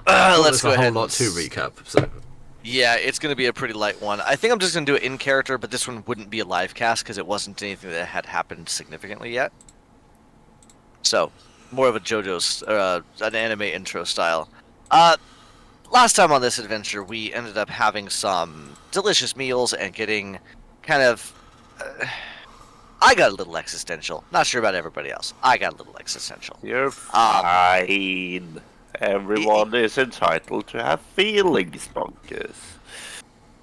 Let's go ahead. A whole lot to recap. So yeah, it's going to be a pretty light one. I think I'm just going to do it in character, but this one wouldn't be a live cast because it wasn't anything that had happened significantly yet. So, more of a JoJo's, an anime intro style. Last time on this adventure, we ended up having some delicious meals and getting kind of... I got a little existential. Not sure about everybody else. I got a little existential. You're fine. Everyone is entitled to have feelings, Bonkers.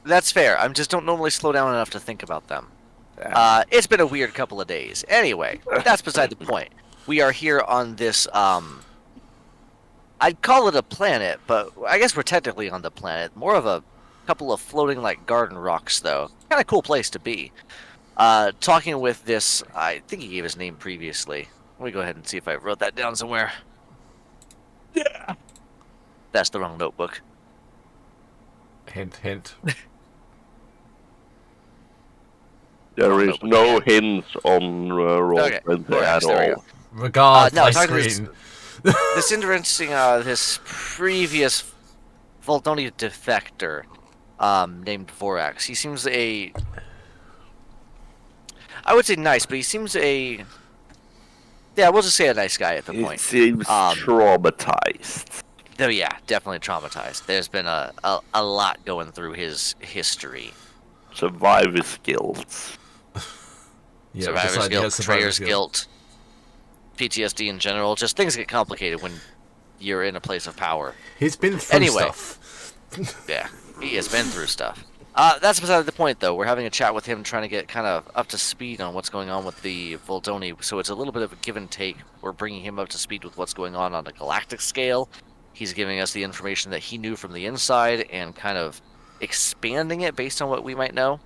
That's fair. I just don't normally slow down enough to think about them. It's been a weird couple of days. Anyway, that's beside the point. We are here on this, I'd call it a planet, but I guess we're technically on the planet. More of a couple of floating, like, garden rocks, though. Kind of cool place to be. Talking with this, I think he gave his name previously. Let me go ahead and see if I wrote that down somewhere. Yeah. That's the wrong notebook. hint, hint. There is no hint on Roll20 at all. Regard no, my screen. This interesting, this previous Voldoni defector, named Vorax. He seems I would say nice, but he seems yeah, we'll just say a nice guy at the point. He seems traumatized. Oh yeah, definitely traumatized. There's been a lot going through his history. Survivor skills. Yeah, survivor's guilt, betrayer's guilt, PTSD in general. Just things get complicated when you're in a place of power. He's been through stuff. Yeah, he has been through stuff. That's beside the point, though. We're having a chat with him, trying to get kind of up to speed on what's going on with the Voldoni. So it's a little bit of a give and take. We're bringing him up to speed with what's going on a galactic scale. He's giving us the information that he knew from the inside and kind of expanding it based on what we might know.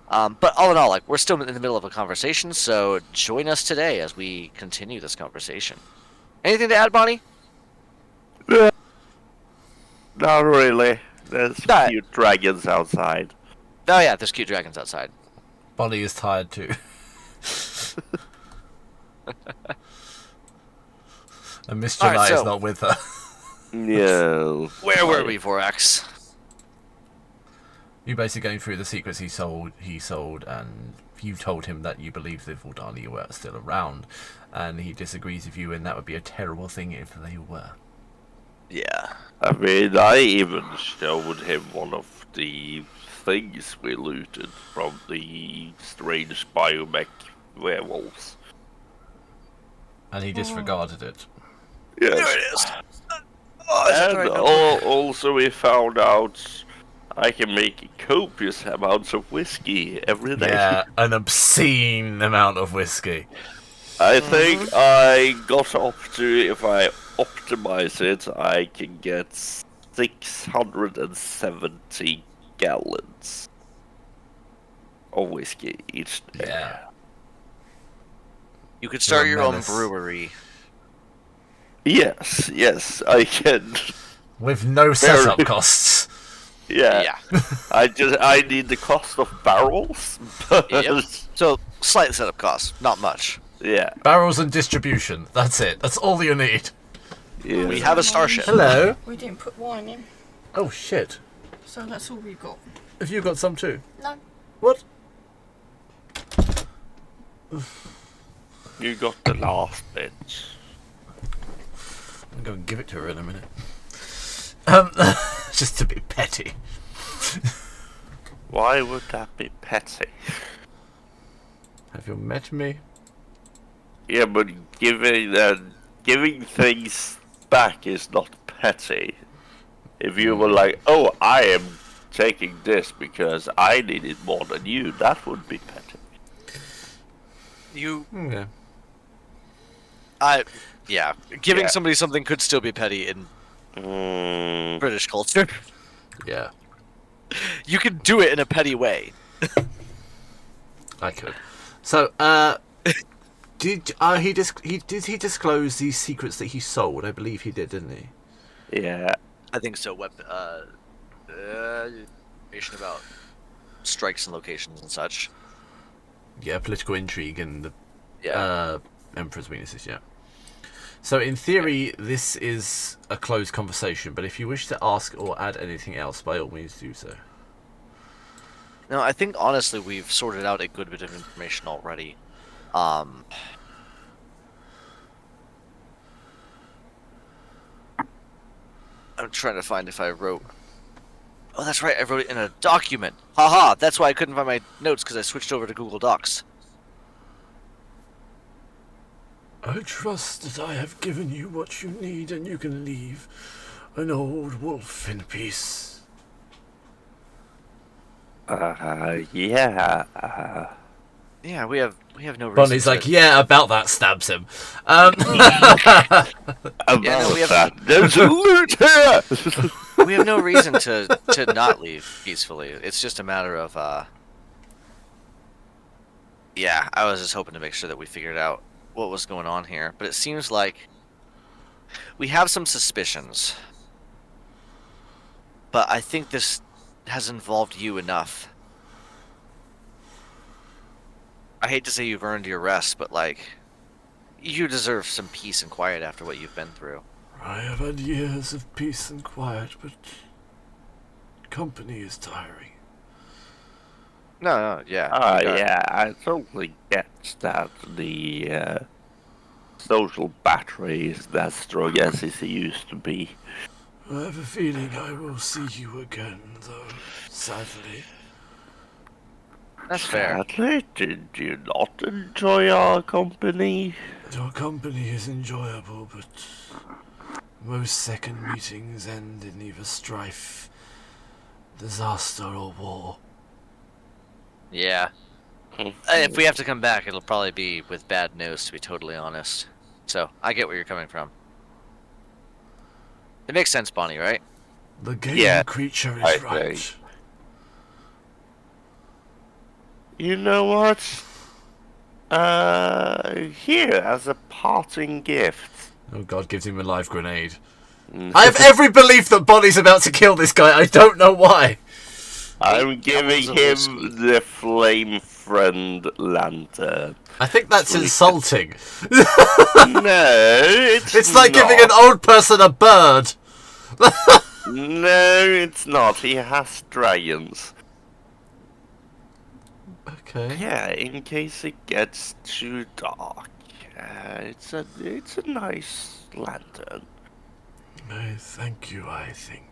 But all in all, like, we're still in the middle of a conversation, so join us today as we continue this conversation. Anything to add, Bonnie? Not really. There's cute dragons outside. Oh yeah, there's cute dragons outside. Bonnie is tired too. And Miss July is not with her. No. Where were we, Vorax? You're basically going through the secrets he sold, and you told him that you believe the Voldani were still around, and he disagrees with you, and that would be a terrible thing if they were. Yeah. I mean, I even showed him one of the things we looted from the strange biomech werewolves. And he disregarded it. Yes. There it is. And also we found out I can make copious amounts of whiskey every day. Yeah, an obscene amount of whiskey. I think I got up to, if I optimize it, I can get 670 gallons of whiskey each day. Yeah. You could start your own brewery. Yes, I can. With no setup costs. Yeah. I need the cost of barrels. Yep. So, slight setup costs, not much. Yeah. Barrels and distribution. That's it. That's all you need. Yeah. We have a starship. Hello. We didn't put wine in, Oh shit. so that's all we've got. Have you got some too? No. What? You got the last bit. I'm going to give it to her in a minute. Just to be petty. Why would that be petty? Have you met me? Yeah, but giving things back is not petty. If you were like, oh, I am taking this because I need it more than you, that would be petty. Yeah. Yeah. Giving somebody something could still be petty in British culture. Yeah. You could do it in a petty way. I could. So, did he disclose these secrets that he sold? I believe he did, didn't he? Yeah. I think so. Information about strikes and locations and such. Yeah, political intrigue and the Emperor's weaknesses. Yeah. So in theory, this is a closed conversation, but if you wish to ask or add anything else, by all means do so. No, I think honestly we've sorted out a good bit of information already. I'm trying to find if I wrote. Oh, that's right. I wrote it in a document. Haha. That's why I couldn't find my notes because I switched over to Google Docs. I trust that I have given you what you need and you can leave an old wolf in peace. Yeah. Yeah, we have no reason. Bonnie's to... like, yeah, about that, stabs him. About no, we have- that, there's a loot here! We have no reason to not leave peacefully. It's just a matter of yeah, I was just hoping to make sure that we figured out what was going on here, but it seems like we have some suspicions. But I think this has involved you enough. I hate to say you've earned your rest, but like you deserve some peace and quiet after what you've been through. I have had years of peace and quiet, but company is tiring. No, yeah. Yeah, I totally get that the social battery is that strong as it used to be. I have a feeling I will see you again, though, sadly. That's fair. Sadly, did you not enjoy our company? Your company is enjoyable, but most second meetings end in either strife, disaster, or war. Yeah. If we have to come back, it'll probably be with bad news, to be totally honest. So, I get where you're coming from. It makes sense, Bonnie, right? The game Yeah, creature is I right. think. You know what? Here as a parting gift. Oh god, gives him a live grenade. I have every belief that Bonnie's about to kill this guy, I don't know why. I'm giving Apples of him the Flame Friend Lantern. I think that's insulting. No, It's like not. giving an old person a bird. No, it's not. He has dragons. Okay. Yeah, in case it gets too dark. It's a nice lantern. Thank you, I think.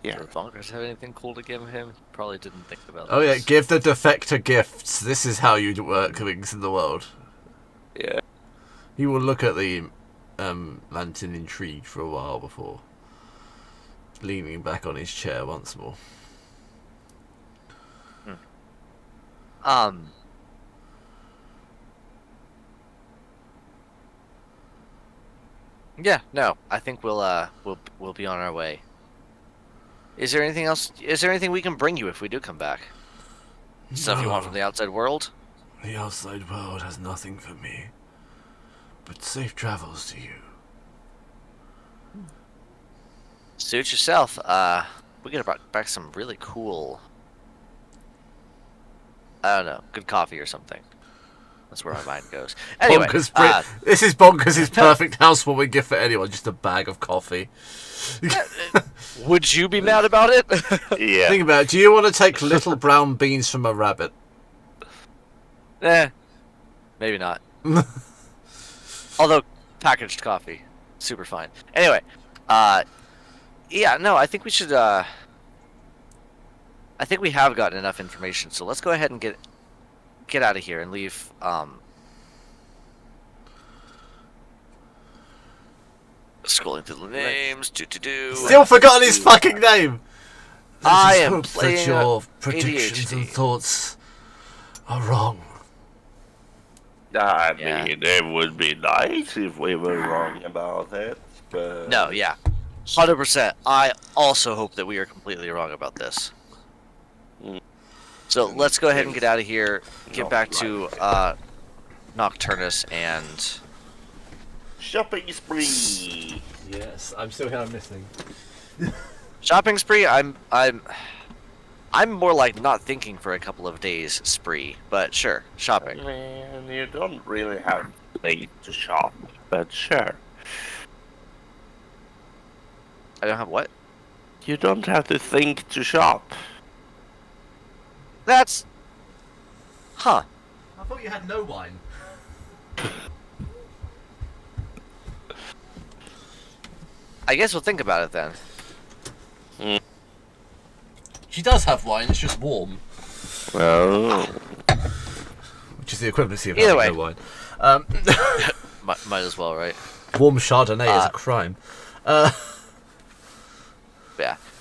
Yeah. Does Bonkers have anything cool to give him? Probably didn't think about Oh yeah, this. give the defector gifts. This is how you work things in the world. Yeah. He will look at the lantern intrigued for a while before leaning back on his chair once more. Yeah, no. I think we'll be on our way. Is there anything else? Is there anything we can bring you if we do come back? Stuff you want from the outside world? The outside world has nothing for me, but safe travels to you. Suit yourself. We could have brought back some really cool, I don't know, good coffee or something. That's where my mind goes. Anyway, This is Bonkers' perfect housewarming gift for anyone, just a bag of coffee. would you be mad about it? Yeah. Think about it, do you want to take little brown beans from a rabbit? Maybe not. Although, packaged coffee, super fine. Anyway, yeah, no, I think we should, I think we have gotten enough information, so let's go ahead and get out of here and leave, scrolling through the names, Still forgotten his fucking name! I just am hope playing that your predictions ADHD. and thoughts are wrong. I Yeah. mean, it would be nice if we were wrong about it, but... No, yeah. 100%. I also hope that we are completely wrong about this. So let's go ahead and get out of here, get Not back to Nocturnus, and Shopping spree! Yes, I'm still here, I'm listening. shopping spree. I I'm more like not thinking for a couple of days spree, but sure, shopping. Man, you don't really have to think to shop, but sure. I don't have what? You don't have to think to shop. That's... Huh. I thought you had no wine. I guess we'll think about it then. She does have wine, it's just warm. Well, Which is the equivalency of Either having way. no wine. Might as well, right? Warm Chardonnay is a crime. Yeah.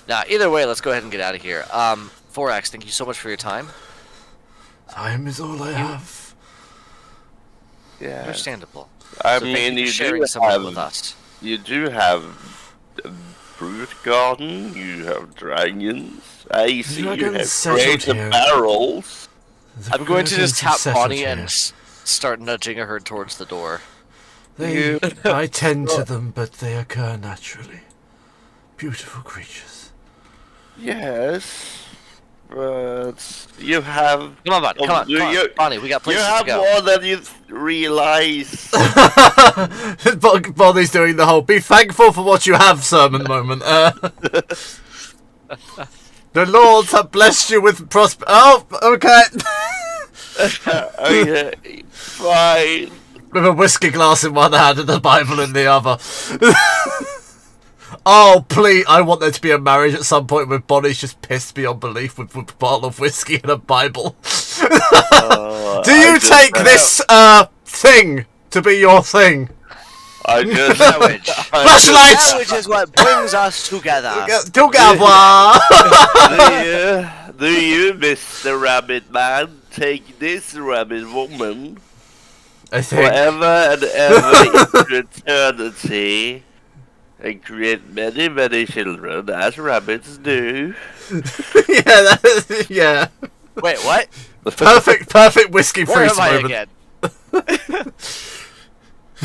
Now, either way, let's go ahead and get out of here. 4X, thank you so much for your time. Time is all I have. yeah. Understandable. I So thank mean, you you for sharing do some of it have with us. you do have a fruit garden. You have dragons. I see you Dragons have settled crates here. and barrels. I'm going to just tap Settled Bonnie here. and start nudging her towards the door. I tend to them, but they occur naturally. Beautiful creatures. Yes, but you have. Come on, Bonnie. Come on. you- Come on. you- Bonnie, we got You places to have go. more than you realize. Bonnie's doing the whole "be thankful for what you have" sermon moment. The Lords have blessed you with prosper. Oh, okay. Okay, fine. With a whiskey glass in one hand and the Bible in the other. Oh, please! I want there to be a marriage at some point where Bonnie's just pissed beyond belief with a bottle of whiskey and a Bible. Do you I just take don't this thing to be your thing? I just. Sandwich. Flashlight! Sandwich is what brings us together. Together. Do you, Mr. Rabbit Man, take this rabbit woman I think. forever and ever into eternity and create many, many children as rabbits do? Yeah. Wait, what? Perfect whiskey Where priest am I moment. again?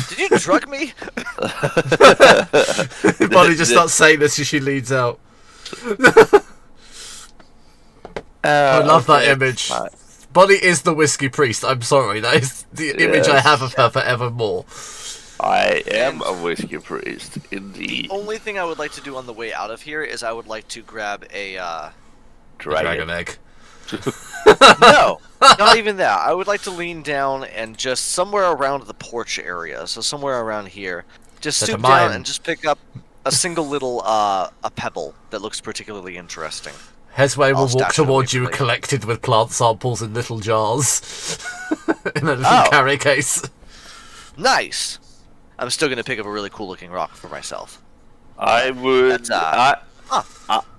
Did you drug me? Bonnie just starts saying this as she leads out. I love that image. Bonnie is the whiskey priest. I'm sorry, that is the image I have of her forevermore. I am a whiskey priest, indeed. Only thing I would like to do on the way out of here is I would like to grab a, Dragon egg. no, not even that. I would like to lean down and just somewhere around the porch area, so somewhere around here, just Set a stoop mine. down and just pick up a single little, a pebble that looks particularly interesting. Hesway will I'll walk stash it away towards for you later. collected with plant samples in little jars. In a little Oh. carry case. Nice! I'm still gonna pick up a really cool looking rock for myself. I would. That's,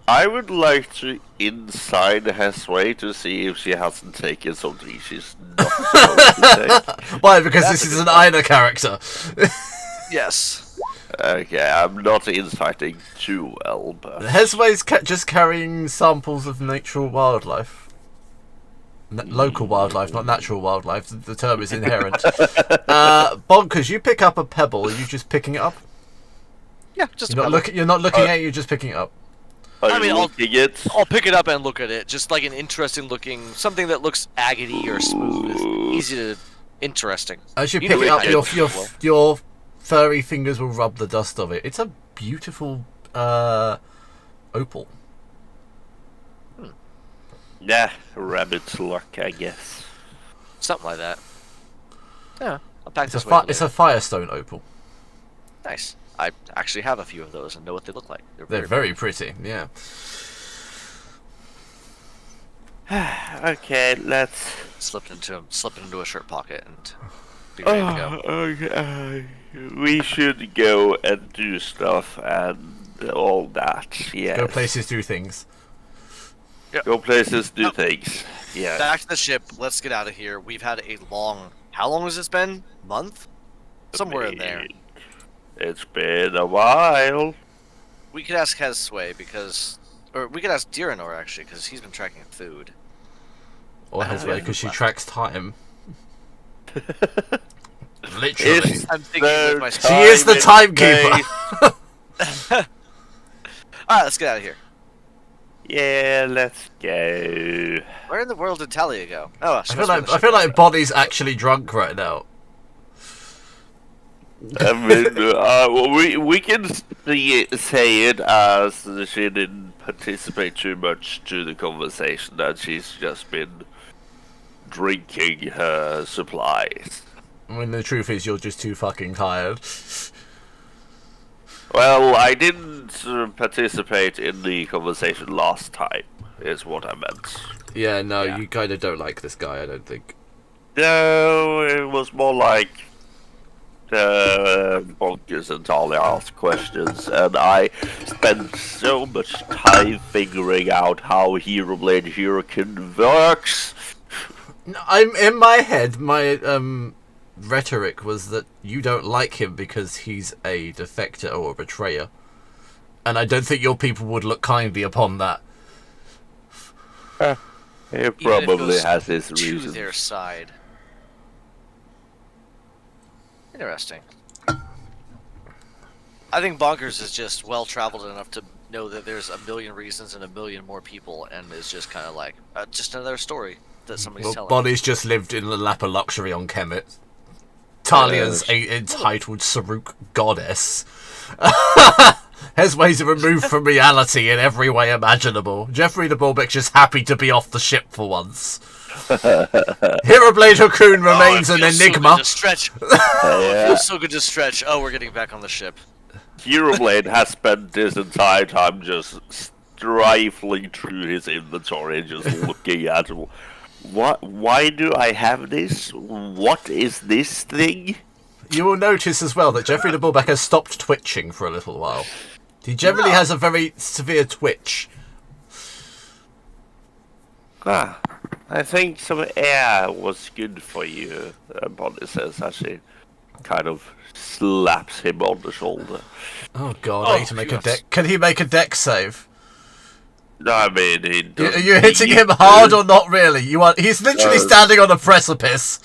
I would like to inside Hesway to see if she hasn't taken something she's not supposed to take. Why? Because That's this a is good an Ina character. Yes. Okay, I'm not inciting too well, but Hesway's just carrying samples of natural wildlife. Local wildlife, not natural wildlife. The term is inherent. Bonkers, you pick up a pebble. Are you just picking it up? Yeah, just a You're not, pebble. you're not looking at it, you're just picking it up. are mean, you I'll- looking it? I'll pick it up and look at it, just like an interesting looking, something that looks agate or smooth, easy to, interesting. As you You pick know it what up, I your, do your, as well. your furry fingers will rub the dust of it. It's a beautiful opal. Nah, rabbit's luck, I guess. Something like that. Yeah, I'll pack It's a, this away. it's a firestone opal. Nice. I actually have a few of those and know what they look like. They're very pretty, yeah. Okay, let's. slip into a shirt pocket and be ready to go. Okay. We should go and do stuff and all that. Yes. Go places, do things. Go places, do things. Yeah. Back to the ship. Let's get out of here. We've had a long. How long has this been? Month? Somewhere in there. It's been a while. We could ask Hesway because, or we could ask Diranor actually because he's been tracking food. Or Hesway, because she tracks time. Literally. It's I'm thinking with my. She is the time in timekeeper. All right, let's get out of here. Yeah, let's go. Where in the world did Talia go? Oh, I feel like Bonnie's actually drunk right now. I mean, we can say it as she didn't participate too much to the conversation, that she's just been drinking her supplies. I mean, the truth is, you're just too fucking tired. Well, I didn't participate in the conversation last time, is what I meant. Yeah, no, Yeah. you kind of don't like this guy, I don't think. No, it was more like Bonkers and Talia asked questions, and I spent so much time figuring out how Hero Blade Hurricane works. No, I'm in my head. My rhetoric was that you don't like him because he's a defector or a betrayer, and I don't think your people would look kindly upon that. He probably has his to reasons. their side. Interesting. I think Bonkers is just well traveled enough to know that there's a million reasons and a million more people, and is just kind of like just another story that somebody's Well, telling. Bonnie's just lived in the lap of luxury on Kemet. Talia's a entitled Saruk goddess. Has ways of removed from reality in every way imaginable. Jeffrey the Bulbeck's just happy to be off the ship for once. Heroblade Hakoon remains an enigma. So stretch. Yeah. Feels so good to stretch. Oh, we're getting back on the ship. Hero Blade has spent this entire time just rifling through his inventory, just looking at what. Why do I have this? What is this thing? You will notice as well that Jeffrey the Bulbeck has stopped twitching for a little while. He generally has a very severe twitch. Ah, I think some air was good for you, Bonnie says as she kind of slaps him on the shoulder. Oh god, I need to make a deck. Can he make a deck save? No, I mean, Are you hitting him hard or not really? You are. He's literally standing on a precipice.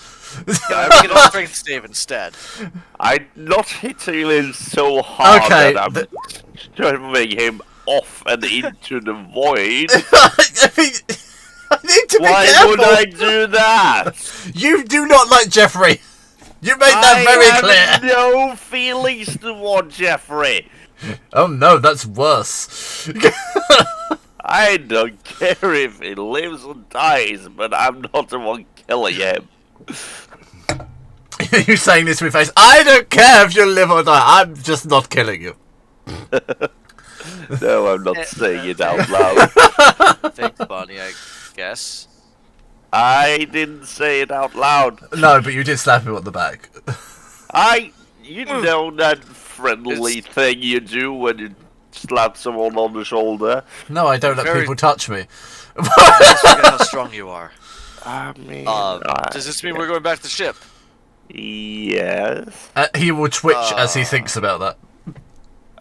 Yeah, we get a strength save instead. I'm not hitting him so hard Okay, that I'm shoving him off and into the void. I mean, I need to be Why careful. would I do that? You do not like Jeffrey. You made that very I clear. have no feelings toward Jeffrey. Oh no, that's worse. I don't care if he lives or dies, but I'm not the one killing him. You saying this with your face? I don't care if you live or die. I'm just not killing you. No, I'm not saying it out loud. Thanks, Bonnie, I guess. I didn't say it out loud. No, but you did slap him on the back. You know that friendly thing you do when you slap someone on the shoulder? No, I don't let Very- people touch me. Let's forget how strong you are. I mean, Does this mean we're going back to the ship? yes. He will twitch as he thinks about that.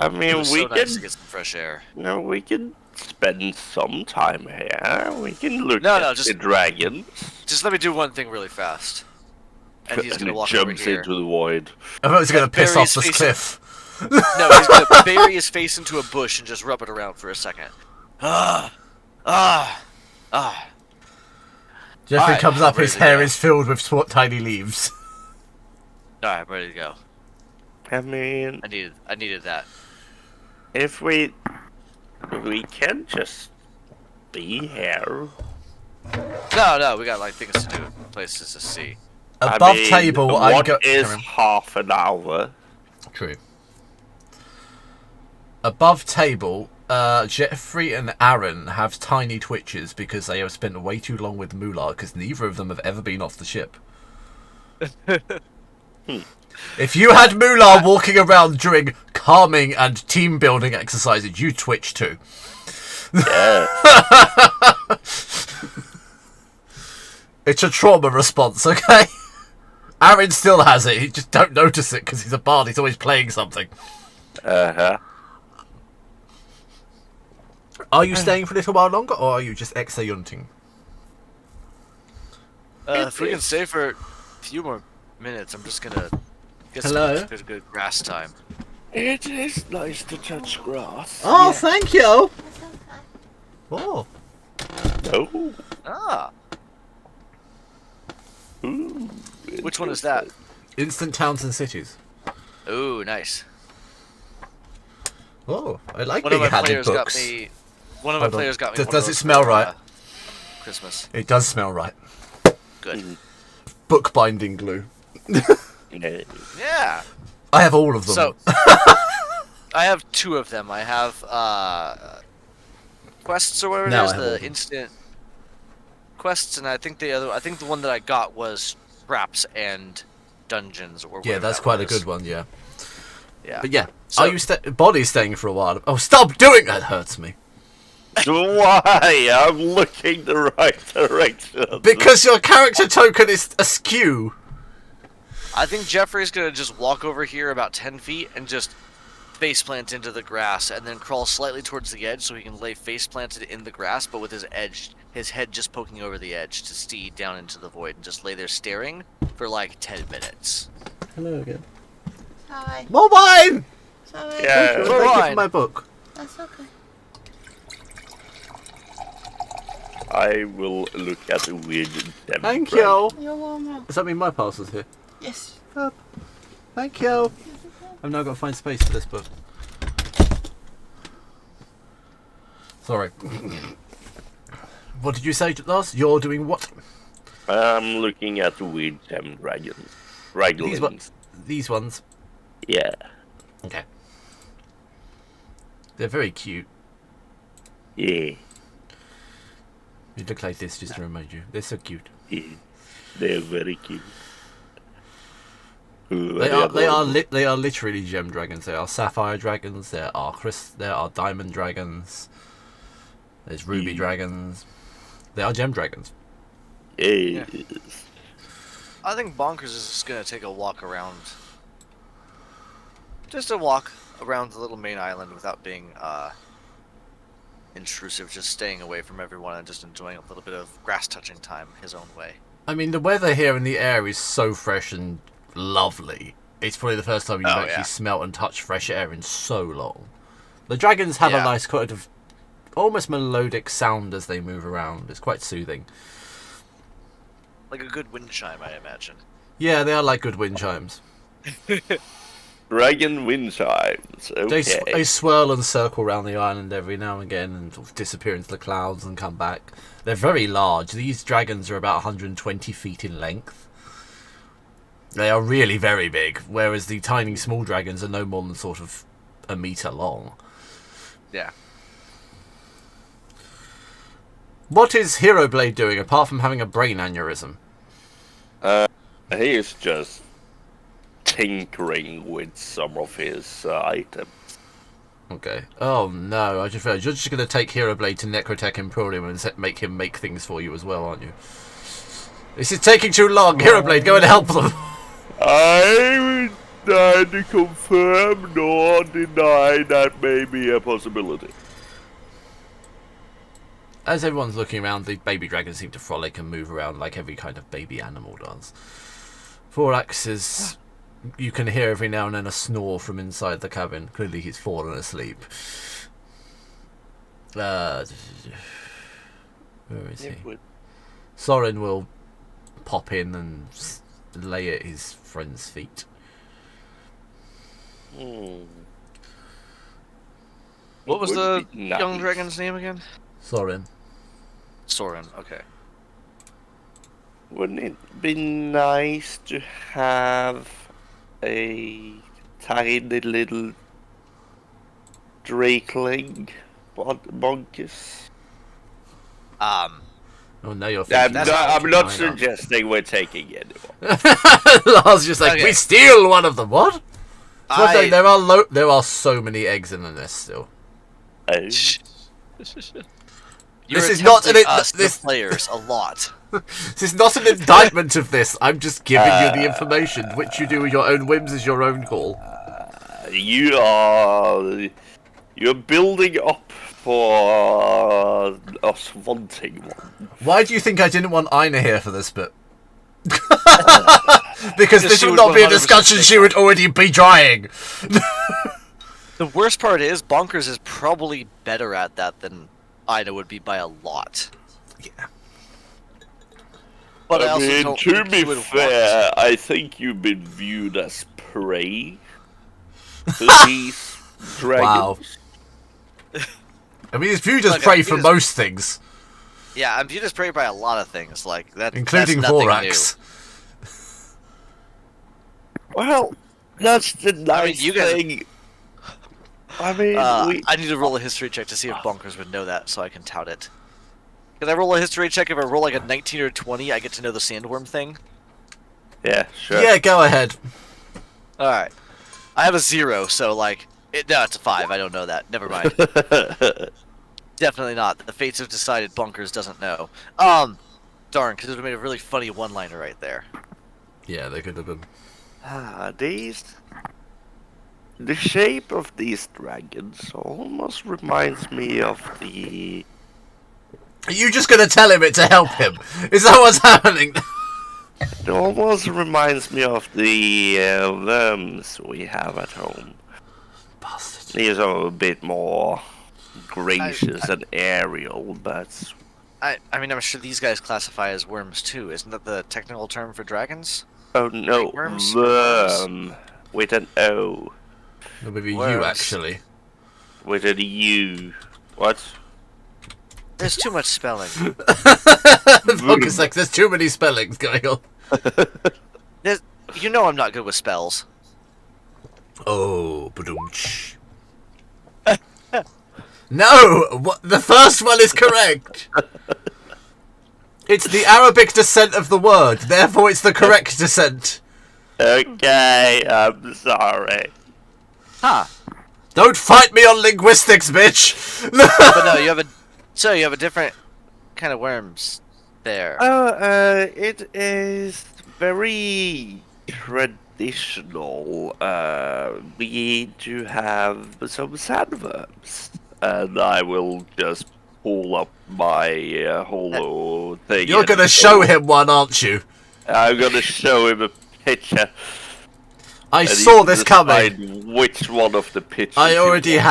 I It mean, was we so nice to can, get some fresh air. we can spend some time here. We can look No, at no, the just- dragons. Just let me do one thing really fast. And he's And gonna he walk over jumps here. into the void. I thought he was going to piss Barry off is this facing- cliff. No, he's gonna bury his face into a bush and just rub it around for a second. Jeffrey Alright, comes up, ready his to hair go. is filled with tiny leaves. Alright, I'm ready to go. I mean, I needed that. if we can just be here. No, we got like things to do, places to see. Above I mean, table, I'm what go- is Carry on. half an hour? True. Above table, Jeffrey and Aaron have tiny twitches because they have spent way too long with Moolah because neither of them have ever been off the ship. If you had Moolah walking around during calming and team building exercises, you twitch too. Yeah. It's a trauma response, okay? Aaron still has it, he just don't notice it because he's a bard, he's always playing something. Uh-huh. Are you staying for a little while longer, or are you just exayunting? If we can stay for a few more minutes, I'm just gonna get Hello? some good grass time. It is nice to touch grass. Oh, thank you! Oh. Oh. Ah. Ooh, Which one is that? Instant towns and cities. Ooh, nice. Oh, I like One of my big-handed players books. got me. One of my Hold on. players got me. Does one of it those smell for, right? Christmas. It does smell right. Good. Book binding glue. Yeah. Yeah. I have all of them. So, I have 2 of them. I have quests or whatever Now it is, I have all of the them. instant quests, and I think the one that I got was traps and dungeons or whatever. Yeah, that's that quite a was. good one, yeah. Yeah. But yeah, So- are you Body's staying for a while? Oh, stop doing that! Hurts me. Why? I'm looking the right direction. Because your character token is askew. I think Jeffrey's gonna just walk over here about 10 feet and just face plant into the grass, and then crawl slightly towards the edge so he can lay face planted in the grass, but with his head just poking over the edge to see down into the void, and just lay there staring for like 10 minutes. Hello again. Sorry. More wine! Sorry. Yeah. Thank More you wine. for my book. That's okay. I will look at the weird. Thank you. You're warm. Does that mean my parcel's here? Yes. Thank you. I've now got to find space for this book. Sorry. What did you say, Lars? You're doing what? I'm looking at the weird gem dragons. Draglings. These ones. Yeah. Okay. They're very cute. Yeah. You look like this just to remind you. They're so cute. Yeah. They're very cute. Ooh, They are literally gem dragons. They are sapphire dragons. There are diamond dragons. There's ruby dragons. They are gem dragons. Yeah. I think Bonkers is just gonna take a walk around. Just a walk around the little main island without being intrusive, just staying away from everyone and just enjoying a little bit of grass touching time his own way. I mean, the weather here in the air is so fresh and lovely. It's probably the first time you've Oh, actually yeah. smelt and touched fresh air in so long. The dragons have a Yeah. nice kind of almost melodic sound as they move around. It's quite soothing. Like a good wind chime, I imagine. Yeah, they are like good wind chimes. Dragon wind chimes. Okay. They swirl and circle around the island every now and again and sort of disappear into the clouds and come back. They're very large. These dragons are about 120 feet in length. They are really very big, whereas the tiny small dragons are no more than sort of a meter long. Yeah. What is Hero Blade doing apart from having a brain aneurysm? He is just tinkering with some of his items. Okay. Oh no, I just realized you're just going to take Hero Blade to Necrotech Emporium and make him make things for you as well, aren't you? This is taking too long. Hero Blade, go and help them. I would neither confirm nor deny that may be a possibility. As everyone's looking around, the baby dragons seem to frolic and move around like every kind of baby animal does. Thorax is... You can hear every now and then a snore from inside the cabin. Clearly he's fallen asleep. Where is he? Soren will pop in and lay at his friend's feet. What was Would the be young nice. dragon's name again? Soren. Soren, okay. Wouldn't it be nice to have a tiny little drakeling bonkers? Oh, now you're I'm thinking not, I'm not China. suggesting we're taking anyone. Lars just like, Okay. we steal one of them. What? So I'm saying I... there are so many eggs in the nest still. Oh. You're This is not tempting an- us, this- the players, a lot. This is not an indictment of this. I'm just giving you the information. Which you do with your own whims is your own call. You're building up for us wanting one. Why do you think I didn't want Ina here for this bit? Because this she would would not be a 100% discussion take she would already be trying. The worst part is, Bonkers is probably better at that than I know would be by a lot. Yeah. But I I also mean, don't to think be you would fair, I think you've been viewed as prey to these Wow. dragons. I mean, it's viewed as Look, prey I'm for viewed as- most things, Yeah, I'm viewed as prey by a lot of things. Like that's including nothing Vorax. Well, that's the nice you guys- thing. I mean, new. I need to roll a history check to see if Bonkers would know that, so I can tout it. Can I roll a history check? If I roll like a 19 or 20, I get to know the sandworm thing. yeah, sure. Yeah, go ahead. All right. I have a 0, so like, no, it's a 5. I don't know that. Never mind. Definitely not. The fates have decided Bunkers doesn't know. Darn, because it would have made a really funny one-liner right there. Yeah, they could have been. The shape of these dragons almost reminds me of the. Are you just going to tell him it to help him? Is that what's happening? It almost reminds me of the worms we have at home. Bastard. These are a bit more gracious and aerial, but I mean, I'm sure these guys classify as worms too. Isn't that the technical term for dragons? oh no, Great worms? worm with an O, Or maybe you, Worse. actually. with an U. What? There's too much spelling. The book is like, there's too many spellings going on. You know I'm not good with spells. Oh, badoomch. No! What, the first one is correct! It's the Arabic descent of the word, therefore it's the correct descent. Okay, I'm sorry. Huh. Don't fight me on linguistics, bitch! But no, you have a different kind of worms there. It is very traditional. We do have some sandworms, and I will just pull up my holo thing. You're and gonna show him one, aren't you? I'm gonna show him a picture. I and he saw can this decide coming. Which one of the pictures? I he already wants.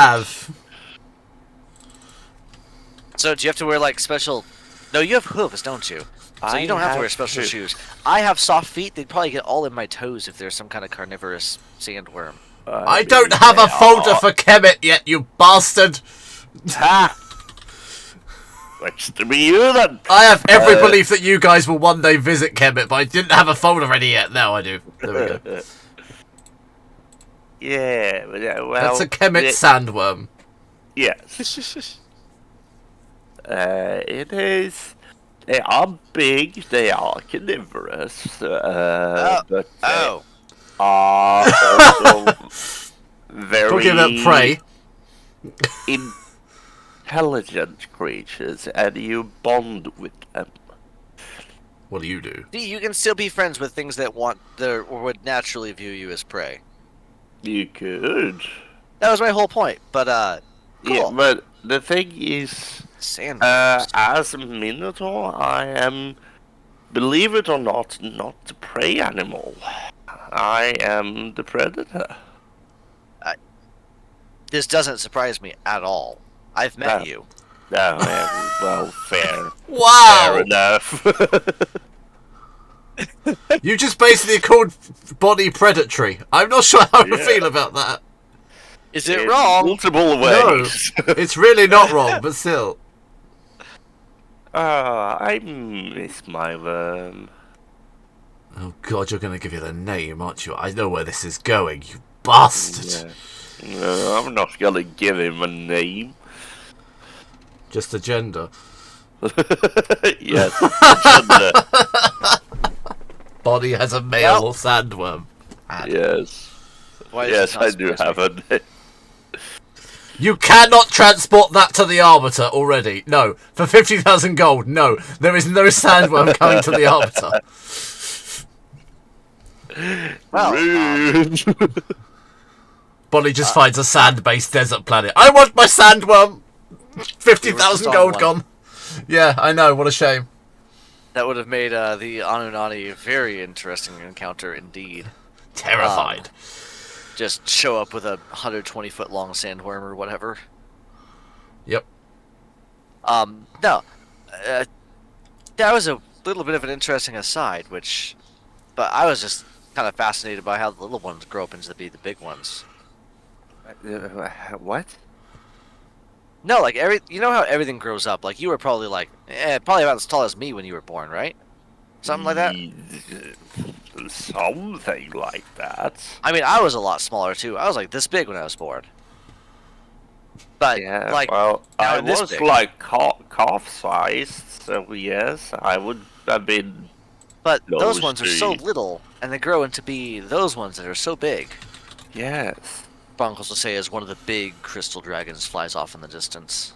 have. So do you have to wear like special? No, you have hooves, don't you? So you don't have to wear special shoes. I have soft feet. They'd probably get all in my toes if there's some kind of carnivorous sandworm. I don't have a folder for Kemet yet, you bastard! Ha! What's to be you then? I have every belief that you guys will one day visit Kemet, but I didn't have a folder ready yet. Now I do. There we go. Yeah, well, That's a Kemet sandworm. Yes. It is. They are big. They are carnivorous. But Oh, are also very Talking about prey. intelligent creatures, and you bond with them. What do you do? see, you can still be friends with things that want or would naturally view you as prey. You could. That was my whole point. But Yeah, cool. but the thing is, Sandworms. as a Minotaur, I am, believe it or not the prey animal. I am the predator. This doesn't surprise me at all. I've met No. you. No, well, fair. Wow! Fair enough. You just basically called body predatory. I'm not sure how I Yeah. feel about that. Is it In wrong? multiple No, ways. it's really not wrong, but still. I miss my worm. Oh god, you're gonna give you the name, aren't you? I know where this is going, you bastard. Yeah. No, I'm not gonna give him a name. Just a gender. Yes. gender. Body has a male sandworm. Yes. Why does Yes, it not I do surprise have me? a name. You cannot transport that to the Arbiter already. No. For 50,000 gold, no. There is no sandworm coming to the Arbiter. Well, Rude. Body just finds a sand-based desert planet. I want my sandworm! 50,000 gold one. gone. Yeah, I know. What a shame. that would have made the Anunnaki a very interesting encounter indeed. Terrified. Just show up with a 120-foot long sandworm or whatever. Yep. No, uh, that was a little bit of an interesting aside, but I was just kind of fascinated by how the little ones grow up into be the big ones. What? No, like you know how everything grows up. Like you were probably probably about as tall as me when you were born, right? Something like that. Something like that. I mean, I was a lot smaller too. I was like this big when I was born. But Yeah, like well, now I I'm this was big. like calf-sized, so yes, I would have been But those close ones are to so little, and they grow into be those ones that are so big. yes. Broncos will say as one of the big crystal dragons flies off in the distance.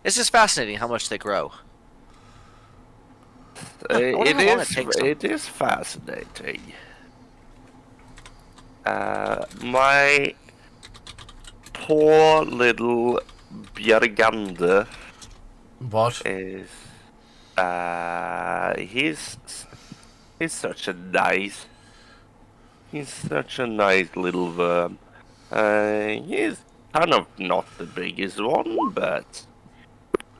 It's just fascinating how much they grow. I wonder It how long it is. takes them. It is fascinating. My poor little Bjergander What? is. He's such a nice. He's such a nice little worm. He's kind of not the biggest one, but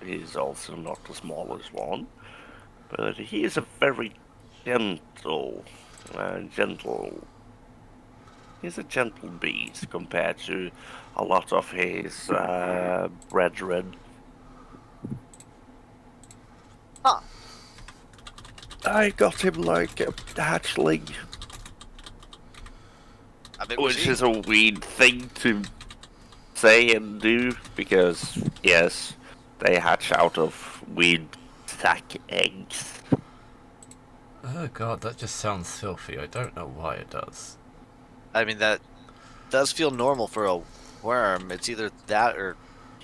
he's also not the smallest one. But he is a very gentle, gentle. He's a gentle beast compared to a lot of his brethren. Huh. I got him like a hatchling, which is a weird thing to say and do because, yes, they hatch out of weird sack eggs. Oh god, that just sounds filthy. I don't know why it does. I mean, that does feel normal for a worm. It's either that or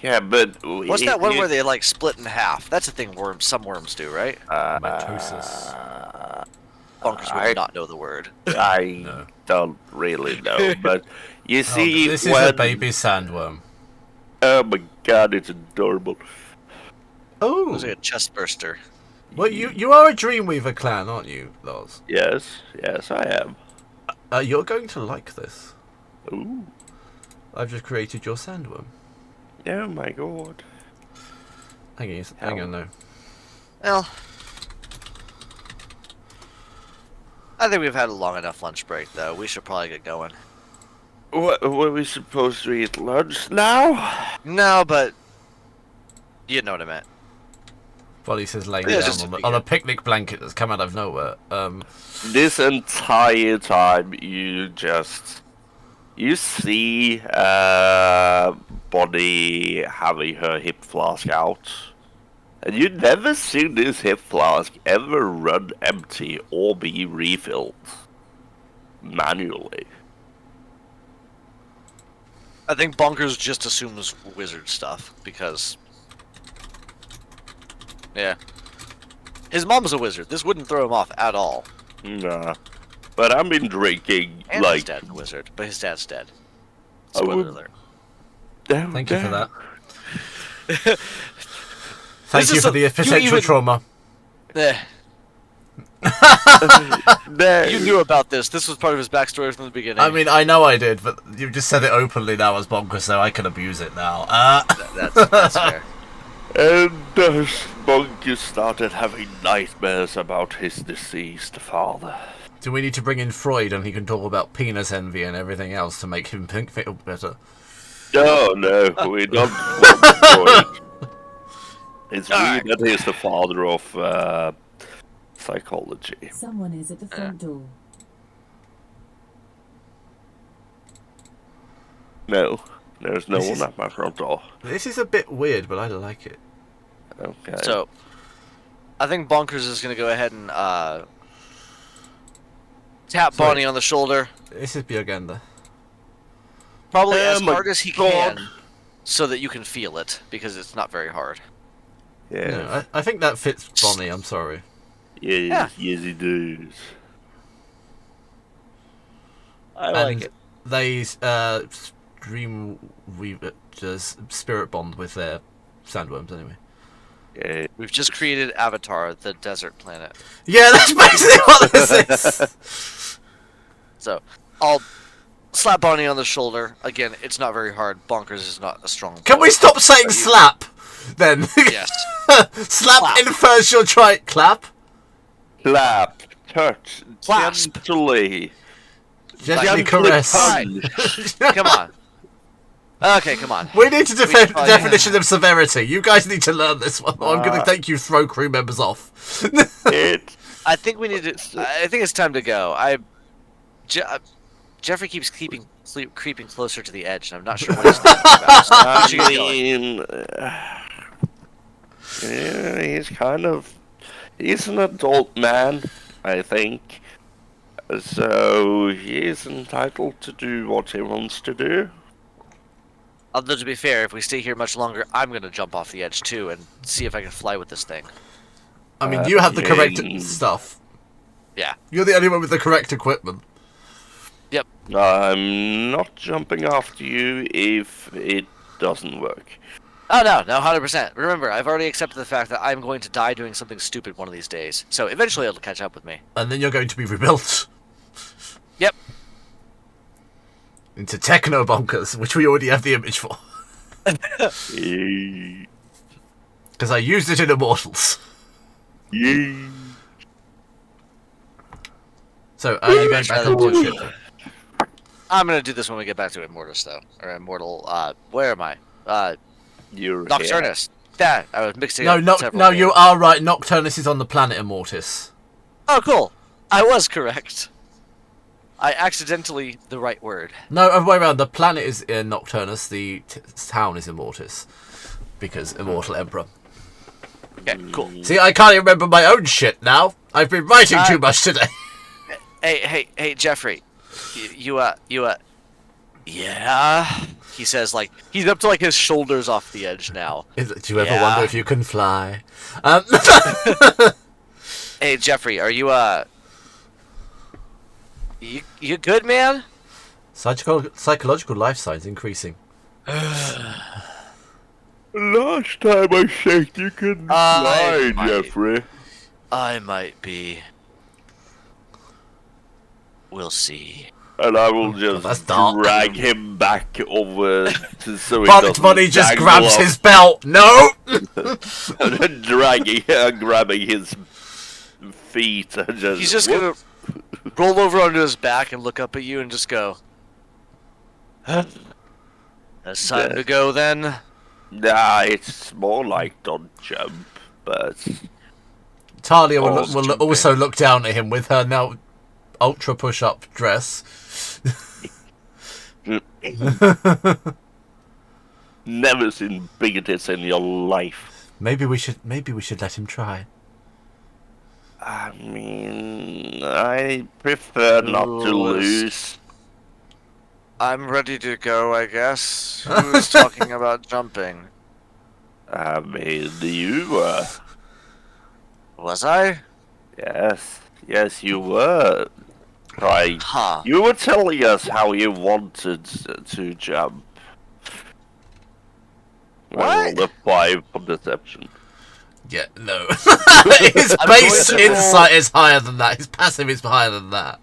Yeah, but what's that one where they like split in half? That's a thing some worms do, right? Mitosis. Bunkers would not know the word. I No. don't really know, but you Oh, see, this is when a baby sandworm. oh my god, it's adorable. Oh, Looks like a chest burster. well, you are a Dreamweaver clan, aren't you, Lars? Yes, yes, I am. You're going to like this. Ooh, I've just created your sandworm. oh my god. Hang on, no. Well, I think we've had a long enough lunch break, though. We should probably get going. What were we supposed to eat lunch now? No, but you know what I meant. Well, he says laying Yeah, down just on, to be on a good. picnic blanket that's come out of nowhere. This entire time, you see Bonnie having her hip flask out. And you never seen this hip flask ever run empty or be refilled manually. I think Bonkers just assumes wizard stuff because, yeah, his mom's a wizard. This wouldn't throw him off at all. Nah. But I've been drinking And like his dad's a wizard, but his dad's dead. I Spoiler would- alert. Thank you for that. This Thank you is for a- the you potential even- trauma. Eh, No. you knew about this. This was part of his backstory from the beginning. I mean, I know I did, but you just said it openly now as bonkers, so I can abuse it now. That's fair. And Monkey started having nightmares about his deceased father. Do we need to bring in Freud and he can talk about penis envy and everything else to make him feel better? No, we don't want Freud. It's weird that he's the father of psychology. Someone is at the front door. No, there's no This one is- at my front door. This is a bit weird, but I like it. Okay. So, I think Bonkers is going to go ahead and tap Sorry. Bonnie on the shoulder, This is Bjergander. probably Oh as my hard as he God. can, so that you can feel it, because it's not very hard. yeah, No, I think that fits Bonnie, I'm sorry. yes, yes, he does. I And they Dreamweaver just spirit bond with their sandworms anyway. Yeah. We've just created Avatar, the desert planet. Yeah, that's basically what this is. So, I'll slap Bonnie on the shoulder. Again, it's not very hard. Bonkers is not a strong. Can we stop saying slap? Then. Yes. Slap infers you'll try clap. Clap, touch, Clasp. gently. Gently Gently caress. punch. Come on. Okay, come on. We need to defend the Oh, definition of severity. You guys need to learn this one. Or I'm going to thank you throw crew members off. It. I think we need to. I think it's time to go. Jeffrey keeps creeping closer to the edge, and I'm not sure what he's thinking about. So we should get going. Yeah, he's kind of. He's an adult man, I think. So he's entitled to do what he wants to do. Although to be fair, if we stay here much longer, I'm gonna jump off the edge too and see if I can fly with this thing. I mean, you have the correct yeah. stuff. Yeah. You're the only one with the correct equipment. Yep. I'm not jumping after you if it doesn't work. Oh no, 100%. Remember, I've already accepted the fact that I'm going to die doing something stupid one of these days. So eventually it'll catch up with me. And then you're going to be rebuilt Yep. into techno bonkers, which we already have the image for. Yay. Because I used it in Immortals. Yay. So, are you going back on board ship? I'm gonna do this when we get back to Immortus though. Or Immortal, where am I? You're here. Nocturnus. That, I was mixing No, up several no, names. you are right. Nocturnus is on the planet Immortus. Oh, cool. I was correct. I accidentally the right word. No, other way around. The planet is in Nocturnus. The town is Immortus. Because Immortal Emperor. Okay, cool. See, I can't even remember my own shit now. I've been writing too much today. Hey, Jeffrey. You, yeah? He says, like, he's up to, like, his shoulders off the edge now. Do you ever Yeah. wonder if you can fly? Hey, Jeffrey, are you, you good, man? Psychological life signs increasing. Last time I checked, you couldn't fly, might. Jeffrey. I might be. We'll see. And I will that's just dark. drag him back over to, so he Bunt doesn't Bunny just dangle grabs off. his belt. No! And then grabbing his feet and just. He's just gonna roll over onto his back and look up at you and just go, It's time to go then? Nah, it's more like don't jump, but. Talia Oh, will jumping. also look down at him with her now ultra push-up dress. Never seen bigger tits in your life. Maybe we should let him try. I mean, I prefer not to lose. I'm ready to go, I guess. Who's talking about jumping? I mean, you were. Was I? Yes, you were. Right. Huh. You were telling us how you wanted to jump. What? The 5 for deception. Yeah, no. His I'm base going to roll- insight is higher than that. His passive is higher than that.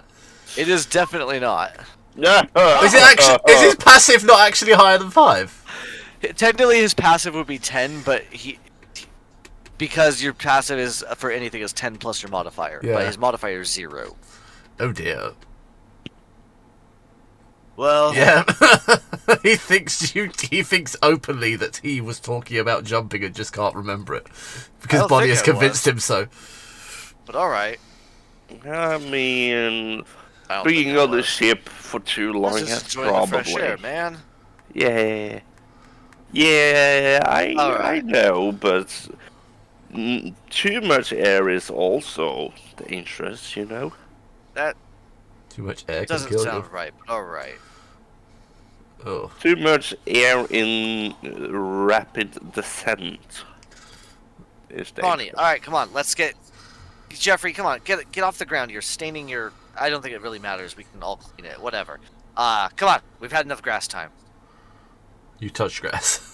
It is definitely not. Is it actually? Is his passive not actually higher than 5? Technically, his passive would be 10, but because your passive is for anything is 10 plus your modifier, Yeah. but his modifier is 0. Oh dear. Well, Yeah. He thinks openly that he was talking about jumping and just can't remember it because don't Bonnie think has I convinced him so. but all right. I mean, I don't being think I on the was. ship for too long, Let's just that's enjoy the fresh air, probably. man. Yeah, I Alright. know, but too much air is also dangerous, you know. That Too much air can doesn't kill sound right, but all right. you. Oh. Too much air in rapid descent is dangerous. Bonnie, all right, come on, let's get Jeffrey. Come on, get off the ground. You're staining your. I don't think it really matters. We can all clean it. Whatever. Come on, we've had enough grass time. You touch grass.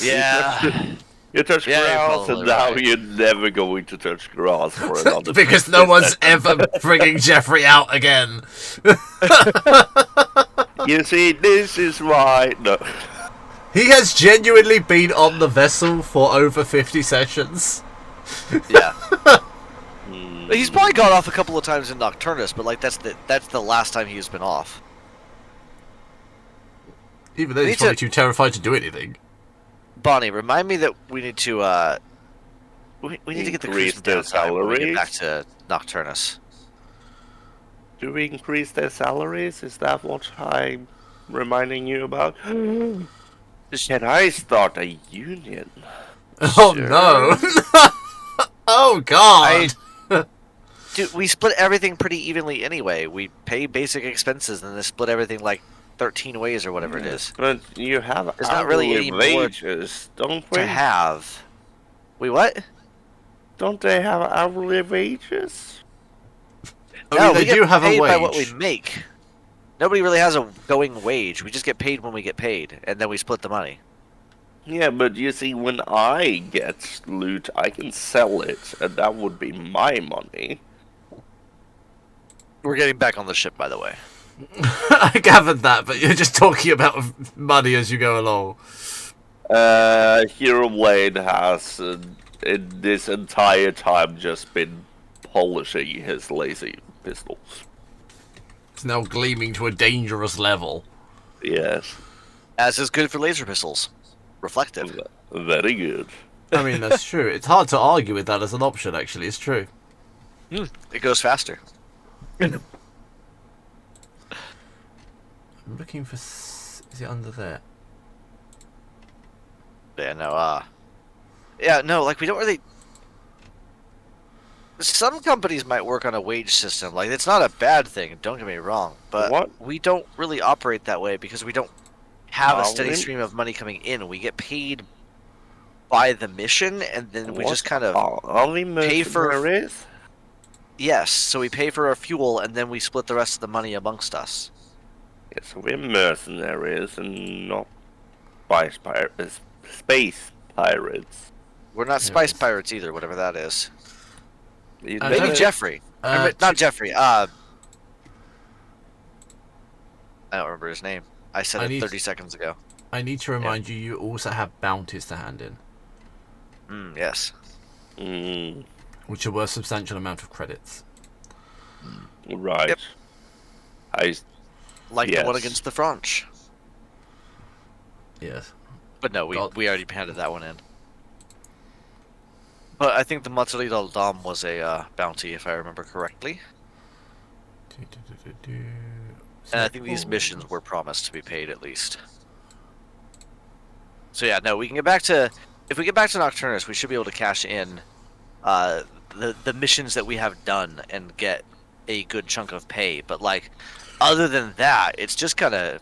Yeah. You touch Yeah, you're grass, probably and now right. you're never going to touch grass for another. Because no one's ever bringing Jeffrey out again. You see, this is why. No. He has genuinely been on the vessel for over 50 sessions. Yeah. He's probably gone off a couple of times in Nocturnus, but like that's the last time he's been off. Even then, he's probably too terrified to do anything. Bonnie, remind me that we need to we need to get the Increase crew their downtime when we get salaries? back to Nocturnus. Do we increase their salaries? Is that what I'm reminding you about? Can I start a union? Oh Sure. no! Oh god! Dude, we split everything pretty evenly anyway. We pay basic expenses and then split everything like 13 ways or whatever it is. But you have There's not really hourly any more wages, don't we? To have. Wait, what? Don't they have hourly wages? I No, mean, we they get do have a paid wage. by what we make. Nobody really has a going wage. We just get paid when we get paid, and then we split the money. Yeah, but you see, when I get loot, I can sell it, and that would be my money. We're getting back on the ship, by the way. I gathered that, but you're just talking about money as you go along. Hero Blade has, in this entire time, just been polishing his lazy pistols. It's now gleaming to a dangerous level. Yes. As is good for laser pistols. Reflective. Very good. I mean, that's true. It's hard to argue with that as an option, actually. It's true. It goes faster. I'm looking for... Is it under there? Yeah, no, yeah, no, like, we don't really... Some companies might work on a wage system. Like, it's not a bad thing, don't get me wrong. But What? we don't really operate that way because we don't have a steady we- stream of money coming in. We get paid by the mission, and then we just kind of... Are we pay for- mercenaries? Yes, so we pay for our fuel, and then we split the rest of the money amongst us. Yes, we're mercenaries and not space pirates. We're not spice pirates either, whatever that is. You I Maybe don't- Jeffrey. Or not Jeffrey. I don't remember his name. I said I it need- 30 seconds ago. I need to remind you, you also have bounties to hand in, Yes. which are worth a substantial amount of credits. Right. Yep. I Like the one Yes. against the French. Yes. But no, we God. already handed that one in. But I think the Matsuri del Dam was a bounty, if I remember correctly. And I think these missions were promised to be paid at least. So yeah, no, we can get back to... If we get back to Nocturnus, we should be able to cash in the missions that we have done and get a good chunk of pay. But like, other than that, it's just kind of...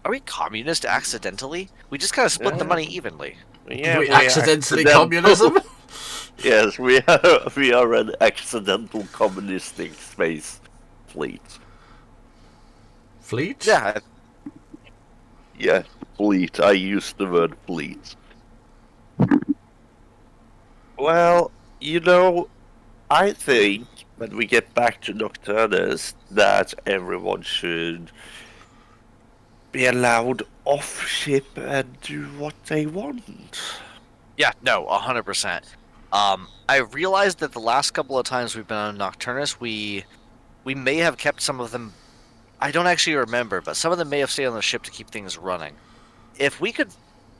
Are we communist accidentally? We just kind of split the money evenly. yeah, we we accidentally accidental- communism? Yes, we are an accidental communistic space fleet. Fleet? Yeah, Yeah, fleet. I used the word fleet. Well, you know, I think when we get back to Nocturnus that everyone should be allowed off ship and do what they want. yeah, no, 100%. I realized that the last couple of times we've been on Nocturnus, we may have kept some of them. I don't actually remember, but some of them may have stayed on the ship to keep things running. If we could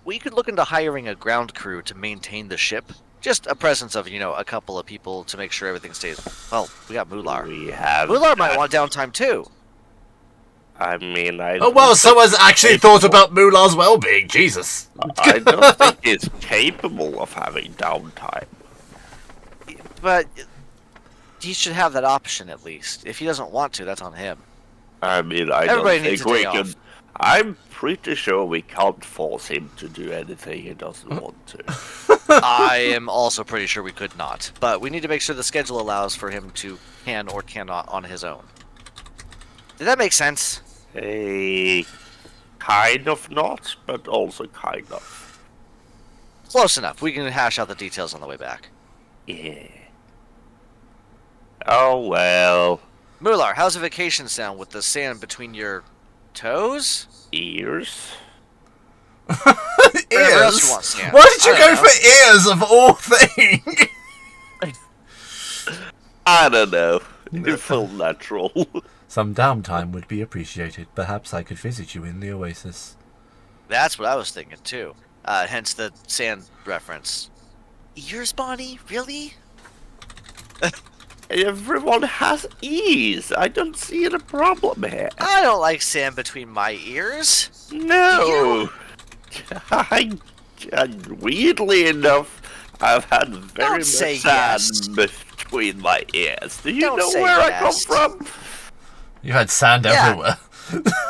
look into hiring a ground crew to maintain the ship. Just a presence of, a couple of people to make sure everything stays. Well, we got Mular. We have. Mular might want downtime too. I mean, I. Oh, well, someone's actually thought about Mular's well-being. Jesus. I don't think he's capable of having downtime. But he should have that option at least. If he doesn't want to, that's on him. I mean, I Everybody don't needs think a we day can. off. I'm pretty sure we can't force him to do anything he doesn't want to. I am also pretty sure we could not. But we need to make sure the schedule allows for him to can or cannot on his own. Did that make sense? Kind of not, but also kind of. Close enough. We can hash out the details on the way back. Yeah. Oh well. Mular, how's a vacation sound with the sand between your toes? Ears? Wherever else Ears? you want sand. Why did you I go don't know. for ears of all things? I don't know. It felt natural. Some downtime would be appreciated. Perhaps I could visit you in the oasis. That's what I was thinking too. Hence the sand reference. Ears, Bonnie? Really? Everyone has ears. I don't see any problem here. I don't like sand between my ears. No. Weirdly enough, I've had very Don't much say sand yes. between my ears. Do you Don't know say where I come yes. from? You had sand Yeah. everywhere.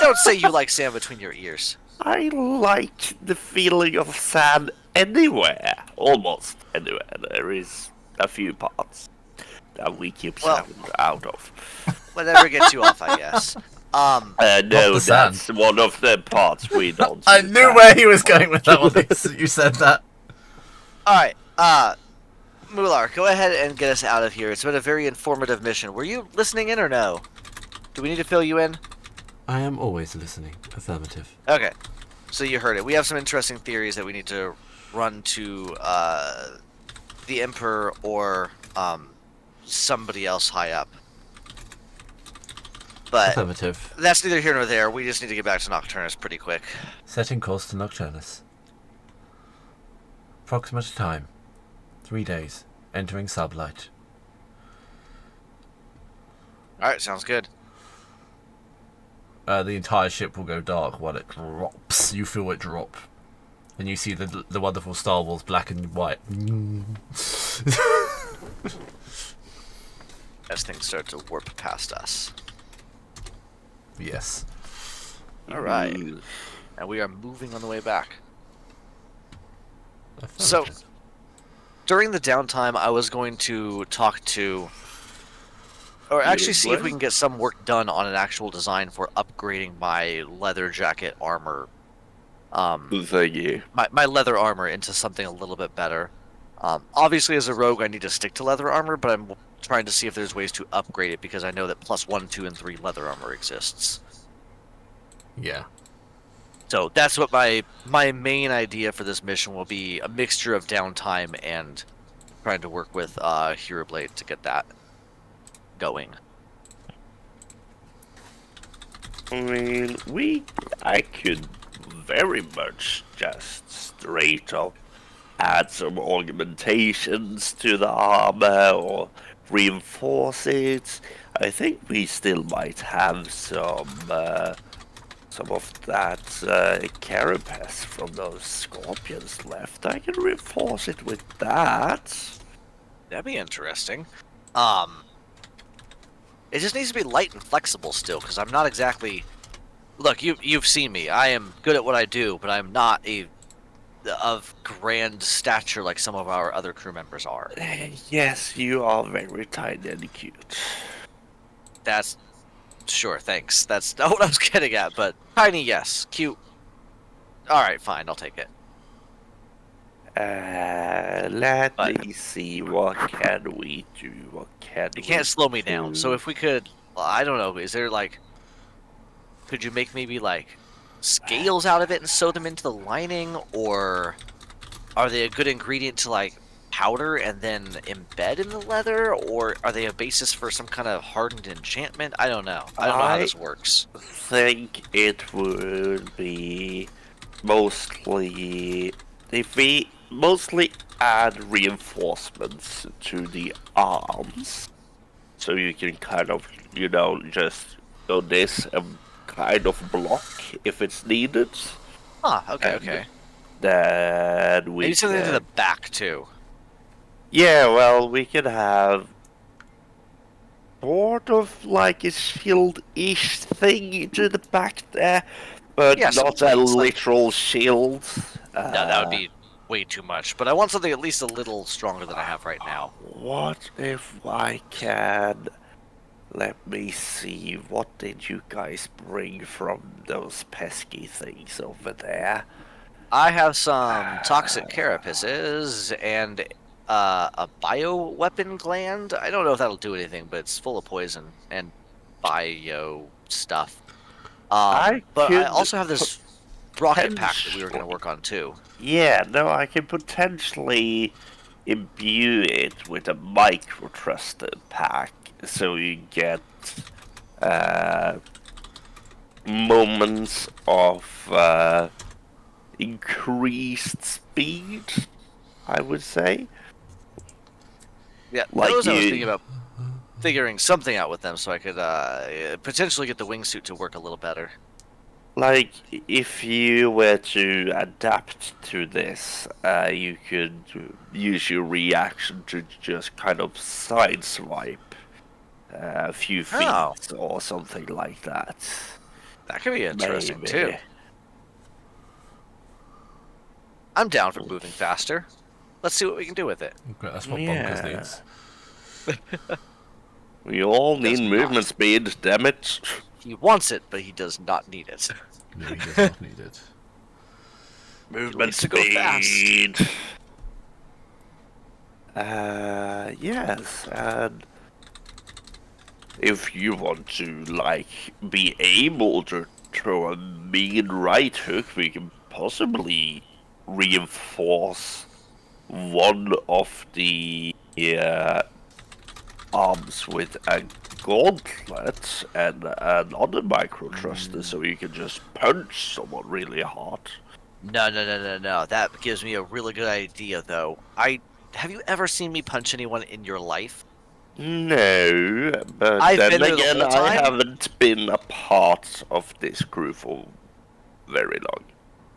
Don't say you like sand between your ears. I like the feeling of sand anywhere. Almost anywhere. There is a few parts that we keep Well- sand out of. Whatever gets you off, I guess. No, the sand. that's one of the parts we don't. I use knew sand where he was for. going with that when you said that. Alright, Mular, go ahead and get us out of here. It's been a very informative mission. Were you listening in or no? Do we need to fill you in? I am always listening. Affirmative. Okay. So you heard it. We have some interesting theories that we need to run to the Emperor or somebody else high up. But Affirmative. that's neither here nor there. We just need to get back to Nocturnus pretty quick. Setting course to Nocturnus. Approximate time. 3 days. Entering sublight. Alright, sounds good. The entire ship will go dark while it drops. You feel it drop. And you see the wonderful Star Wars black and white. As things start to warp past us. Yes. Alright. Mm. And we are moving on the way back. So, Affirmative. during the downtime, I was going to talk to, or actually see if we What? can get some work done on an actual design for upgrading my leather jacket armor. Thingy. My leather armor into something a little bit better. Obviously, as a rogue, I need to stick to leather armor, but I'm trying to see if there's ways to upgrade it because I know that +1, 2, and 3 leather armor exists. Yeah. So that's what my main idea for this mission will be: a mixture of downtime and trying to work with Hero Blade to get that going. I mean, I could very much just straight up add some augmentations to the armor or reinforce it. I think we still might have some of that carapace from those scorpions left. I can reinforce it with that. That'd be interesting. It just needs to be light and flexible still, because I'm not exactly. Look, you've seen me. I am good at what I do, but I'm not of grand stature like some of our other crew members are. Yes, you are very tiny and cute. That's sure, thanks. That's not what I was getting at, but tiny, yes, cute. All right, fine, I'll take it. Let But- me see. What can we do? What can You we can't slow me down. So do? if we could, well, I don't know. Is there like, could you make maybe like scales out of it and sew them into the lining, or are they a good ingredient to like powder and then embed in the leather, or are they a basis for some kind of hardened enchantment? I don't know. I don't know how this works. think it would be mostly if we mostly add reinforcements to the arms, so you can kind of just go this and kind of block if it's needed. Okay, And okay. Then we Maybe something to can- the back too. Yeah, well, we could have sort of like a shield-ish thing to the back there, but Yeah, some not a plates, like- literal shield. No, that would be way too much. But I want something at least a little stronger than I have right now. What if I can... Let me see, what did you guys bring from those pesky things over there? I have some toxic carapaces and a bioweapon gland. I don't know if that'll do anything, but it's full of poison and bio stuff. I But I could also have this rocket pack that we were going to work on too. Yeah, no, I can potentially imbue it with a micro thruster pack, so you get uh, moments of increased speed, I would say. Yeah, Like those I was you- thinking about figuring something out with them so I could potentially get the wingsuit to work a little better. Like, if you were to adapt to this, you could use your reaction to just kind of sideswipe a few feet Oh. or something like that. That could be interesting Maybe. too. I'm down for moving faster. Let's see what we can do with it. Okay, that's what Yeah. Bonkers needs. We all Does need not. movement speed, damn it. He wants it, but he does not need it. No, he does not need it. Movement needs to go fast. speed. Yes, and if you want to, like, be able to throw a mean right hook, we can possibly reinforce one of the arms with a gauntlet and another micro thruster, so you can just punch someone really hard. No. That gives me a really good idea, though. Have you ever seen me punch anyone in your life? No, but I've then been there the again, whole I time. haven't been a part of this crew for very long.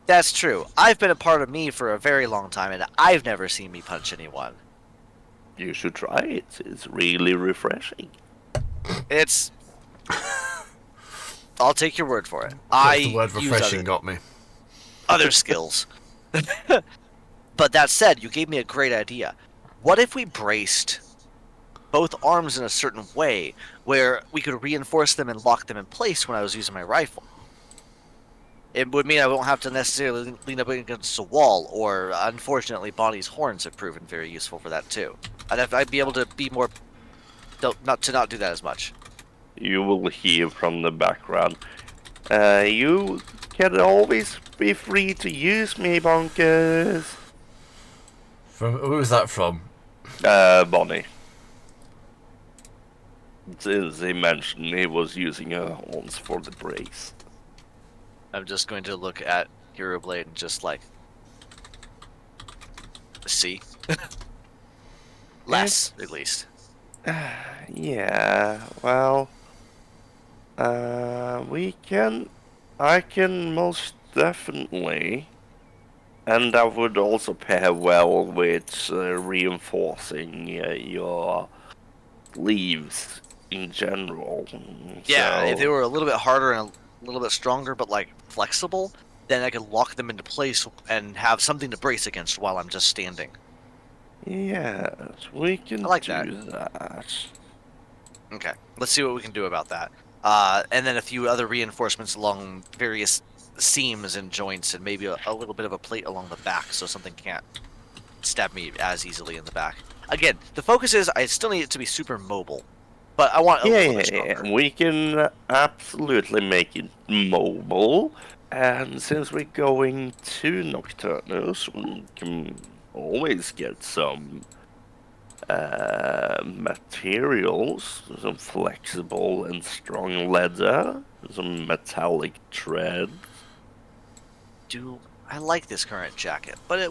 That's true. I've been a part of me for a very long time, and I've never seen me punch anyone. You should try it. It's really refreshing. It's. I'll take your word for it. Just the word use refreshing got me. other skills. But that said, you gave me a great idea. What if we braced both arms in a certain way where we could reinforce them and lock them in place when I was using my rifle? It would mean I won't have to necessarily lean up against a wall, or unfortunately, Bonnie's horns have proven very useful for that too. I'd be able to be more, not do that as much. You will hear from the background. You can always be free to use me, Bonkers. From who was that from? Bonnie. Since he mentioned he was using her horns for the brace. I'm just going to look at Hero Blade and just like see less, at least. Yeah, well, I can most definitely, and that would also pair well with reinforcing your sleeves in general. Yeah, if they So, were a little bit harder and a little bit stronger, but like flexible, then I could lock them into place and have something to brace against while I'm just standing. yes, we can I like do that. Okay, let's see what we can do about that. And then a few other reinforcements along various seams and joints, and maybe a little bit of a plate along the back so something can't stab me as easily in the back. Again, the focus is I still need it to be super mobile, but I want a little bit stronger. We can absolutely make it mobile. And since we're going to Nocturnus, we can always get some materials, some flexible and strong leather, some metallic thread. I like this current jacket, but I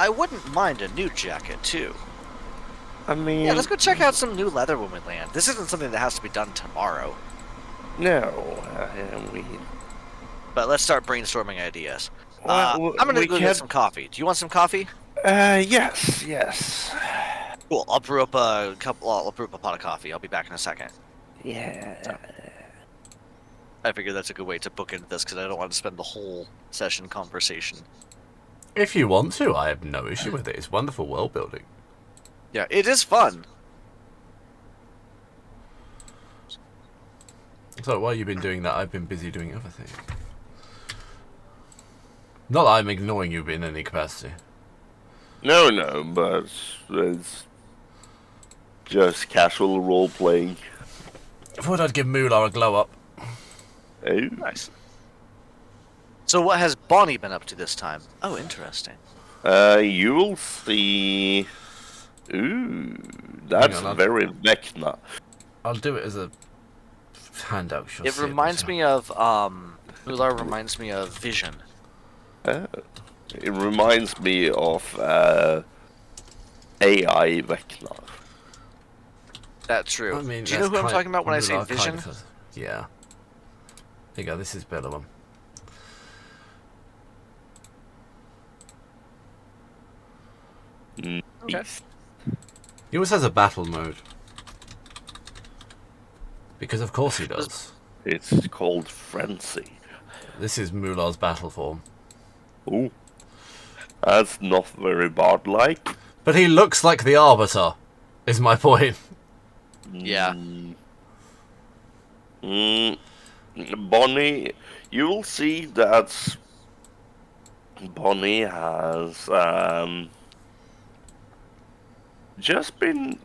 wouldn't mind a new jacket too. I mean, Yeah, let's go check out some new leather when we land. This isn't something that has to be done tomorrow, no, we. but let's start brainstorming ideas. Well, I'm gonna we go can- get some coffee. Do you want some coffee? Yes. Cool. I'll brew up a pot of coffee. I'll be back in a second. Yeah. I figure that's a good way to book into this because I don't want to spend the whole session conversation. If you want to, I have no issue with it. It's wonderful world building. Yeah, it is fun. So while you've been doing that, I've been busy doing other things. Not that I'm ignoring you in any capacity. No, but it's just casual role playing. I thought I'd give Moolah a glow up. Oh. Nice. So what has Bonnie been up to this time? Oh, interesting. You'll see. Ooh, that's Hang on, very Vecna. I'll do it as a handout. It reminds me of Mular reminds me of Vision. It reminds me of AI Vecna. That's true. I mean, do you know who I'm talking about when I say Moolah Vision? kind of yeah. Here you go. This is Billowum. Okay. He always has a battle mode. Because of course he does. It's called Frenzy. This is Mular's battle form. Ooh, that's not very bard-like. But he looks like the Arbiter, is my point. Yeah. Bonnie, you'll see that Bonnie has just been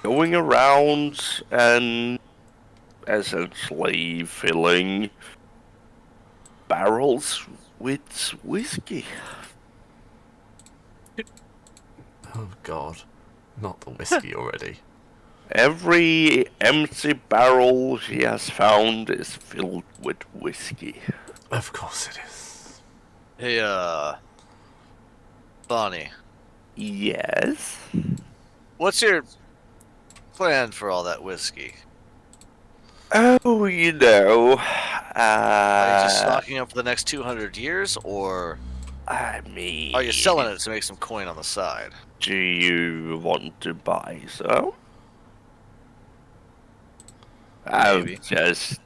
going around and essentially filling barrels with whiskey. Oh god. Not the whiskey already. Every empty barrel she has found is filled with whiskey. Of course it is. Hey, Bonnie, Yes? what's your plan for all that whiskey? Oh, Are you just stocking up for the next 200 years, or I mean... are you selling it to make some coin on the side? Do you want to buy some? I'm Maybe. just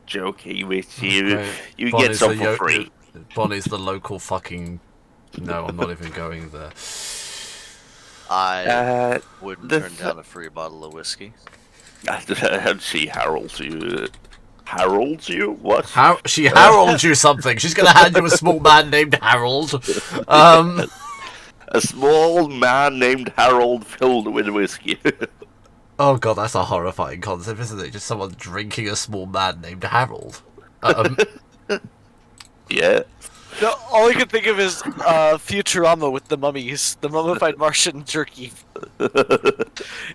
joking with you. Great. You Bonnie's get some the for free. Bonnie's the local fucking... No, I'm not even going there. I wouldn't the turn down a free bottle of whiskey. And she heralds you. Heralds you? What? She heralds you something. She's going to hand you a small man named Harold. A small man named Harold filled with whiskey. Oh god, that's a horrifying concept, isn't it? Just someone drinking a small man named Harold. Yeah. No, all I can think of is Futurama with the mummies, the mummified Martian jerky.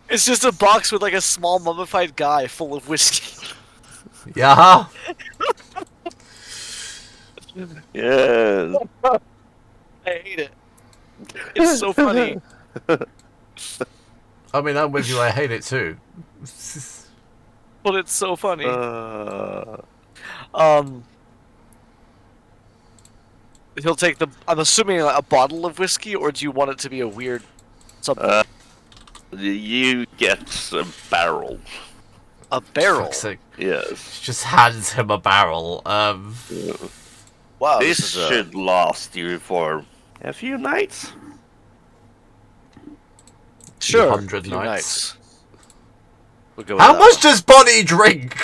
It's just a box with like a small mummified guy full of whiskey. Yeah. Yeah. I hate it. It's so funny. I mean, I'm with you. I hate it too. But it's so funny. He'll take the. I'm assuming a bottle of whiskey, or do you want it to be a weird something? You get a barrel. A barrel. Fuck's sake. Yes. She just hands him a barrel. Wow. This should last you for a few nights. Sure. 100 few nights. We'll go with How that much one. does Bonnie drink?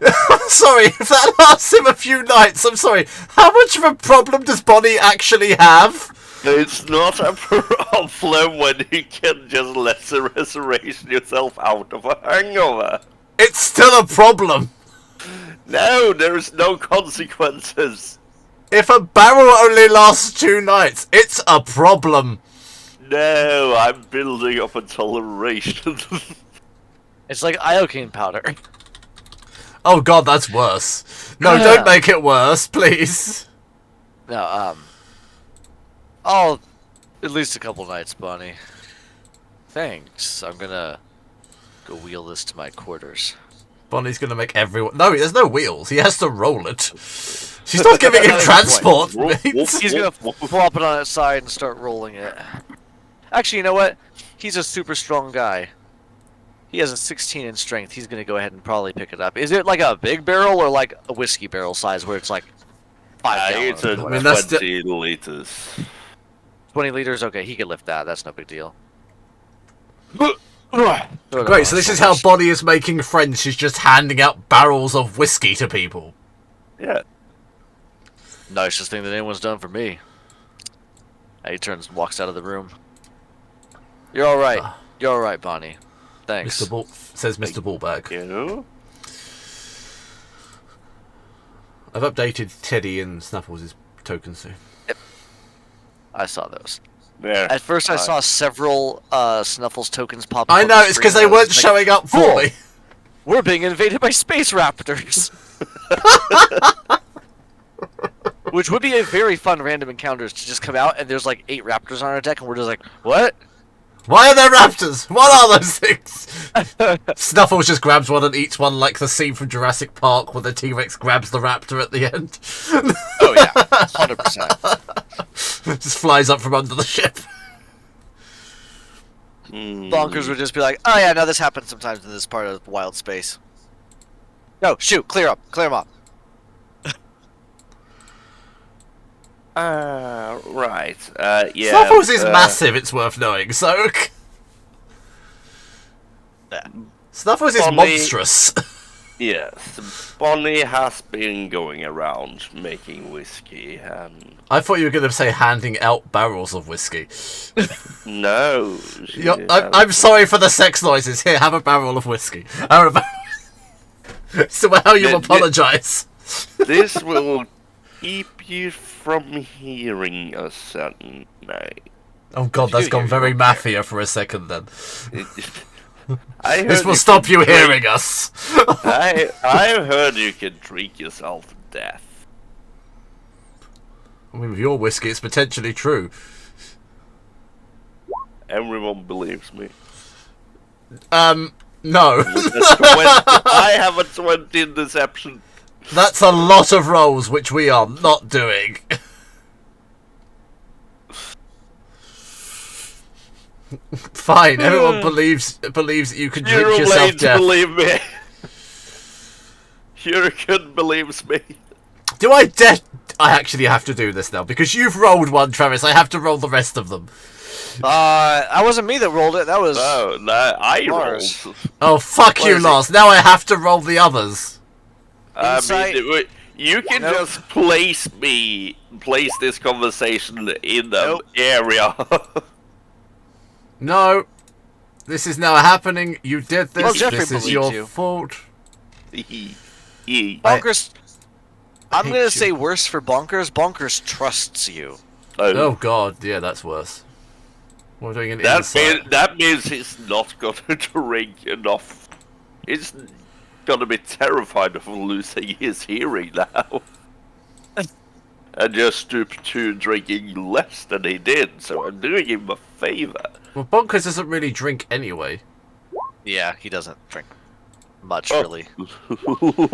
I'm sorry, if that lasts him a few nights, I'm sorry. How much of a problem does Bonnie actually have? It's not a problem when you can just resurrection yourself out of a hangover. It's still a problem. No, there's no consequences. If a barrel only lasts 2 nights, it's a problem. No, I'm building up a toleration. It's like iocane powder. Oh god, that's worse. No, don't make it worse, please. No, I'll at least a couple nights, Bonnie. Thanks. I'm gonna go wheel this to my quarters. Bonnie's gonna make everyone... No, there's no wheels. He has to roll it. She's not giving him transport. mates. He's gonna flop it on its side and start rolling it. Actually, you know what? He's a super strong guy. He has a 16 in strength. He's gonna go ahead and probably pick it up. Is it like a big barrel or like a whiskey barrel size where it's like 5 It's gallons? a I mean, that's 20 liters. 20 liters? Okay, he can lift that. That's no big deal. Great, so this is how Bonnie is making friends. She's just handing out barrels of whiskey to people. Yeah. Nicest thing that anyone's done for me. He turns and walks out of the room. You're alright. You're alright, Bonnie. Thanks. Says Mr. Ballbag. You know? I've updated Teddy and Snuffles' tokens soon. I saw those. There. At first, I saw several Snuffles tokens pop up. I on know, the it's because screen, they and I was weren't just showing up for "Cool. me. We're being invaded by space raptors. Which would be a very fun random encounters to just come out and there's like 8 raptors on our deck and we're just like, what? Why are there raptors? What are those things? Snuffles just grabs one and eats one like the scene from Jurassic Park where the T-Rex grabs the raptor at the end. Oh yeah, 100%. Just flies up from under the ship. Bonkers would just be like, oh yeah, no, this happens sometimes in this part of wild space. No, shoot, clear them up. Right. Yeah. Snuffles is massive, it's worth knowing, so... Yeah. Snuffles is Bonnie- monstrous. Yes. Bonnie has been going around making whiskey, and I thought you were going to say handing out barrels of whiskey. no. I'm sorry for the sex noises. Here, have a barrel of whiskey. Have a so how you Yeah, apologise. This will keep you from hearing a certain night. Oh god, that's You gone hear very you. mafia for a second then. I heard This will you stop can you drink- hearing us. I heard you can drink yourself to death. I mean, with your whiskey, it's potentially true. Everyone believes me. No. I have a 20 in deception. That's a lot of rolls, which we are not doing. Fine, everyone believes that you can drink You're yourself late to deaf. believe me. Yuriken believes me. Do I actually have to do this now? Because you've rolled one, Travis, I have to roll the rest of them. That wasn't me that rolled it, that was... No, I Lars. rolled. Oh, fuck What you, is it? Lars. Now I have to roll the others. I Insight. mean, you can Nope. just place this conversation in the Nope. area. No. This is now happening. You did this. Well, Jeffrey this is believes your you. fault. Bonkers... I'm hate gonna you. say worse for Bonkers. Bonkers trusts you. Oh god, yeah, that's worse. We're doing an that insight. means he's not gonna drink enough. He's gonna be terrified of losing his hearing now. And just stoop to drinking less than he did, so I'm doing him a favor. Well, Bonkers doesn't really drink anyway. Yeah, he doesn't drink much, Oh. really.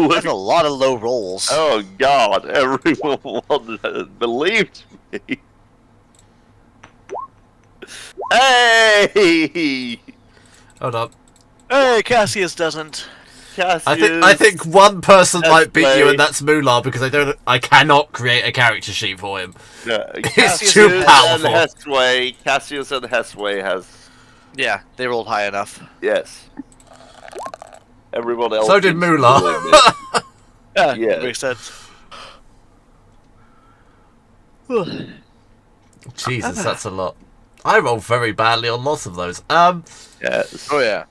That's a lot of low rolls. Oh god, everyone believed me. Hey! Hold up. Hey, Cassius doesn't. I think one person That's might beat you, right. and that's Moolah, because I cannot create a character sheet for him. Cassius too and powerful. Hesway, Cassius and Hesway has Yeah, they rolled high enough. yes. Everyone else. So did needs to Moolah. believe it. Yeah, Yeah. makes sense. Jesus, that's a lot. I rolled very badly on lots of those. Yes. Oh yeah.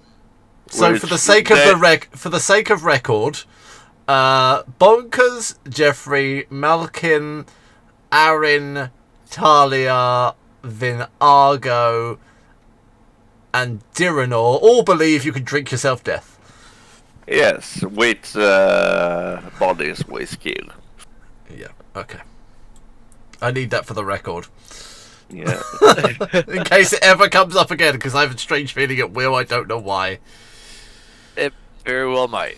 So Which for the sake of the record, Bonkers, Jeffrey, Malkin, Aaron, Talia, Vinargo, and Diranor all believe you can drink yourself death. Yes, with bodies whiskey. Yeah, okay. I need that for the record. Yeah. In case it ever comes up again, because I have a strange feeling it will, I don't know why. It very well might.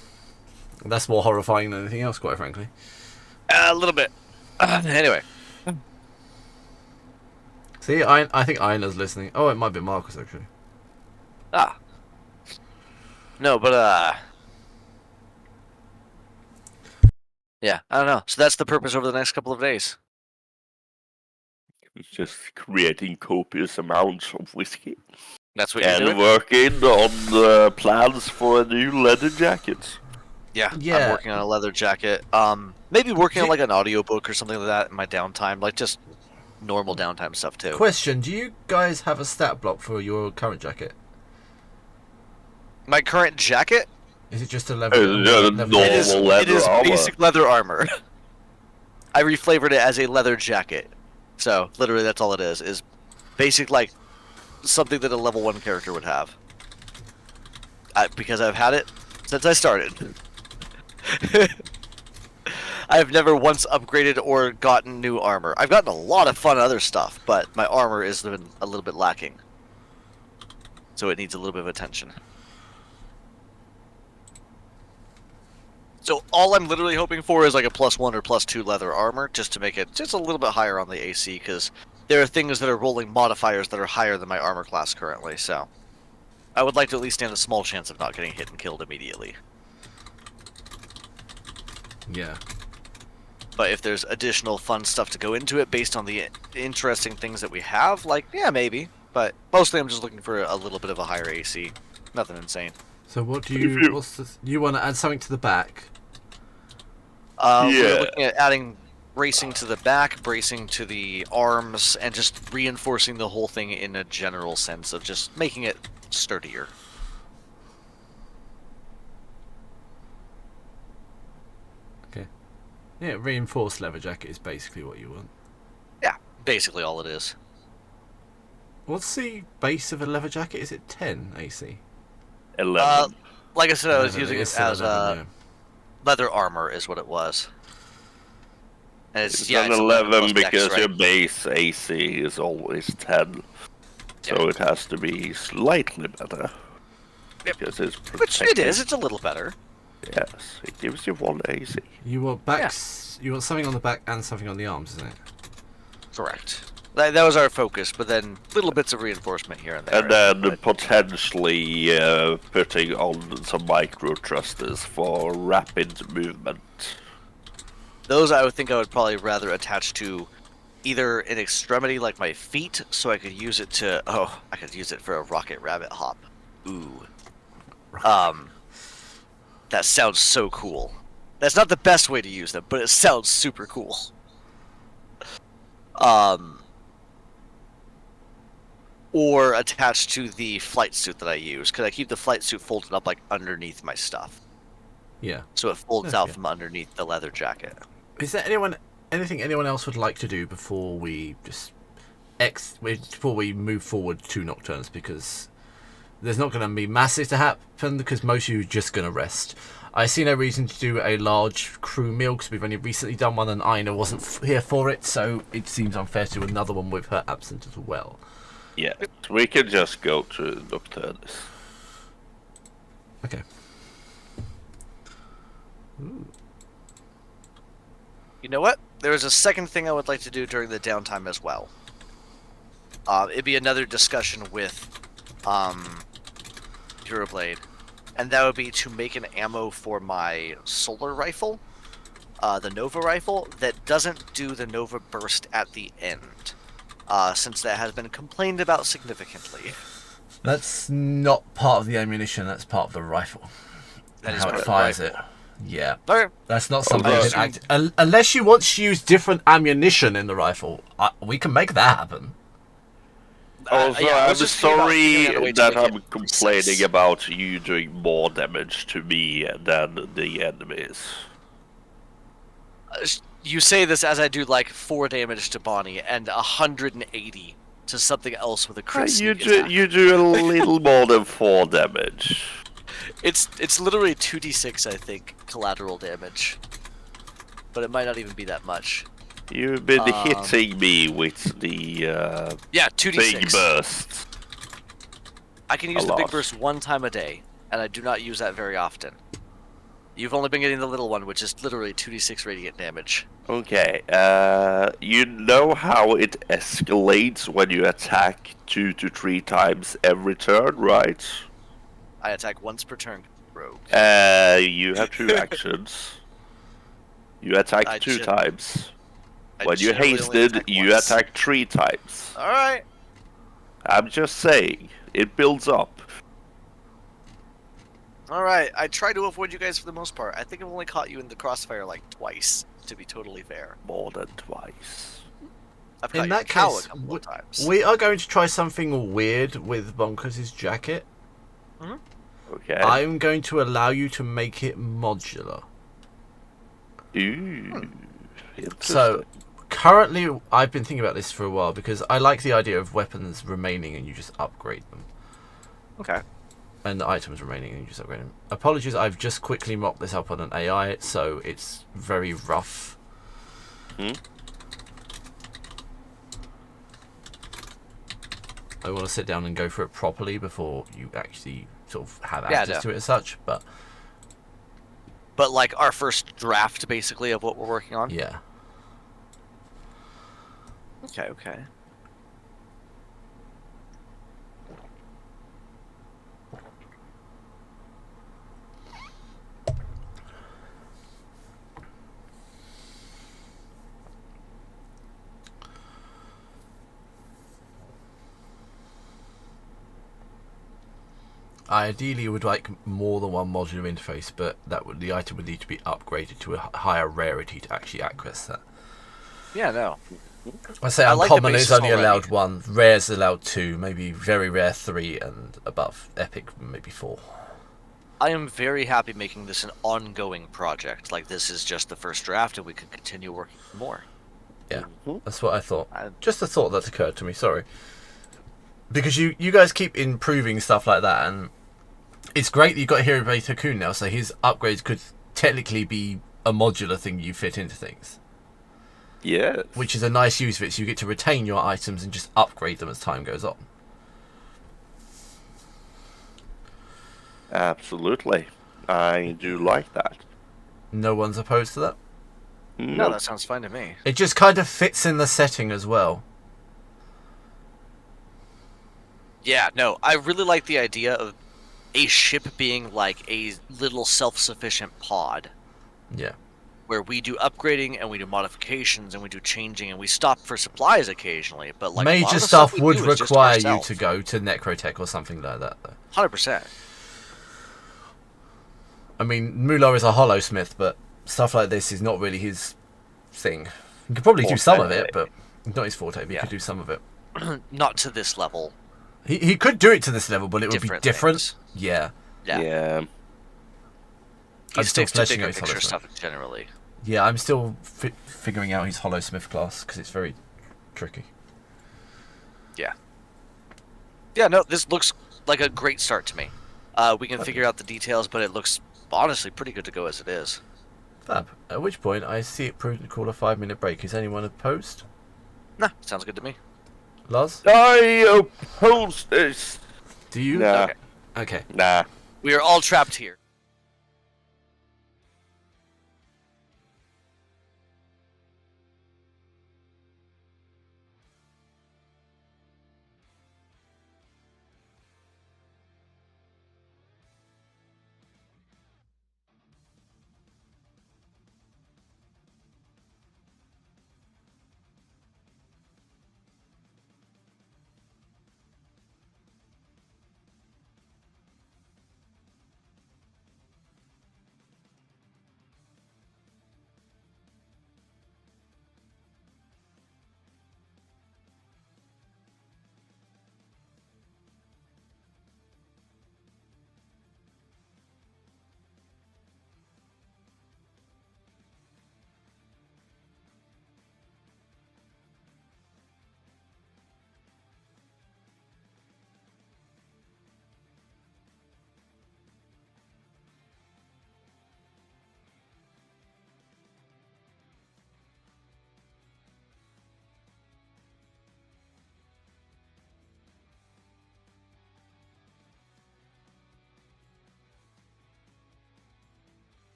And that's more horrifying than anything else, quite frankly. A little bit. Anyway. See, I think Ina's listening. Oh, it might be Marcus, actually. Ah. No, but yeah, I don't know. So that's the purpose over the next couple of days. Just creating copious amounts of whiskey. That's what you're And doing? working on the plans for a new leather jacket. Yeah, Yeah. I'm working on a leather jacket. Maybe working on like an audiobook or something like that in my downtime, like just normal downtime stuff too. Question, do you guys have a stat block for your current jacket? My current jacket? Is it just a level? Normal It is leather armor. basic leather armor. I reflavored it as a leather jacket. So literally, that's all it is. Is basic like something that a level 1 character would have. Because I've had it since I started. I have never once upgraded or gotten new armor. I've gotten a lot of fun other stuff, but my armor is been a little bit lacking. So it needs a little bit of attention. So all I'm literally hoping for is like a +1 or +2 leather armor, just to make it just a little bit higher on the AC, because there are things that are rolling modifiers that are higher than my armor class currently, so I would like to at least stand a small chance of not getting hit and killed immediately. Yeah. But if there's additional fun stuff to go into it based on the interesting things that we have, like, yeah, maybe. But mostly I'm just looking for a little bit of a higher AC. Nothing insane. So what do you... You want to add something to the back? We're looking at adding bracing to the back, bracing to the arms, and just reinforcing the whole thing in a general sense of just making it sturdier. Okay. Yeah, reinforced leather jacket is basically what you want. Yeah, basically all it is. What's the base of a leather jacket? Is it 10 AC? 11. Like I said, I was 11, using it still as 11, leather armor is what it was. And It's yeah, an it's 11 plus dex, because right? your base AC is always 10. So Yeah. it has to be slightly better. Yep. Because it's Which protected. it is, it's a little better. Yes, it gives you 1 AC. You want backs? You want something on the back and something on the arms, isn't it? Correct. That was our focus, but then little bits of reinforcement here and there. And then but- potentially putting on some micro thrusters for rapid movement. Those I would think I would probably rather attach to either an extremity like my feet, so I could use it to... Oh, I could use it for a rocket rabbit hop. Ooh. That sounds so cool. That's not the best way to use them, but it sounds super cool. Or attached to the flight suit that I use, because I keep the flight suit folded up like underneath my stuff, Yeah. so it folds That's out good. from underneath the leather jacket. Is there anything anyone else would like to do before we just before we move forward to Nocturnes? Because there's not going to be massive to happen, because most of you are just going to rest. I see no reason to do a large crew meal because we've only recently done one and Ina wasn't here for it, so it seems unfair to do another one with her absent as well. Yeah, we can just go to Nocturnus. Okay. You know what? There is a second thing I would like to do during the downtime as well. It'd be another discussion with Pureblade, and that would be to make an ammo for my solar rifle, the Nova rifle, that doesn't do the Nova burst at the end, since that has been complained about significantly. That's not part of the ammunition, that's part of the rifle. That is how part it of the fires rifle. it. Yeah. Okay. That's not something I that assume- can act... Unless you want to use different ammunition in the rifle, we can make that happen. Also, Yeah, I I'm was just thinking about figuring out a way sorry to that make I'm it complaining precise. about you doing more damage to me than the enemies. You say this as I do like 4 damage to Bonnie and 180 to something else with a crit You sneak attack. do a little more than 4 damage. It's literally 2d6, I think, collateral damage. But it might not even be that much. You've been hitting me with the Yeah, 2d6. big bursts. I can use A the big lot. burst 1 time a day, and I do not use that very often. You've only been getting the little one, which is literally 2d6 radiant damage. Okay, you know how it escalates when you attack 2 to 3 times every turn, right? I attack once per turn, rogue. You have 2 actions. You attack I 2 gen- times. I When you generally only hasted, attack you once. attack 3 times. Alright. I'm just saying, it builds up. Alright, I try to avoid you guys for the most part. I think I've only caught you in the crossfire like twice, to be totally fair. More than twice. I've caught In you that cow case, a couple of times. we are going to try something weird with Bonkers' jacket. Okay. I'm going to allow you to make it modular. Ooh. So, Interesting. currently, I've been thinking about this for a while because I like the idea of weapons remaining and you just upgrade them. Okay. And the items remaining and you just upgrade them. Apologies, I've just quickly mocked this up on an AI, so it's very rough. Hmm? I want to sit down and go through it properly before you actually sort of have Yeah, access to it as such, but But like our first draft, basically, of what we're working on. yeah. Okay. Okay. I ideally would like more than one modular interface, but the item would need to be upgraded to a higher rarity to actually access that. Yeah. No. I say I like the uncommon is basis only already. allowed 1, rare's allowed 2, maybe very rare 3, and above epic maybe 4. I am very happy making this an ongoing project. Like this is just the first draft, and we can continue working more. Yeah, Mhm. that's what I thought. I, Just a thought that occurred to me, sorry. Because you guys keep improving stuff like that, and it's great that you've got Hirobei Takun now, so his upgrades could technically be a modular thing you fit into things. Yes. Which is a nice use of it, so you get to retain your items and just upgrade them as time goes on. Absolutely. I do like that. No one's opposed to that. no, No. that sounds fine to me. It just kind of fits in the setting as well. Yeah. No, I really like the idea of a ship being like a little self-sufficient pod, Yeah. where we do upgrading and we do modifications and we do changing and we stop for supplies occasionally. But like a lot Major of the stuff we would do is just require you ourself. to go to Necrotech or something like that, though. 100%. I mean, Mular is a hollow-smith, but stuff like this is not really his thing. He could probably do some of it, but not his forte, but he Yeah. could do some of it. Not to this level. He could do it to this level, but it would be Different different. things. Yeah. Yeah. Yeah. I'm He still sticks to fleshing bigger out his picture hollow-smith. stuff generally. Yeah, I'm still figuring out his hollow-smith class, because it's very tricky. Yeah. Yeah, no, this looks like a great start to me. We can figure out the details, but it looks honestly pretty good to go as it is. Fab. At which point, I see it prudent to call a 5-minute break. Is anyone opposed? Nah, sounds good to me. Lars? I oppose this. Do you? Nah. Okay. Okay. Nah. We are all trapped here.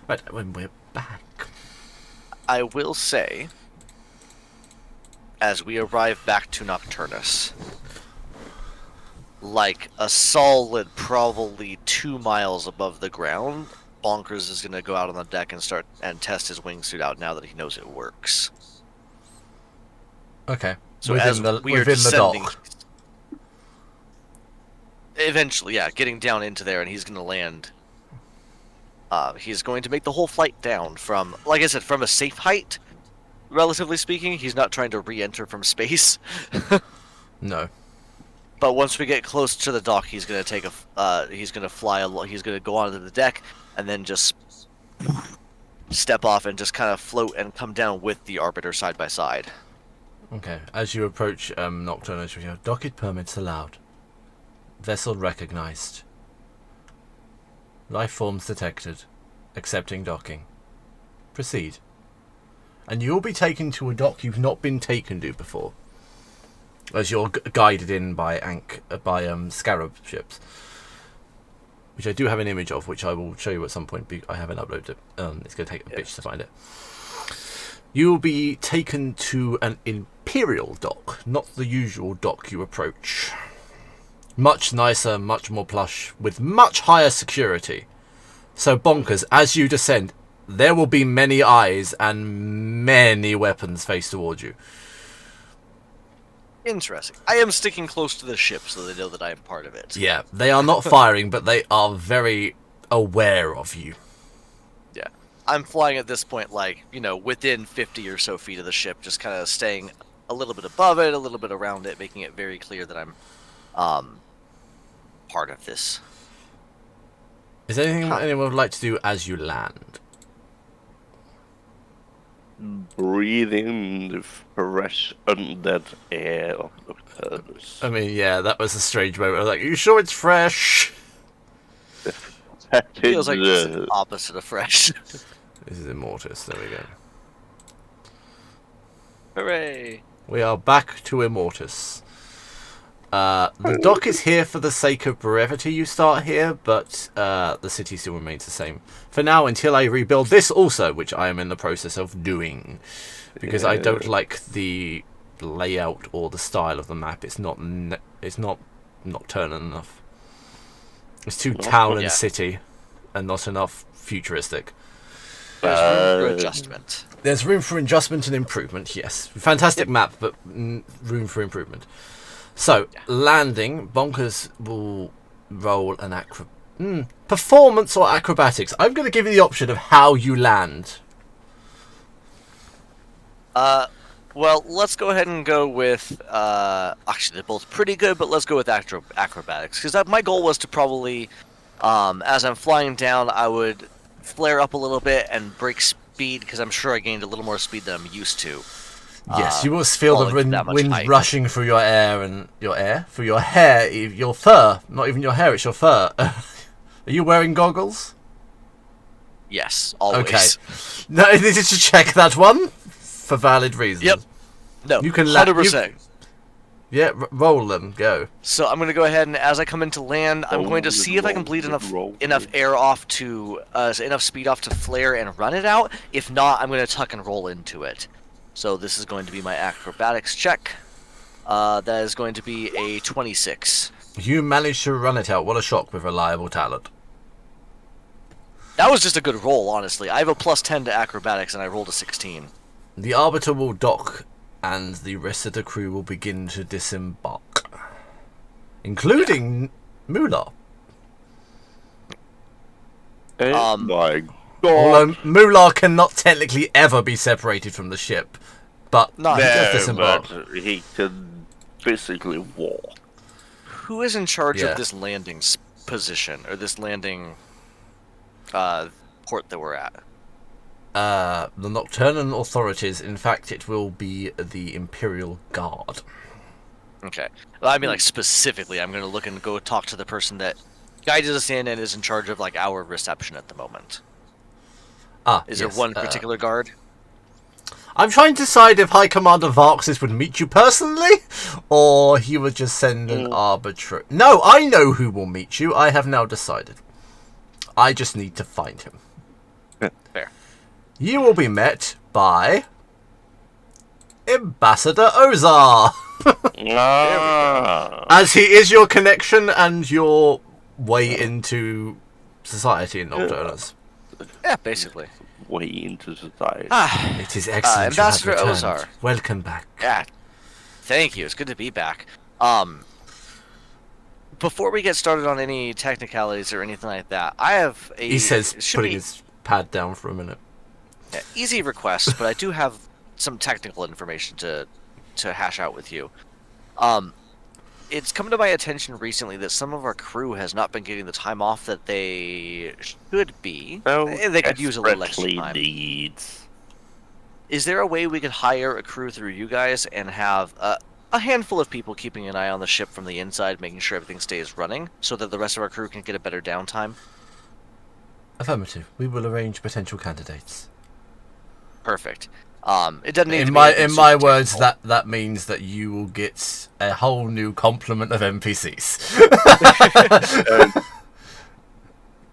Right, when we're back. I will say, as we arrive back to Nocturnus, like a solid probably 2 miles above the ground, Bonkers is going to go out on the deck and start and test his wingsuit out now that he knows it works. Okay. So within as the we are within the descending, dock. eventually, yeah, getting down into there, and he's going to land. He's going to make the whole flight down from, like I said, from a safe height, relatively speaking. He's not trying to re-enter from space. No. But once we get close to the dock, he's going to take he's going to fly he's going to go onto the deck and then just step off and just kind of float and come down with the Arbiter side by side. Okay. As you approach Nocturnus, you hear, docket permits allowed. Vessel recognized. Life forms detected. Accepting docking. Proceed. And you'll be taken to a dock you've not been taken to before, as you're guided in by Scarab ships, which I do have an image of, which I will show you at some point. I haven't uploaded it. It's going to take a bit to find it. You will be taken to an Imperial dock, not the usual dock you approach. Much nicer, much more plush, with much higher security. So Bonkers, as you descend, there will be many eyes and many weapons faced towards you. Interesting. I am sticking close to the ship so they know that I am part of it. Yeah, they are not firing, but they are very aware of you. Yeah. I'm flying at this point, like, within 50 or so feet of the ship, just kind of staying a little bit above it, a little bit around it, making it very clear that I'm part of this. Is there anything anyone would like to do as you land? Breathe in the fresh undead air of Nocturnus. I mean, yeah, that was a strange moment. I was like, are you sure it's fresh? Feels like it's the opposite of fresh. This is Immortus. There we go. Hooray! We are back to Immortus. The dock is here for the sake of brevity. You start here, but the city still remains the same for now until I rebuild this also, which I am in the process of doing, because I don't like the layout or the style of the map. It's not nocturnal enough. It's too town and city, and not enough futuristic. There's room for adjustment. There's room for adjustment and improvement. Yes, fantastic map, but room for improvement. So, landing, Bonkers will roll an performance or acrobatics. I'm going to give you the option of how you land. Well, let's go ahead and go with, actually they're both pretty good, but let's go with acrobatics, because my goal was to probably, as I'm flying down, I would flare up a little bit and break speed, because I'm sure I gained a little more speed than I'm used to. Yes, you will feel the wind height. rushing through your air and through your hair, your fur. Not even your hair, it's your fur. Are you wearing goggles? Yes, always. Okay. No, I needed to check that one for valid reasons. Yep. No, you can 100%. Yeah, roll them. Go. So I'm going to go ahead and as I come into land, I'm going to see if I can bleed enough air off to enough speed off to flare and run it out. If not, I'm going to tuck and roll into it. So this is going to be my acrobatics check. That is going to be a 26. You managed to run it out. What a shock with reliable talent. That was just a good roll, honestly. I have a plus 10 to acrobatics, and I rolled a 16. The Arbiter will dock, and the rest of the crew will begin to disembark. Including Moolah. Oh my God. Although Moolah cannot technically ever be separated from the ship. But No, he does disembark. but he can basically walk. Who is in charge Yeah. of this landing position, or this landing port that we're at? The Nocturnal authorities, in fact, it will be the Imperial Guard. Okay. Well, I mean, like, specifically, I'm going to look and go talk to the person that guided us in and is in charge of, like, our reception at the moment. Is there one particular guard? I'm trying to decide if High Commander Varxis would meet you personally, or he would just send an arbitrary... No, I know who will meet you. I have now decided. I just need to find him. Fair. You will be met by Ambassador Ozar, Ah. as he is your connection and your way into society in Nocturnus. Yeah, basically. Way into society. Ah, It is excellent you Ambassador have returned. Ozar. Welcome back. yeah. Thank you. It's good to be back. Before we get started on any technicalities or anything like that, I have a He says, it should putting be his pad down for a minute. easy request, but I do have some technical information to hash out with you. It's come to my attention recently that some of our crew has not been getting the time off that they should be. They could use a little extra time. Needs. Is there a way we could hire a crew through you guys and have a handful of people keeping an eye on the ship from the inside, making sure everything stays running, so that the rest of our crew can get a better downtime? Affirmative. We will arrange potential candidates. Perfect. It doesn't need to In be my anything my super words, technical. that means that you will get a whole new complement of NPCs,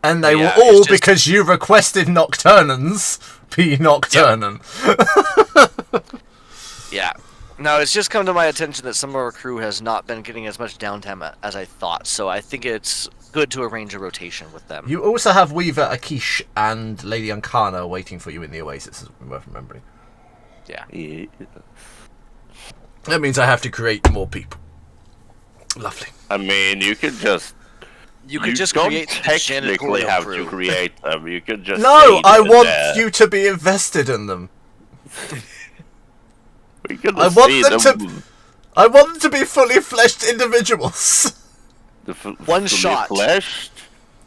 and they Yeah, will all, it's just- because you requested Nocturnans, be Nocturnan. Yeah. No, it's just come to my attention that some of our crew has not been getting as much downtime as I thought, so I think it's good to arrange a rotation with them. You also have Weaver, Akish, and Lady Ankana waiting for you in the Oasis. Is worth remembering. Yeah. Yeah. That means I have to create more people. Lovely. I mean, you could just. You could just don't create the technically janitorial have crew. to create them. You could just. No, say I that, want you to be invested in them. We could I want see them to- I want them to be fully fleshed individuals. One to be shot. Fleshed.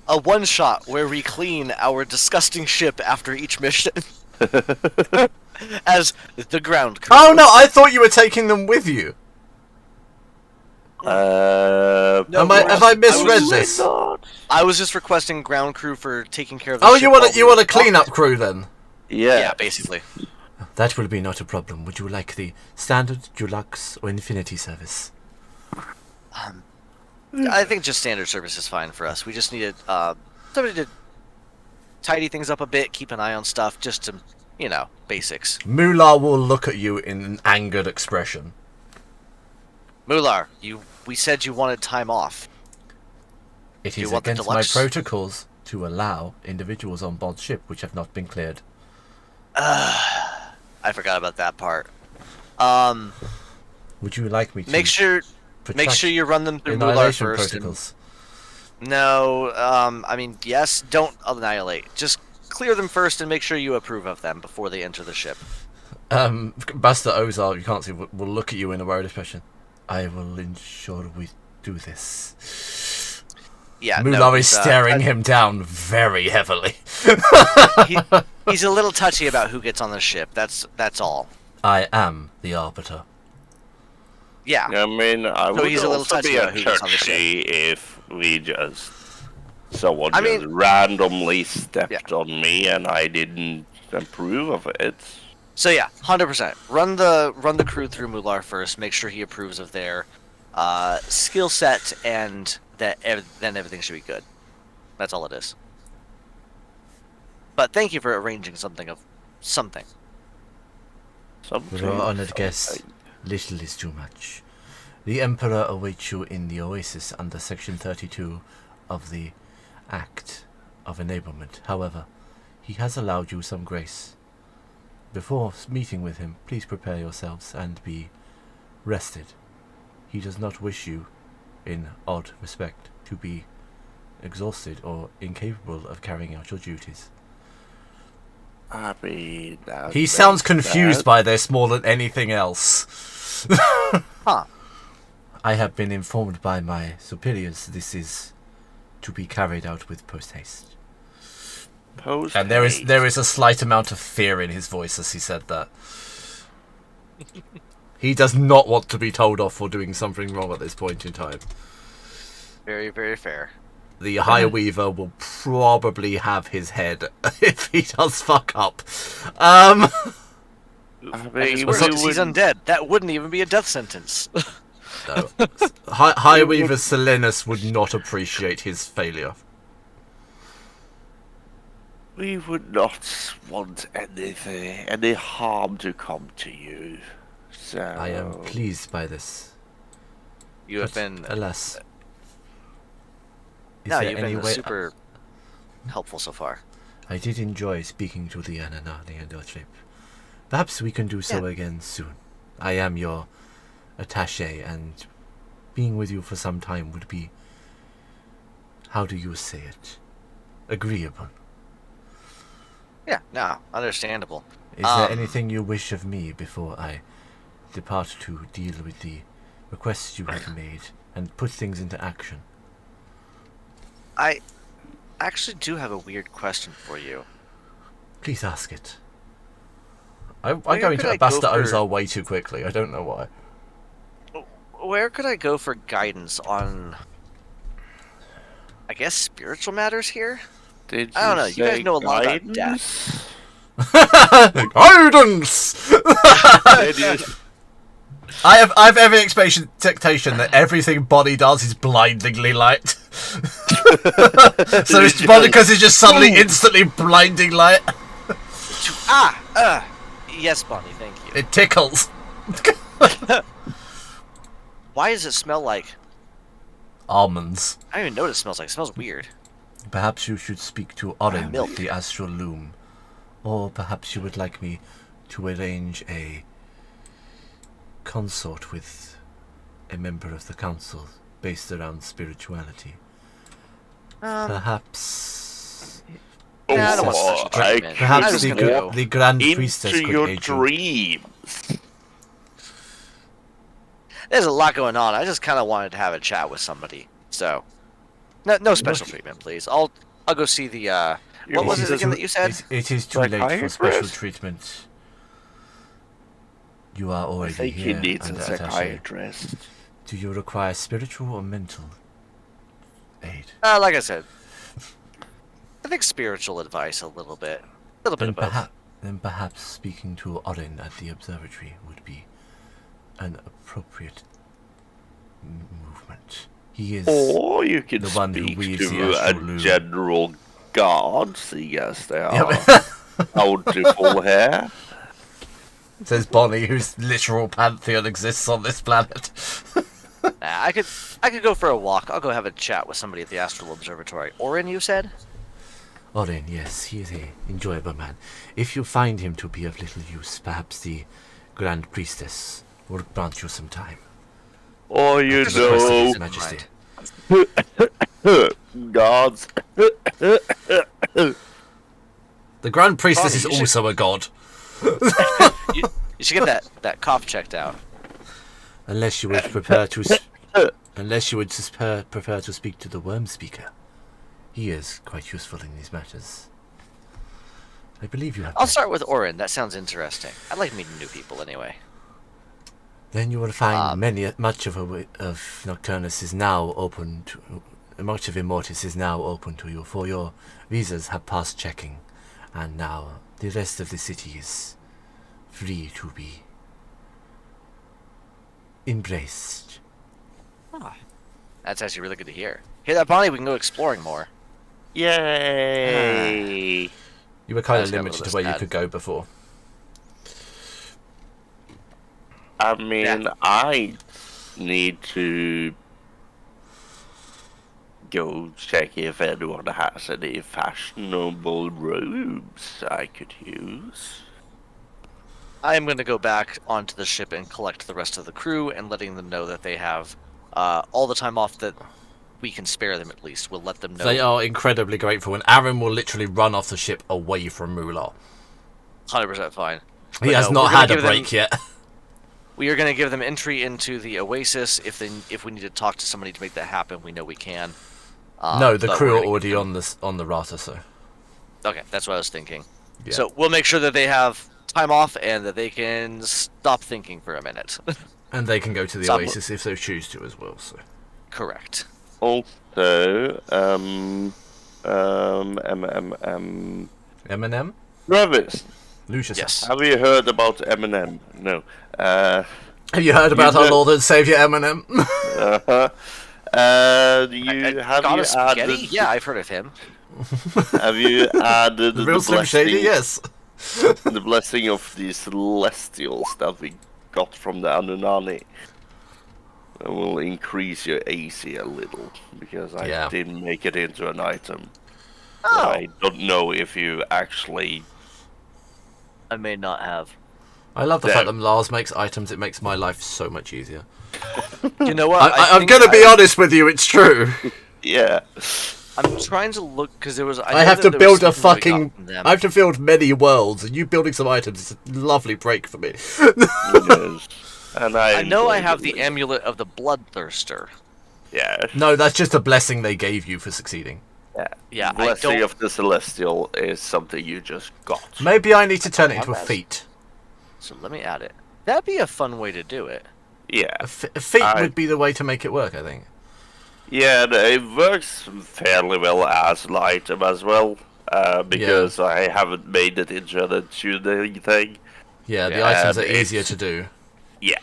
A one-shot where we clean our disgusting ship after each mission. As the ground crew. Oh no, I thought you were taking them with you. No, Have I misread was- this? I was just requesting ground crew for taking care of the Oh, ship you while want we a were cleanup docked. crew then? Yeah. Yeah, basically. That will be not a problem. Would you like the standard, deluxe, or infinity service? I think just standard service is fine for us. We just needed somebody to tidy things up a bit, keep an eye on stuff, just to, basics. Mular will look at you in an angered expression. Mular, we said you wanted time off. It You is want the against my deluxe? protocols to allow individuals on board ship which have not been cleared. I forgot about that part. Would you like me to Make sure protract you run them through Mular annihilation first. and- protocols? No, I mean, yes, don't annihilate. Just clear them first and make sure you approve of them before they enter the ship. Master Ozar, you can't see, will look at you in a worried expression. I will ensure we do this. Yeah, Mular is he's, staring him down very heavily. He's a little touchy about who gets on the ship. That's all. I am the Arbiter. Yeah. I mean, I So would he's a little also touchy be about who gets on the touchy if we just someone I just mean- randomly stepped Yeah. on me and I didn't approve of it. So yeah, 100%. Run the crew through Mular first. Make sure he approves of their skill set, and then everything should be good. That's all it is. But thank you for arranging something. Something. Your honored guest, little is too much. The Emperor awaits you in the Oasis under Section 32 of the Act of Enablement. However, he has allowed you some grace. Before meeting with him, please prepare yourselves and be rested. He does not wish you, in odd respect, to be exhausted or incapable of carrying out your duties. I mean, that He makes sounds confused sense. by this more than anything else. Huh. I have been informed by my superiors this is to be carried out with post-haste. Post And there is a slight amount of fear in his voice as he said that. He does not want to be told off for doing something wrong at this point in time. Very, very fair. The High Weaver will probably have his head if he does fuck up. I And mean, it's we worse 'cause he's would- undead. That wouldn't even be a death sentence. No. High Weaver Selenus would not appreciate his failure. We would not want any harm to come to you. So I am pleased by this. You have But, been alas. Is no, there you've any been way? super helpful so far. I did enjoy speaking to the Ananani and your trip. Perhaps we can do so Yeah. again soon. I am your attaché, and being with you for some time would be, how do you say it, agreeable. Yeah, no, understandable. Is there anything you wish of me before I depart to deal with the requests you have made and put things into action? I actually do have a weird question for you. Please ask it. I'm Where going could to I go Abasta for- Ozar way too quickly. I don't know why. Where could I go for guidance on, I guess, spiritual matters here? did I don't know, you guys say know a lot about guidance? Guidance! Did you I have every expectation that everything Bonnie does is blindingly light. So it's Bonnie because it's just suddenly instantly blinding light. Yes, Bonnie, thank you. It tickles. Why does it smell like? Almonds. I don't even know what it smells like. It smells weird. Perhaps you should speak to Orin, Milk. the astral loom. Or perhaps you would like me to arrange a consort with a member of the council based around spirituality. Perhaps Oh, I don't want special I treatment. could perhaps I'm just the, gonna go the Grand Priestess into could your aid you. dreams. There's a lot going on. I just kind of wanted to have a chat with somebody. So, no special treatment, please. I'll go see the. What was it again that you said? It is too late for special Psychiatrist? treatment. You are I already think he here needs a under attaché. psychiatrist. Do you require spiritual or mental aid? Like I said, I think spiritual advice a little bit of both. Then perhaps speaking to Orin at the observatory would be an appropriate movement. He is Or you can the one who speak weaves the to astral a loom. general guard. Yes, they are Yep. bountiful here. Says Bonnie, whose literal pantheon exists on this planet. Nah, I could go for a walk. I'll go have a chat with somebody at the Astral Observatory. Orin, you said? Orin, yes, he is a enjoyable man. If you find him to be of little use, perhaps the Grand Priestess will grant you some time. Or you Just request know, His Majesty. gods. The Grand Priestess Bonnie, is you should- also a god. You should get that cough checked out. Unless you would prefer to, unless you would prefer to speak to the Worm Speaker. He is quite useful in these matters. I believe you have. I'll met. start with Orin. That sounds interesting. I like meeting new people anyway. Then you will find much of Nocturnus is now open to. Much of Immortus is now open to you, for your visas have passed checking, and now the rest of the city is free to be embraced. That's actually really good to hear. Hear that, Bonnie? We can go exploring more. Yay! You were kind That's of got a limited little to where you sad. could go before. I mean, Yeah. I need to go check if anyone has any fashionable robes I could use. I am going to go back onto the ship and collect the rest of the crew and letting them know that they have all the time off that we can spare them at least. We'll let them know. They are incredibly grateful, and Aaron will literally run off the ship away from Mular. 100% fine. He But has no, not we're gonna had a give them- break yet. We are going to give them entry into the Oasis. If we need to talk to somebody to make that happen, we know we can. No, the but crew we're are gonna already give on the Rata, so. Okay, that's what I was thinking. Yeah. So we'll make sure that they have time off and that they can stop thinking for a minute. And they can go to the Stop- Oasis if they choose to as well, so. Correct. Also, Eminem? Travis, Lucius. Yes. have you heard about Eminem? No. Have you heard about You our know- Lord and Savior Eminem? You have you Goddess added? Spaghetti? Yeah, I've heard of him. Have you added The real Slim Shady, yes. the blessing of the celestials that we got from the Anunnaki? It will increase your AC a little because I Yeah. didn't make it into an item. Oh. I don't know if you actually. I may not have. I love the There. fact that Lars makes items. It makes my life so much easier. You know what? I'm going to be honest with you. It's true. Yeah. I'm trying to look because there was. I know have that to there build was a something we got fucking. from them. I have to build many worlds, and you building some items is a lovely break for me. Yes. And I know I enjoyed have it the really. amulet of the bloodthirster. Yeah. No, that's just a blessing they gave you for succeeding. Yeah, I Blessing don't. of the Celestial is something you just got. Maybe I need to turn it into a Alright. feat. So let me add it. That'd be a fun way to do it. Yeah. A feat I- would be the way to make it work, I think. Yeah, it works fairly well as an item as well. Because I haven't made it into an tuning thing. Yeah, the Yeah, items are and easier it's- to do. Yeah.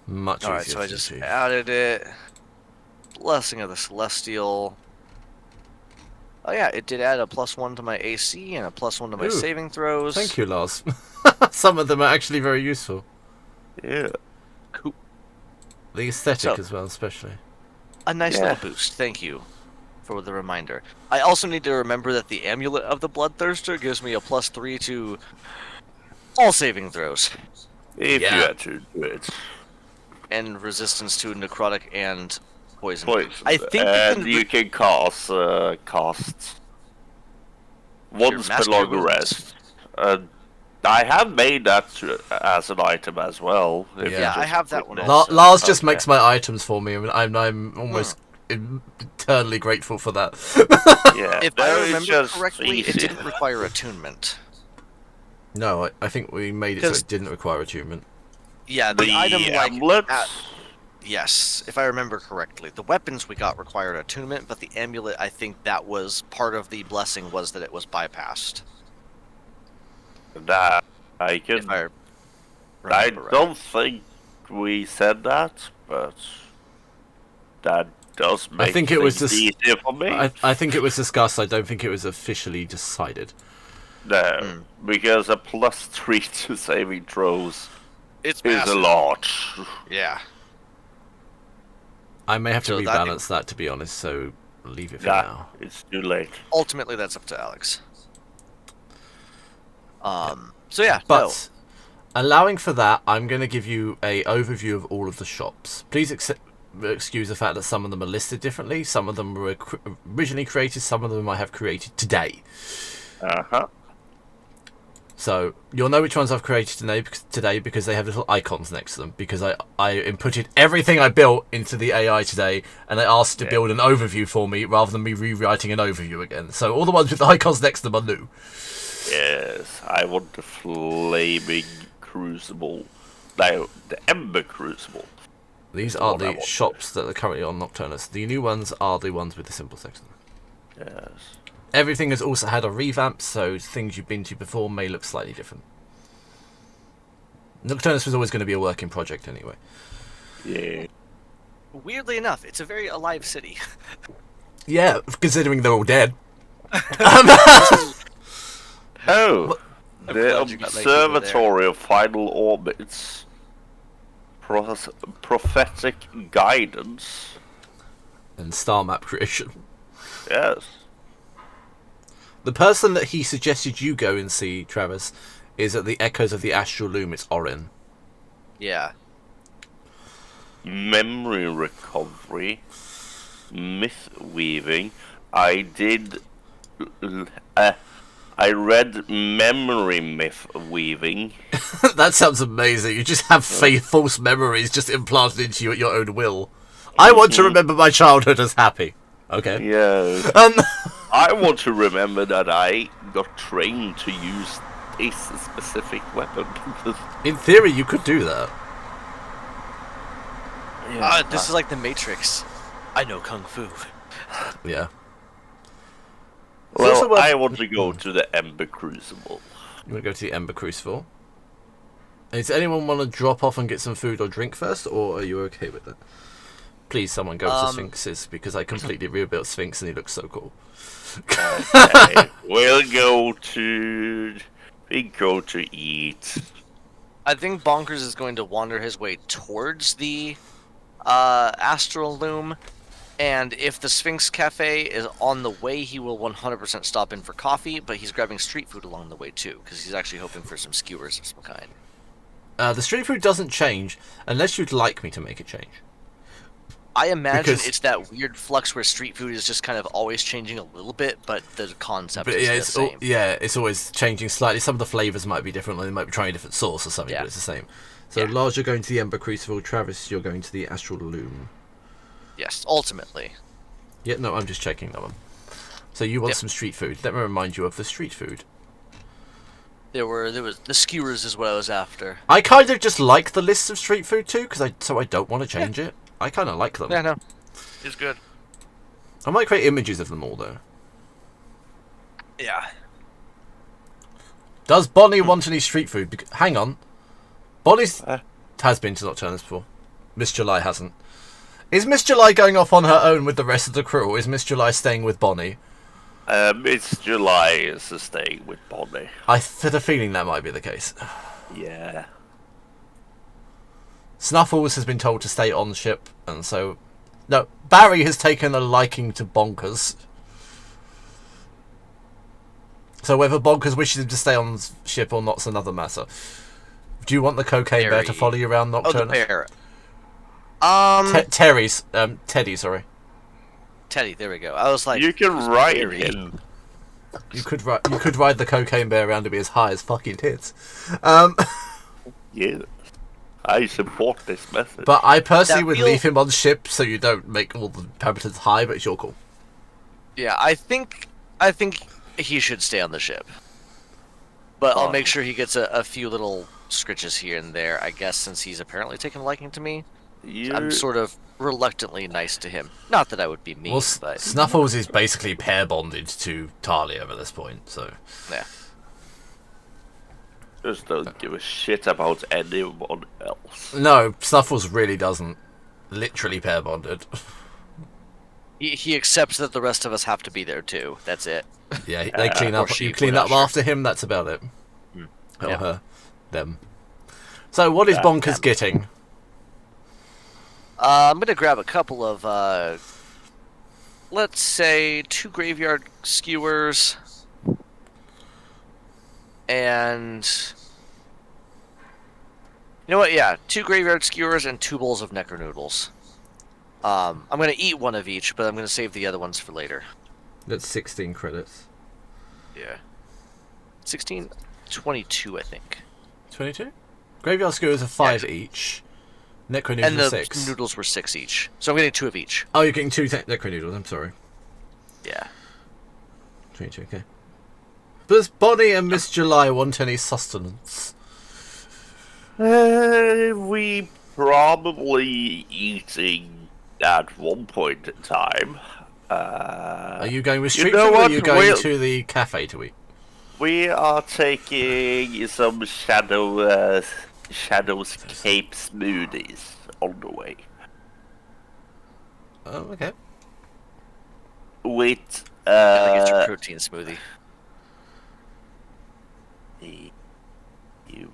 Much Alright, easier so I to just do. added it. Blessing of the Celestial. Oh yeah, it did add a +1 to my AC and a +1 to my Ooh, saving throws. Thank you, Lars. Some of them are actually very useful. Yeah. Cool. The aesthetic So- as well, especially. A nice Yeah. little boost. Thank you for the reminder. I also need to remember that the amulet of the Bloodthirster gives me a +3 to all saving throws If Yeah. you had to do it. and resistance to necrotic and poison. Poison. I think and you you can cast once per master long wounds. rest. I have made that as an item as well. if you Yeah, just I have that put one it. also. Lars just Okay. makes my items for me, and I'm almost eternally grateful for that. Yeah, If no, I it's remember just correctly, it easy. didn't require attunement. No, I think we made it so 'Cause- it didn't require attunement. Yeah, the item like amulet? yes, if I remember correctly, the weapons we got required attunement, but the amulet, I think that was part of the blessing was that it was bypassed. That I can. If I I remember right. don't think we said that, but that does make think it was things just- easier for me. I think it was discussed. I don't think it was officially decided. No, because a +3 to saving throws It's is a massive. lot. Yeah. I may have to So that- rebalance that, to be honest. So leave it for Yeah, now. it's too late. Ultimately, that's up to Alex. So yeah, But allowing for that, I'm going to give you a overview of all of the shops. Please excuse the fact that some of them are listed differently. Some of them were originally created. Some of them I have created today. Uh-huh. So you'll know which ones I've created today because they have little icons next to them. Because I inputted everything I built into the AI today, and I asked to build an overview for me rather than me rewriting an overview again. So all the ones with the icons next to them are new. Yes, I want the flaming crucible. No, the ember crucible. These Oh, are that the one. shops that are currently on Nocturnus. The new ones are the ones with the simple section. Yes. Everything has also had a revamp, so things you've been to before may look slightly different. Nocturnus was always going to be a working project anyway. Yeah. weirdly enough, it's a very alive city. Yeah, considering they're all dead. Oh, I'm the glad you got my people there. Observatory of Final Orbits. Prophetic guidance. And star map creation. Yes. The person that he suggested you go and see, Travis, is at the Echoes of the Astral Loom. It's Orin. Yeah. Memory recovery. Myth weaving. I did. I read memory myth weaving. That sounds amazing. You just have false memories just implanted into you at your own will. I want to remember my childhood as happy. Okay. Yes. Um, I want to remember that I got trained to use this specific weapon. in theory, you could do that. This is like the Matrix. I know Kung Fu. Yeah. Well, also worth- I want to go to the Ember Crucible. You want to go to the Ember Crucible? Does anyone want to drop off and get some food or drink first, or are you okay with that? Please, someone go to Sphinx's, because I completely rebuilt Sphinx and he looks so cool. Okay, we go to eat. I think Bonkers is going to wander his way towards the Astral Loom, and if the Sphinx Cafe is on the way, he will 100% stop in for coffee, but he's grabbing street food along the way too, because he's actually hoping for some skewers of some kind. The street food doesn't change unless you'd like me to make it change. I imagine Because- it's that weird flux where street food is just kind of always changing a little bit, but the concept But is yeah, the it's same. it's always changing slightly. Some of the flavors might be different, or they might be trying a different sauce or something, Yeah. but it's the same. So Yeah. Lars, you're going to the Ember Crucible. Travis, you're going to the Astral Loom. Yes, ultimately. Yeah, no, I'm just checking that one. So you want Yep. some street food? Let me remind you of the street food. There was the skewers is what I was after. I kind of just like the list of street food too, so I don't want to change it. I kind of like them. Yeah, no, it's good. I might create images of them all though. Yeah. Does Bonnie want any street food? Hang on. Bonnie's has been to Nocturnus before. Miss July hasn't. Is Miss July going off on her own with the rest of the crew, or is Miss July staying with Bonnie? It's July is staying with Bonnie. I had a feeling that might be the case. Yeah. Snuffles has been told to stay on ship, and so... No, Barry has taken a liking to Bonkers. So whether Bonkers wishes him to stay on ship or not's another matter. Do you want the cocaine bear to Barry. follow you around Oh, Nocturnus? the bear. Teddy, sorry. Teddy, there we go. I was like, You can who's ride Barry? him. You could ride the cocaine bear around to be as high as fucking tits. Yeah. I support this method. But I personally That would feels- leave him on ship so you don't make all the inhabitants high, but it's your call. Yeah, I think he should stay on the ship. But I'll make sure he gets a few little scritches here and there, I guess, since he's apparently taken a liking to me. I'm sort of reluctantly nice to him. Not that I would be mean, Well, but Snuffles is basically pair bonded to Talia at this point, so... yeah. Just don't give a shit about anyone else. No, Snuffles really doesn't. Literally pair bonded. He accepts that the rest of us have to be there too. That's it. Yeah, they clean Or up. she, You clean we're up not sure. after him. That's about it. Or Yeah. her, them. So, what is Bonkers getting? I'm gonna grab a couple of, let's say, 2 graveyard skewers, and you know what? Yeah, 2 graveyard skewers and 2 bowls of necro noodles. I'm gonna eat one of each, but I'm gonna save the other ones for later. That's 16 credits. Yeah. 16, 22, I think. 22. Graveyard skewers are 5 each. Necro And noodles the 6. noodles were 6 each, so I'm getting 2 of each. Oh, you're getting 2 necro noodles. I'm sorry. Yeah. 22. Okay. Does Bonnie and Miss July want any sustenance? We probably eating at one point in time. Are you going with you street know food, or are what? you going We'll- to the cafe to eat? We are taking some Shadowscape smoothies on the way. Oh, okay. With I think it's your protein smoothie.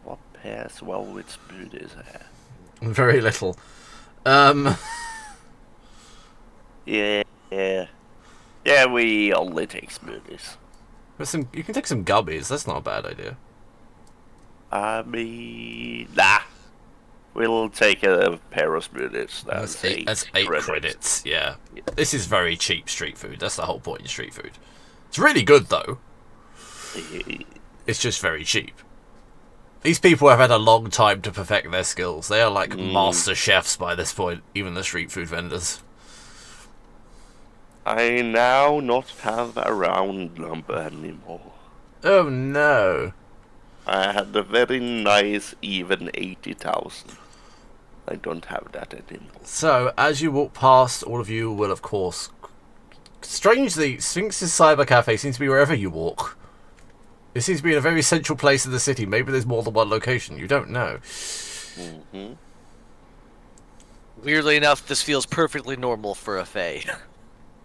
what pairs well with smoothies here? Very little. Yeah, we only take smoothies. You can take some gummies. That's not a bad idea. I mean, nah. We'll take a pair of smoothies. That's 8 credits. Yeah. This is very cheap street food. That's the whole point in street food. It's really good though. It's just very cheap. These people have had a long time to perfect their skills. They are like master chefs by this point, even the street food vendors. I now not have a round number anymore. Oh no. I had a very nice even 80,000. I don't have that anymore. So, as you walk past, all of you will, of course... Strangely, Sphinx's Cyber Cafe seems to be wherever you walk. It seems to be in a very central place in the city. Maybe there's more than one location. You don't know. Weirdly enough, this feels perfectly normal for a Fae.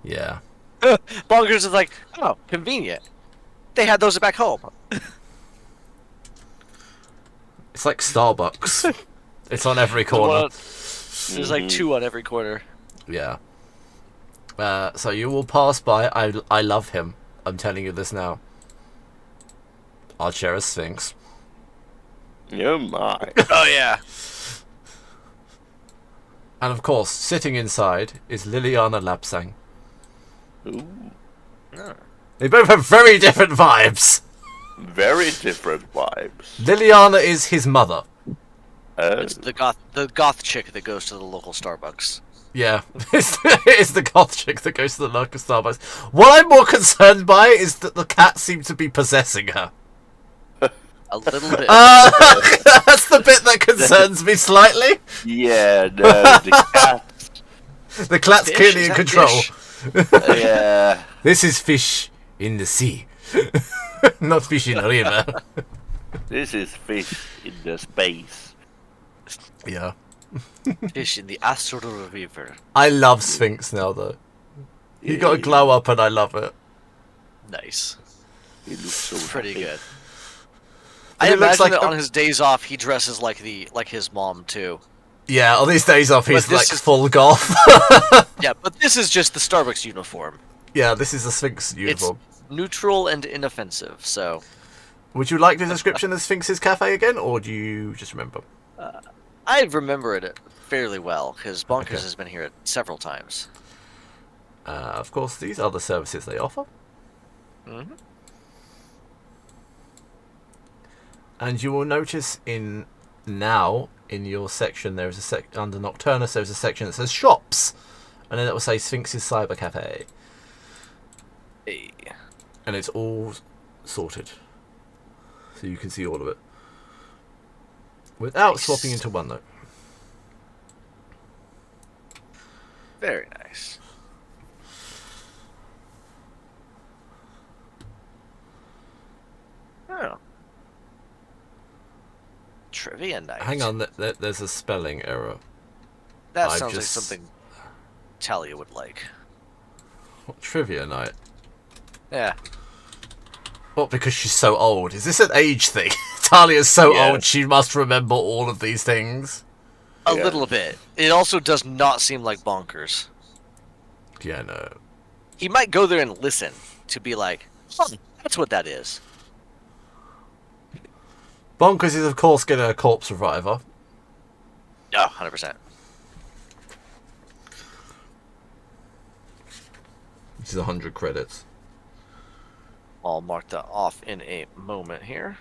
Yeah. Bonkers is like, oh, convenient. They had those back home. It's like Starbucks. It's on every corner. There's like 2 on every corner. Yeah. So you will pass by. I love him. I'm telling you this now. I'll share a Sphinx. Oh my. Oh yeah. And of course, sitting inside is Liliana Lapsang. Ooh, They both have very different vibes. very different vibes. Liliana is his mother. It's the goth chick that goes to the local Starbucks. Yeah, it's the goth chick that goes to the local Starbucks. What I'm more concerned by is that the cat seems to be possessing her. A little bit. That's the bit that concerns me slightly. Yeah, no, the cat. The cat's Fish? clearly Is in that control. fish? Yeah. This is fish in the sea, not fish in a river. This is fish in the space. Yeah, Fish in the astral river. I love Sphinx now though. He got a glow up and I love it. Nice. He looks so Pretty happy. good. And I it looks imagine like that a- on his days off he dresses like his mom too. Yeah, on these days off he's But this like is- full goth. Yeah, but this is just the Starbucks uniform. Yeah, this is a Sphinx uniform. It's neutral and inoffensive, so Would you like the description of Sphinx's cafe again, or do you just remember? I remember it fairly well because Bonkers Okay. has been here several times. Of course, these are the services they offer. Mhm. And you will notice in your section there is a under Nocturnus there is a section that says shops, and then it will say Sphinx's Cyber Cafe, Hey. and it's all sorted, so you can see all of it without Nice. swapping into OneNote. Very nice. Oh. Trivia night. Hang on, there's a spelling error. That I've sounds just- like something Talia would like. What, trivia night? Yeah. What, because she's so old? Is this an age thing? Talia's so Yeah. old she must remember all of these things. A Yeah. little bit. It also does not seem like Bonkers. Yeah, no. He might go there and listen to be like, oh, that's what that is. Bonkers is of course getting a corpse reviver. No, 100%. Which is 100 credits. I'll mark that off in a moment here.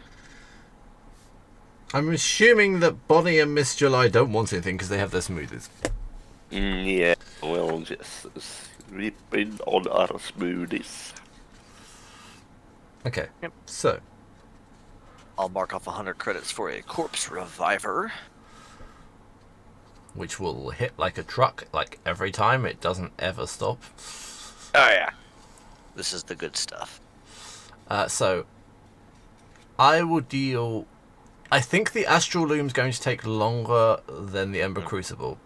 I'm assuming that Bonnie and Miss July don't want anything because they have their smoothies. Yeah, we'll just rip in on our smoothies. Okay, Yep. so I'll mark off 100 credits for a corpse reviver. which will hit like a truck, like every time. It doesn't ever stop. Oh, yeah. This is the good stuff. So I will deal. I think the Astral Loom's going to take longer than the Ember Crucible.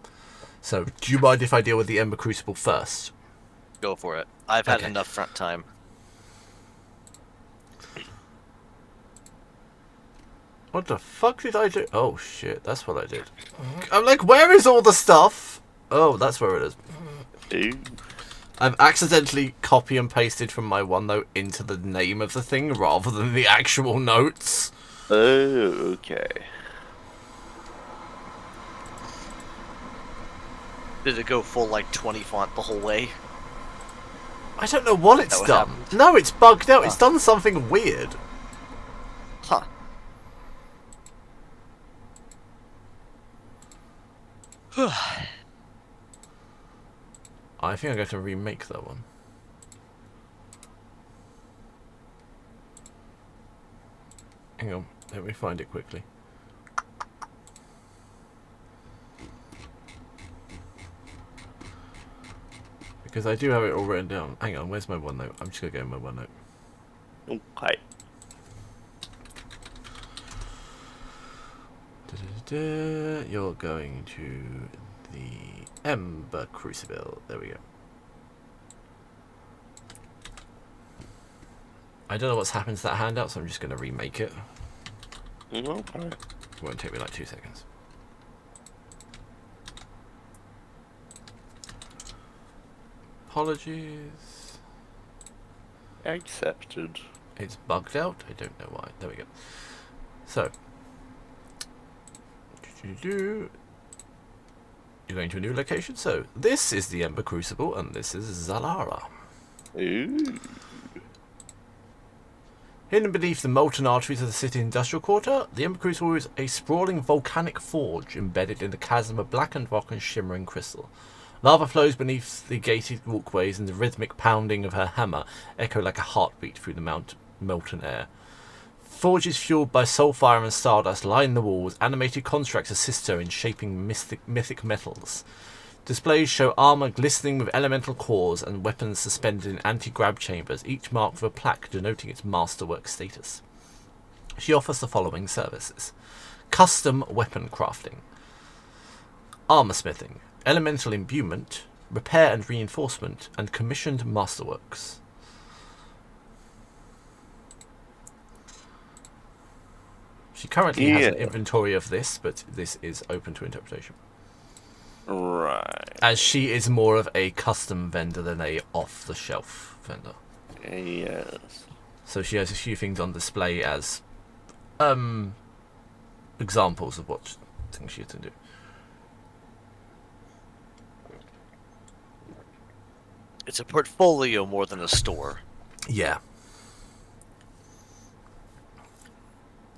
So do you mind if I deal with the Ember Crucible first? Go for it. I've had Okay. enough front time. What the fuck did I do? Oh shit, that's what I did. I'm like, where is all the stuff? Oh, that's where it is. Ooh. I've accidentally copy and pasted from my OneNote into the name of the thing rather than the actual notes. Oh, okay. Did it go full, like, 20 font the whole way? I don't know what it's what done. happened? No, it's bugged out. It's Huh. done something weird. Huh. I think I'm going to remake that one. Hang on, let me find it quickly. Because I do have it all written down. Hang on, where's my OneNote? I'm just going to go in my OneNote. Okay. Da-da-da-da. You're going to The Ember Crucible. There we go. I don't know what's happened to that handout, so I'm just going to remake it. Okay. It won't take me like 2 seconds. Apologies. Accepted. It's bugged out. I don't know why. There we go. So. You're going to a new location. So, this is the Ember Crucible, and this is Zalara. Ooh. Hidden beneath the molten arteries of the city industrial quarter, the Ember Crucible is a sprawling volcanic forge embedded in the chasm of blackened rock and shimmering crystal. Lava flows beneath the gated walkways, and the rhythmic pounding of her hammer echo like a heartbeat through the molten air. Forges fueled by soulfire and stardust line the walls. Animated constructs assist her in shaping mythic metals. Displays show armor glistening with elemental cores and weapons suspended in anti-grav chambers, each marked with a plaque denoting its masterwork status. She offers the following services: custom weapon crafting, armor smithing, elemental imbuement, repair and reinforcement, and commissioned masterworks. She currently has an inventory of this, but this is open to interpretation. Right. As she is more of a custom vendor than a off-the-shelf vendor. Yes. So she has a few things on display as examples of what things she can do. It's a portfolio more than a store. Yeah.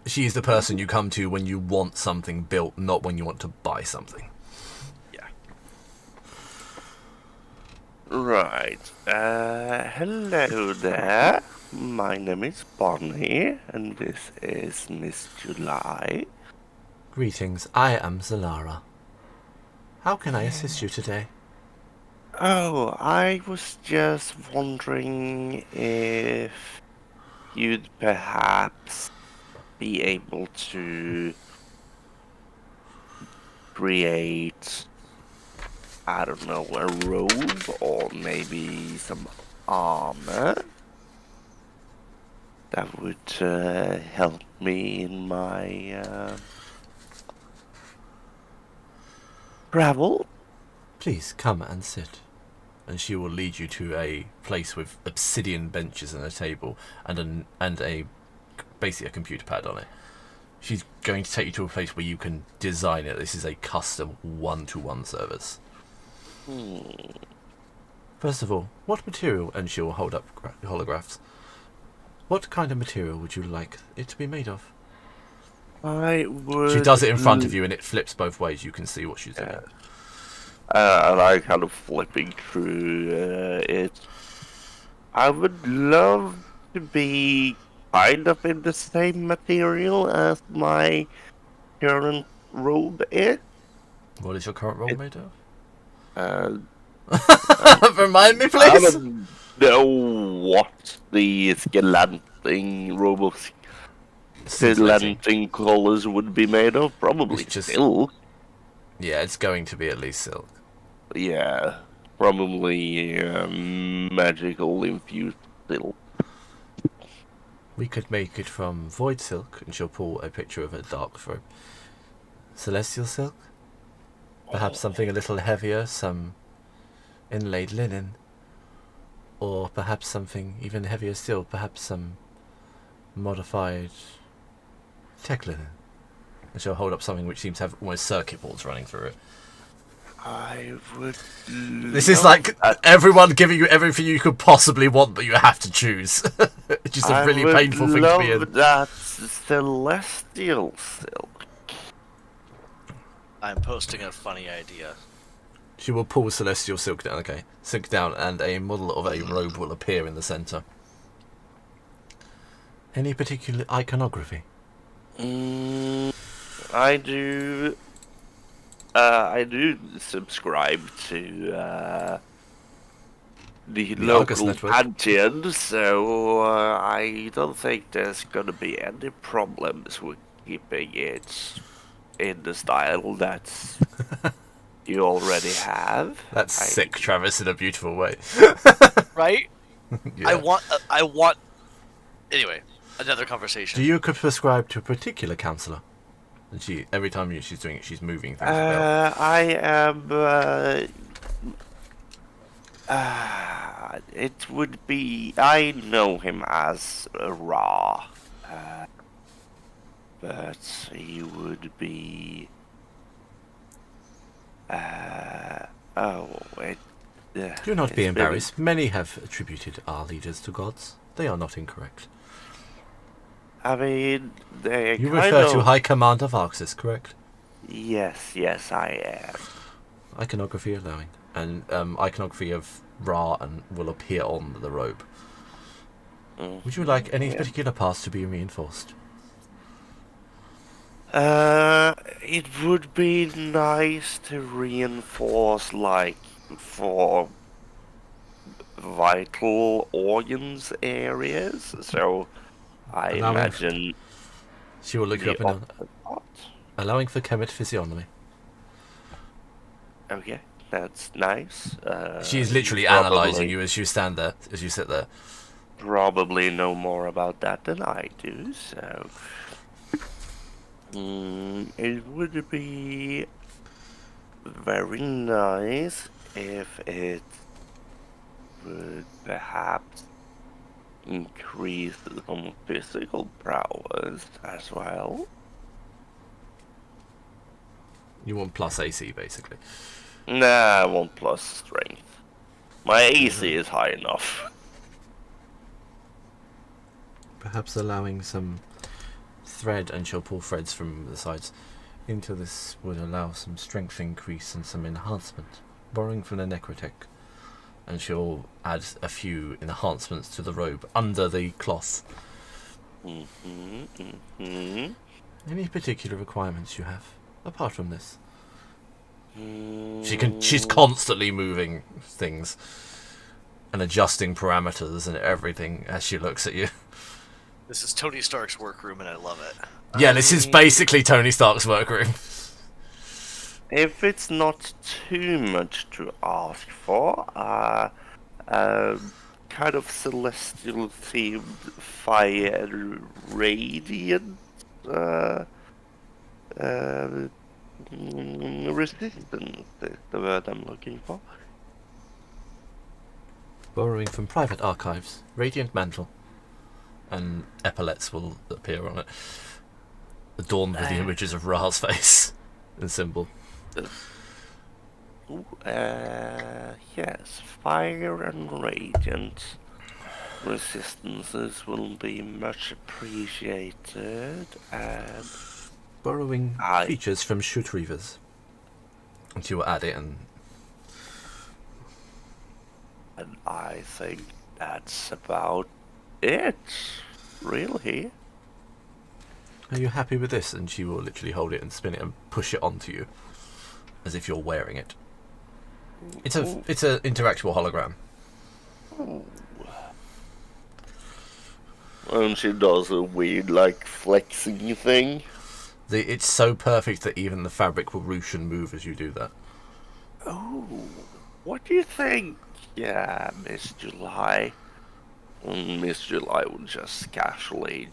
She is the person you come to when you want something built, not when you want to buy something. Yeah. Right. Hello there. My name is Bonnie, and this is Miss July. Greetings, I am Zalara. How can I assist you today? Oh, I was just wondering if you'd perhaps be able to create, I don't know, a robe or maybe some armor that would help me in my travel. Please come and sit. And she will lead you to a place with obsidian benches and a table and a basically a computer pad on it. She's going to take you to a place where you can design it. This is a custom one-to-one service. First of all, what material? And she will hold up holographs. What kind of material would you like it to be made of? I would. She does it in front of you, and it flips both ways. You can see what she's doing. And I kind of flipping through it. I would love to be kind of in the same material as my current robe is. What is your current robe made of? Uh, Remind me, I please. don't know what the skeleton robe of skeleton colors would be made of. Probably It's just- silk. Yeah, it's going to be at least silk. Yeah, probably magical infused silk. We could make it from void silk, and she'll pull a picture of a dark robe. Celestial silk? Perhaps something a little heavier, some inlaid linen. Or perhaps something even heavier still, perhaps some modified tech linen. And she'll hold up something which seems to have almost circuit boards running through it. I would. This is like everyone giving you everything you could possibly want, but you have to choose. Which is a really painful thing to be in. That celestial silk. I'm posting a funny idea. She will pull celestial silk down, okay. Silk down, and a model of a robe will appear in the centre. Any particular iconography? I do. I do subscribe to the Argus local network. Pantheon, so I don't think there's gonna be any problems with keeping it in the style that's you already have. That's sick, Travis, in a beautiful way. Right? Yeah. I want. Anyway, another conversation. Do you prescribe to a particular counsellor? And every time she's doing it, she's moving things about. I am. It would be. I know him as Ra, but he would be. Do not be it's embarrassed. Many have attributed our leaders to gods. They are not incorrect. I mean, they You kind refer of... to High Command of Arxis, correct? Yes, I am. Iconography allowing. And iconography of Ra and will appear on the robe. Would you like any particular parts to be reinforced? It would be nice to reinforce, like, for vital organs areas. So, I imagine... She will look you up and down. What? Allowing for chemet physiognomy. Okay, that's nice. She is literally probably- analysing you as you stand there, as you sit there. Probably know more about that than I do, so... it would be very nice if it would perhaps increase some physical prowess as well. You want plus AC, basically. Nah, I want plus strength. My AC is high enough. Perhaps allowing some thread, and she'll pull threads from the sides into this would allow some strength increase and some enhancement. Borrowing from the Necrotech. And she'll add a few enhancements to the robe under the cloth. Any particular requirements you have apart from this? She's constantly moving things and adjusting parameters and everything as she looks at you. This is Tony Stark's workroom, and I love it. Yeah, this is basically Tony Stark's workroom. If it's not too much to ask for, kind of celestial themed fire radiant resistance is the word I'm looking for. Borrowing from private archives, radiant mantle, and epaulets will appear on it, adorned with the images of Ra's face and symbol. Yes, fire and radiant resistances will be much appreciated, and Borrowing features from shoot reavers. And she will add it, and I think that's about it, really. are you happy with this? And she will literally hold it and spin it and push it onto you, as if you're wearing it. It's a interactable hologram. And she does a weird, like, flexing thing. It's so perfect that even the fabric will roosh and move as you do that. Oh, what do you think? Yeah, Miss July. Miss July will just casually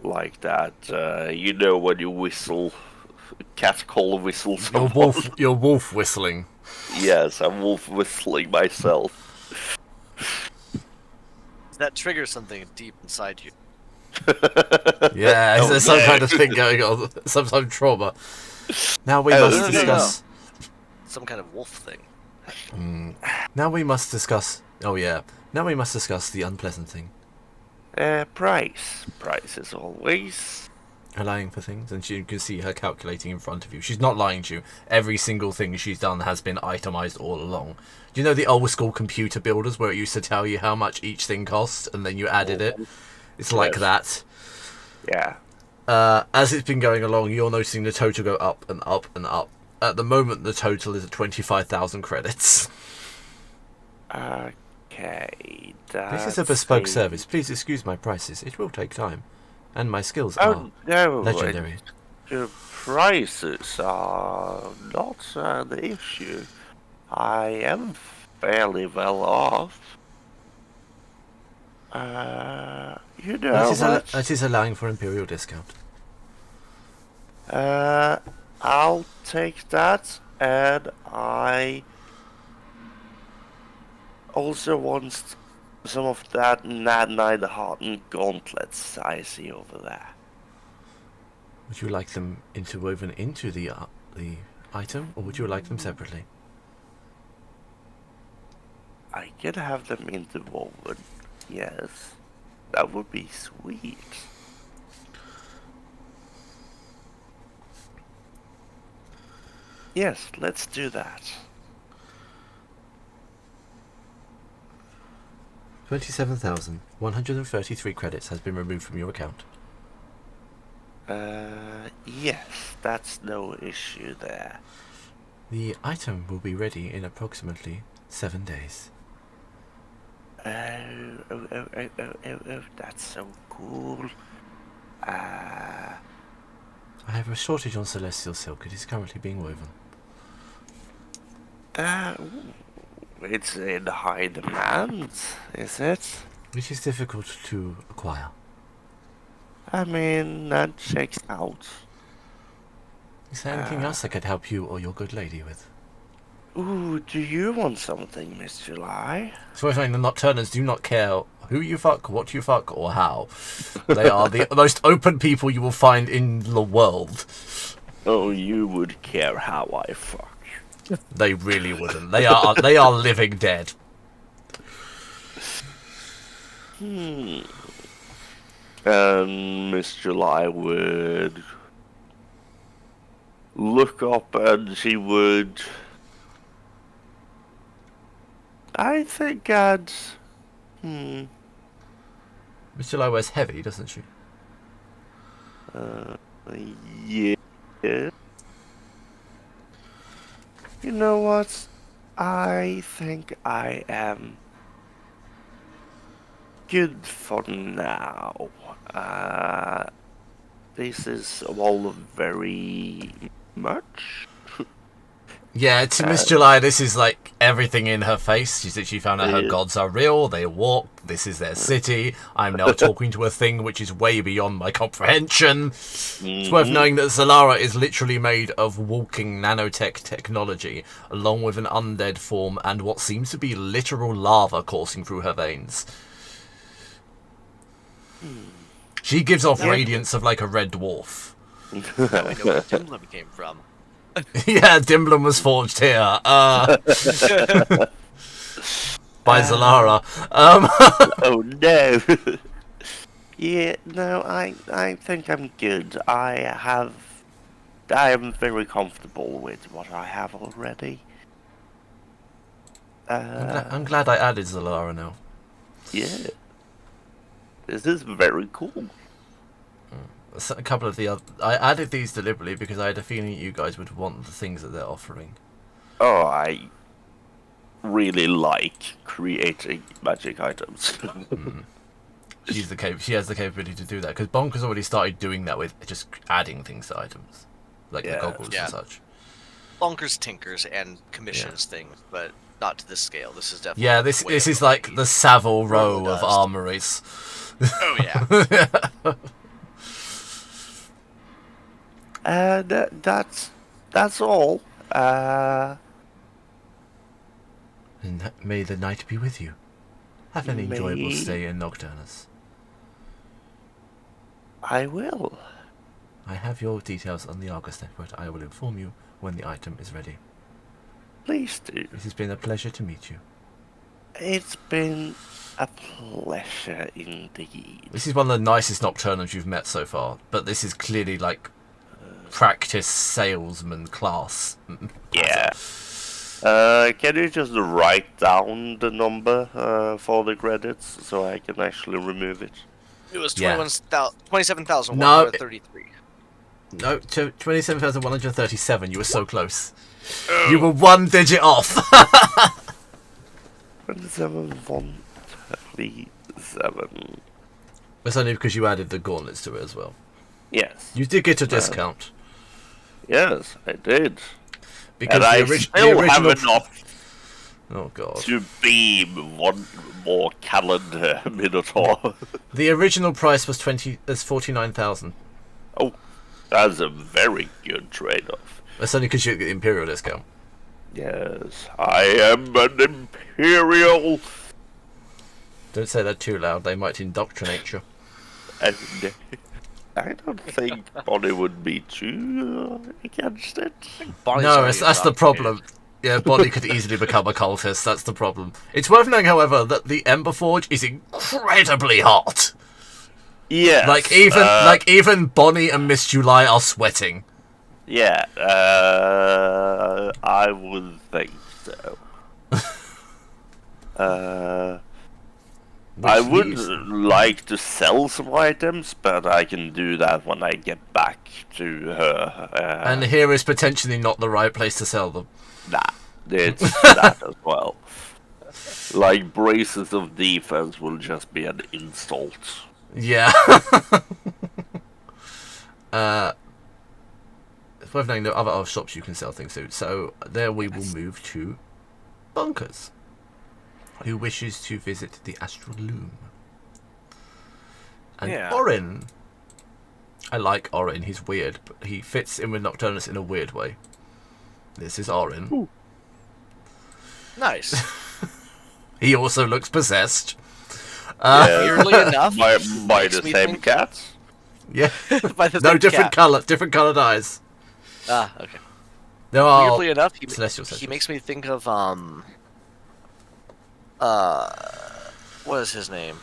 like that. You know when you whistle, cat call whistle someone. You're wolf whistling. Yes, I'm wolf whistling myself. That triggers something deep inside you. Yeah, is there some kind of thing going on? Some kind of trauma. Now we must discuss. Some kind of wolf thing. Now we must discuss. Oh yeah. Now we must discuss the unpleasant thing. Price. Price is always. Allowing for things, and you can see her calculating in front of you. She's not lying to you. Every single thing she's done has been itemized all along. Do you know the old school computer builders where it used to tell you how much each thing cost and then you added it? It's like that. Yeah. As it's been going along, you're noticing the total go up and up and up. At the moment, the total is at 25,000 credits. Okay. This is a bespoke service. Please excuse my prices. It will take time. And my skills Oh, are no. legendary. The prices are not an issue. I am fairly well off. You know what? That is allowing for Imperial discount. I'll take that, and I also want some of that Night Hardened gauntlets I see over there. Would you like them interwoven into the item, or would you like them separately? I can have them interwoven. Yes, that would be sweet. Yes, let's do that. 27,133 credits has been removed from your account. Yes, that's no issue there. The item will be ready in approximately 7 days. Oh, that's so cool. I have a shortage on celestial silk. It is currently being woven. It's in high demand, is it? Which is difficult to acquire. I mean, that checks out. Is there anything else I could help you or your good lady with? Ooh, do you want something, Miss July? So I find the Nocturnals do not care who you fuck, what you fuck, or how. They are the most open people you will find in the world. Oh, you would care how I fuck. They really wouldn't. They are living dead. And Miss July would look up and she would... I think I'd... Miss July wears heavy, doesn't she? Yeah. You know what? I think I am good for now. This is all very much. Yeah, to Miss July, this is like everything in her face. She said she found out her gods are real, they walk, this is their city. I'm now talking to a thing which is way beyond my comprehension. It's worth knowing that Zalara is literally made of walking nanotech technology, along with an undead form and what seems to be literal lava coursing through her veins. She gives off radiance of like a red dwarf. Now we know where Dimblum came from. Yeah, Dimblum was forged here. By Zalara. Oh no. Yeah, no, I think I'm good. I am very comfortable with what I have already. I'm glad I added Zalara now. Yeah. This is very cool. A couple of the other... I added these deliberately because I had a feeling you guys would want the things that they're offering. Oh, I really like creating magic items. She has the capability to do that, because Bonk has already started doing that with just adding things to items. Like the goggles and such. Bonkers tinkers and commissions things, but not to this scale. This is definitely... Yeah, this is like the Savile Row of armories. Oh, yeah. That's all. And may the night be with you. Have an enjoyable stay in Nocturnus. I will. I have your details on the Argus network. I will inform you when the item is ready. Please do. It has been a pleasure to meet you. It's been a pleasure indeed. This is one of the nicest Nocturnals you've met so far, but this is clearly like practice salesman class. Yeah. Can you just write down the number for the credits so I can actually remove it? It was 27,133. No, 27,137. You were so close. You were one digit off. 27,137. That's only because you added the gauntlets to it as well. Yes. You did get a discount. Yes, I did. Because And the, I the still have original. enough Oh god. to beam one more calendar Minotaur. The original price was 49,000. Oh, that's a very good trade-off. That's only because you get the Imperial discount. Yes, I am an Imperial. Don't say that too loud, they might indoctrinate you. And I don't think Bonnie would be too against it. Bonnie's No, already that's the indoctrinated. problem. Yeah, Bonnie could easily become a cultist, that's the problem. It's worth noting, however, that the Ember Forge is incredibly hot. Yes. Like even Bonnie and Miss July are sweating. Yeah, I would think so. I would like to sell some items, but I can do that when I get back to her. And here is potentially not the right place to sell them. Nah, it's that as well. Like, braces of defense will just be an insult. Yeah. It's worth knowing there are other shops you can sell things to. So there we will move to Bunkers, who wishes to visit the Astral Loom. And Yeah. Orin. I like Orin, he's weird, but he fits in with Nocturnus in a weird way. This is Orin. Ooh. Nice. He also looks possessed. Weirdly enough, by makes the me same think- cats. Yeah. By the No, same different cat. different coloured eyes. Ah, okay. There are Weirdly enough, celestial he sexes. makes me think of what is his name?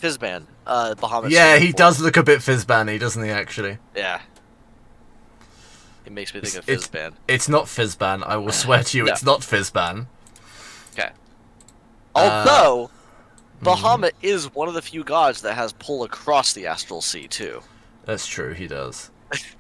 Fizzban. Bahamut. Yeah, he Super does look a bit Fizzbanny, doesn't he, actually? Yeah. It makes me think of It's- Fizzban. It's not Fizzban, I will swear to you, No. it's not Fizzban. Okay. Although, Bahamut is one of the few gods that has pull across the astral sea too, That's true, he does.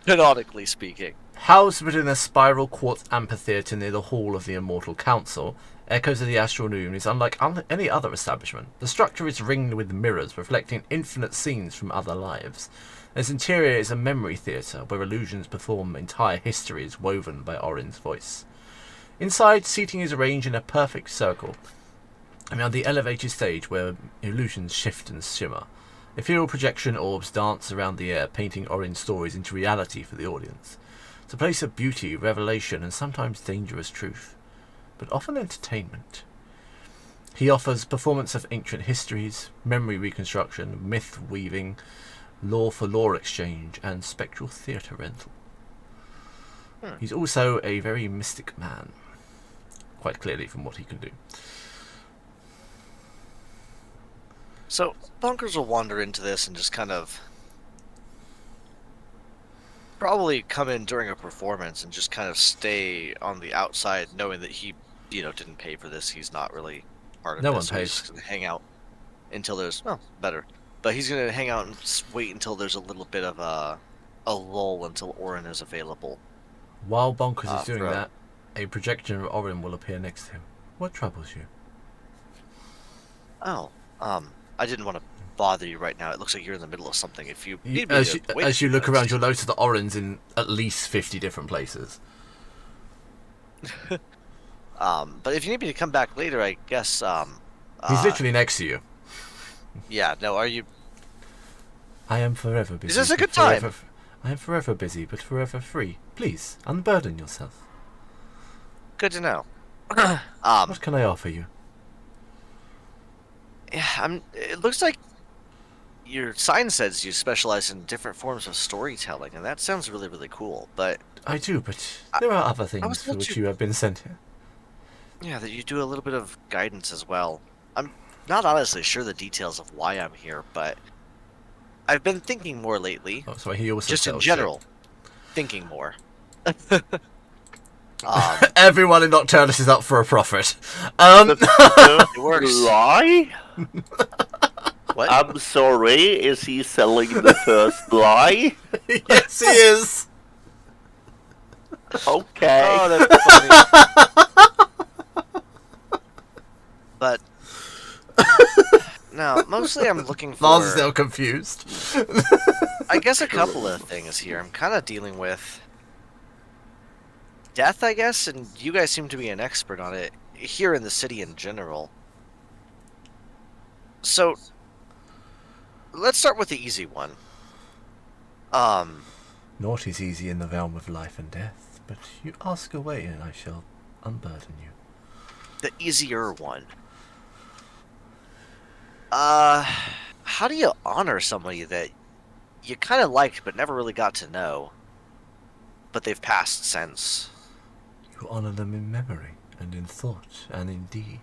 canonically speaking. Housed within a spiral quartz amphitheatre near the Hall of the Immortal Council, Echoes of the Astral Loom is unlike any other establishment. The structure is ringed with mirrors reflecting infinite scenes from other lives. Its interior is a memory theatre where illusions perform entire histories woven by Orin's voice. Inside, seating is arranged in a perfect circle around the elevated stage where illusions shift and shimmer. Ethereal projection orbs dance around the air, painting Orin's stories into reality for the audience. It's a place of beauty, revelation, and sometimes dangerous truth, but often entertainment. He offers performance of ancient histories, memory reconstruction, myth weaving, lore for lore exchange, and spectral theatre rental. He's also a very mystic man, quite clearly from what he can do. So, Bunkers will wander into this and just kind of probably come in during a performance and just kind of stay on the outside, knowing that he, didn't pay for this. He's not really part of No this. one So pays. he's just gonna hang out until there's better. But he's gonna hang out and wait until there's a little bit of a lull until Orin is available. While Bonkers is doing for- that, a projection of Orin will appear next to him. What troubles you? Oh, I didn't want to bother you right now. It looks like you're in the middle of something. If you need me As to you, wait as you a look few around, minutes- you'll notice that Orin's in at least 50 different places. But if you need me to come back later, I guess. He's literally next to you. Yeah. No. Are you? I am forever busy. this a but good time? forever- I am forever busy, but forever free. Please, unburden yourself. Good to know. What can I offer you? Yeah, it looks like your sign says you specialize in different forms of storytelling, and that sounds really, really cool. But I do, but there are other was things for told which you- you have been sent here. yeah, that you do a little bit of guidance as well. I'm not honestly sure the details of why I'm here, but I've been thinking more lately, Oh, sorry, he also just in sells shit. general, thinking more. Everyone in Nocturnus is up for a profit. It works. Lie? What? I'm sorry, is he selling the first lie? Yes, he is. Okay. Oh, that's funny. But no, mostly I'm looking for. Lars is now confused. I guess a couple of things here. I'm kind of dealing with death, I guess, and you guys seem to be an expert on it here in the city in general. So, let's start with the easy one. Naught is easy in the realm of life and death, but you ask away and I shall unburden you. The easier one. How do you honor somebody that you kind of liked but never really got to know, but they've passed since? You honor them in memory, and in thought, and in deed.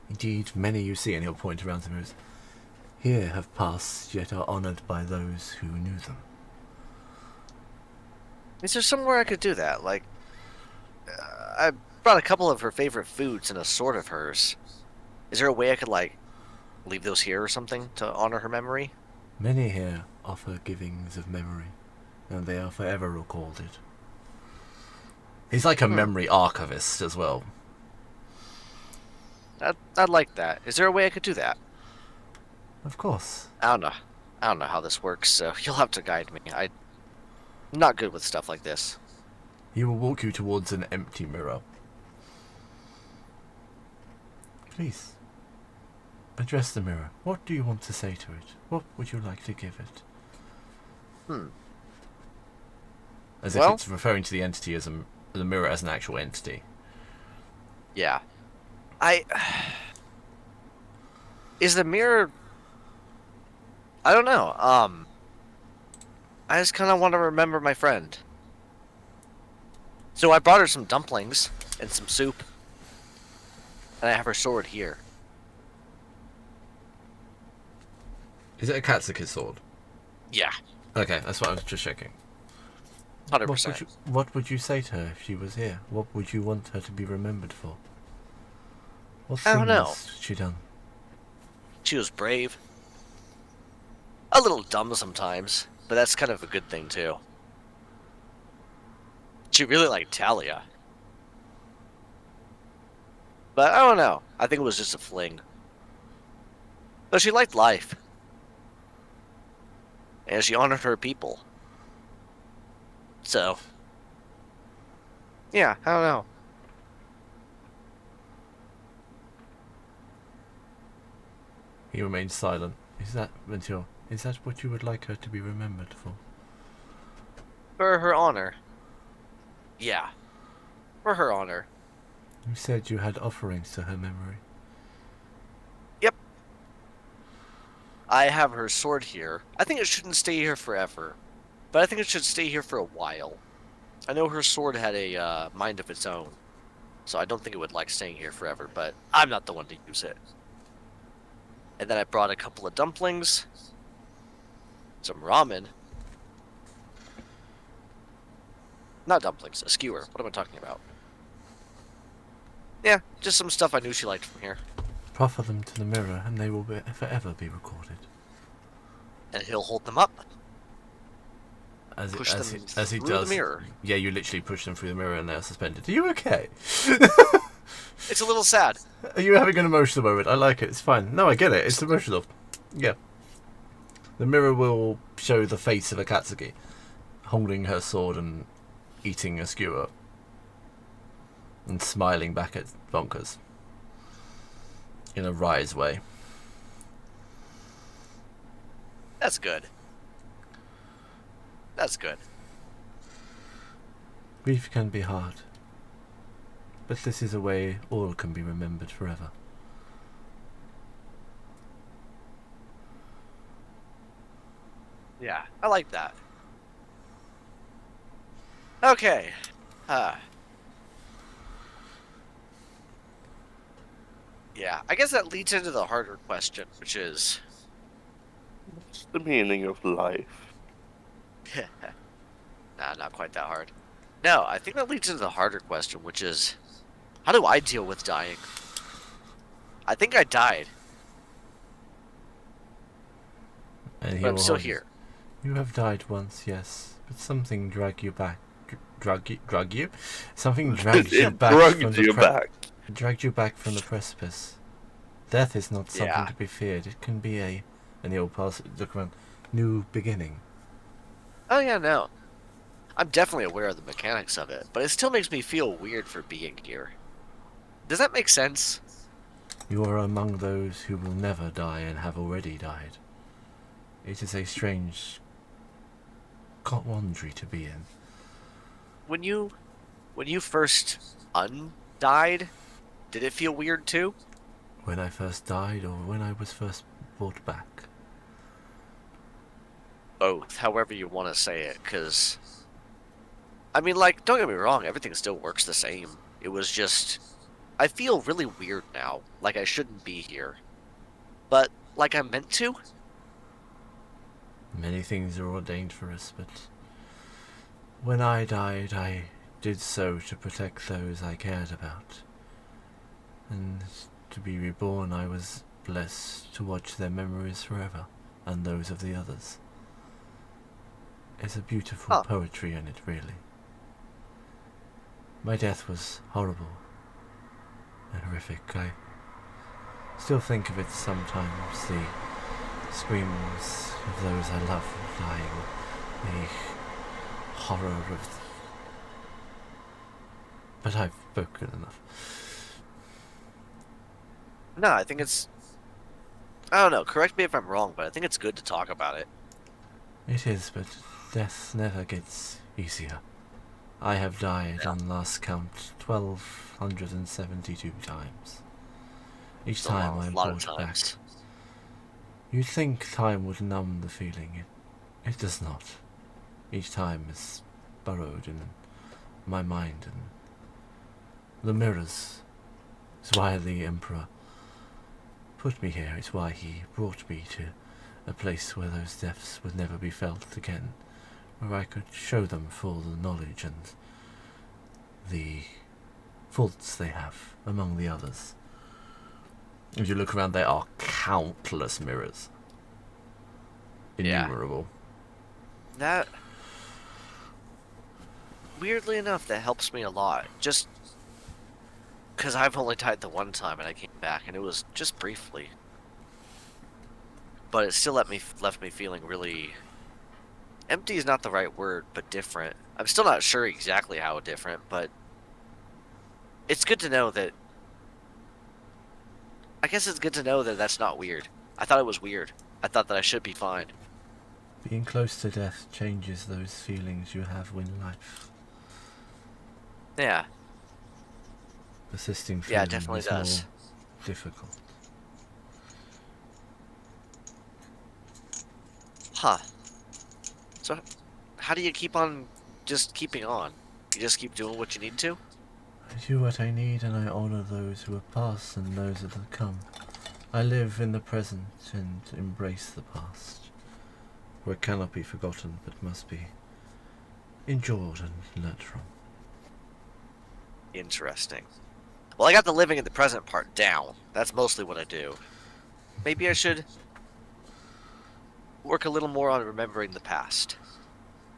Indeed, many you see, and he'll point around the mirrors, here have passed, yet are honored by those who knew them. Is there somewhere I could do that? Like, I brought a couple of her favorite foods and a sword of hers. Is there a way I could, like, leave those here or something to honor her memory? Many here offer givings of memory, and they are forever recorded. He's like a memory archivist as well. I'd like that. Is there a way I could do that? Of course. I don't know. I don't know how this works, so you'll have to guide me. I'm not good with stuff like this. He will walk you towards an empty mirror. Please, address the mirror. What do you want to say to it? What would you like to give it? As if it's referring to the entity as the mirror as an actual entity. Yeah. Is the mirror... I don't know. I just kind of want to remember my friend. So I brought her some dumplings and some soup. And I have her sword here. Is it a Katsuki sword? Yeah. Okay, that's what I was just checking. 100%. What would you say to her if she was here? What would you want her to be remembered for? What I don't know. things she done? She was brave. A little dumb sometimes, but that's kind of a good thing too. She really liked Talia. But I don't know. I think it was just a fling. But she liked life. And she honored her people. So, yeah, I don't know. He remains silent. Is that what you would like her to be remembered for? For her honor. Yeah. For her honor. You said you had offerings to her memory. Yep. I have her sword here. I think it shouldn't stay here forever. But I think it should stay here for a while. I know her sword had a mind of its own. So I don't think it would like staying here forever, but I'm not the one to use it. And then I brought a couple of dumplings. Some ramen. Not dumplings, a skewer. What am I talking about? Yeah, just some stuff I knew she liked from here. Proffer them to the mirror, and they will forever be recorded. And he'll hold them up. As he through does. the mirror. Yeah, you literally push them through the mirror, and they are suspended. Are you okay? It's a little sad. Are you having an emotional moment? I like it. It's fine. No, I get it. It's emotional. Yeah. The mirror will show the face of a Katsuki holding her sword and eating a skewer and smiling back at Bonkers in a rise way. That's good. That's good. Grief can be hard, but this is a way all can be remembered forever. Yeah, I like that. Okay. Yeah, I guess that leads into the harder question, which is... What's the meaning of life? Nah, not quite that hard. No, I think that leads into the harder question, which is... How do I deal with dying? I think I died, And but I'm still here. You have died once, yes, but something dragged you back. Drug you? Something dragged you It back drugged you back. dragged you back from the precipice. Death is not something Yeah. to be feared. It can be and he'll look around, new beginning. Oh yeah, no. I'm definitely aware of the mechanics of it, but it still makes me feel weird for being here. Does that make sense? You are among those who will never die and have already died. It is a strange quandary to be in. When you first undied, did it feel weird too? When I first died or when I was first brought back? Both, however you want to say it, because I mean, like, don't get me wrong, everything still works the same. It was just, I feel really weird now, like I shouldn't be here, but like I'm meant to. Many things are ordained for us, but when I died, I did so to protect those I cared about. And to be reborn, I was blessed to watch their memories forever, and those of the others. It's a beautiful poetry in it, really. My death was horrible and horrific. I still think of it sometimes, the screams of those I love dying, the horror of... But I've spoken enough. No, I think it's, I don't know, correct me if I'm wrong, but I think it's good to talk about it. It is, but death never gets easier. I have died, on last count, 1,272 times. Each It's a time I'm lot of brought back. times. You'd think time would numb the feeling. It does not. Each time is burrowed in my mind, and the mirrors is why the Emperor put me here. It's why he brought me to a place where those deaths would never be felt again, where I could show them full the knowledge and the faults they have among the others. If you look around, there are countless mirrors. Innumerable. That, weirdly enough, that helps me a lot. Just because I've only died the one time and I came back, and it was just briefly. But it still left me feeling really... Empty is not the right word, but different. I'm still not sure exactly how different, but it's good to know that... I guess it's good to know that that's not weird. I thought it was weird. I thought that I should be fine. Being close to death changes those feelings you have in life. Yeah. Persisting Yeah, feeling it definitely is does. more difficult. Huh. So, how do you keep on just keeping on? You just keep doing what you need to? I do what I need, and I honor those who have passed and those that have come. I live in the present and embrace the past, where it cannot be forgotten but must be endured and learnt from. Interesting. Well, I got the living in the present part down. That's mostly what I do. Maybe I should work a little more on remembering the past.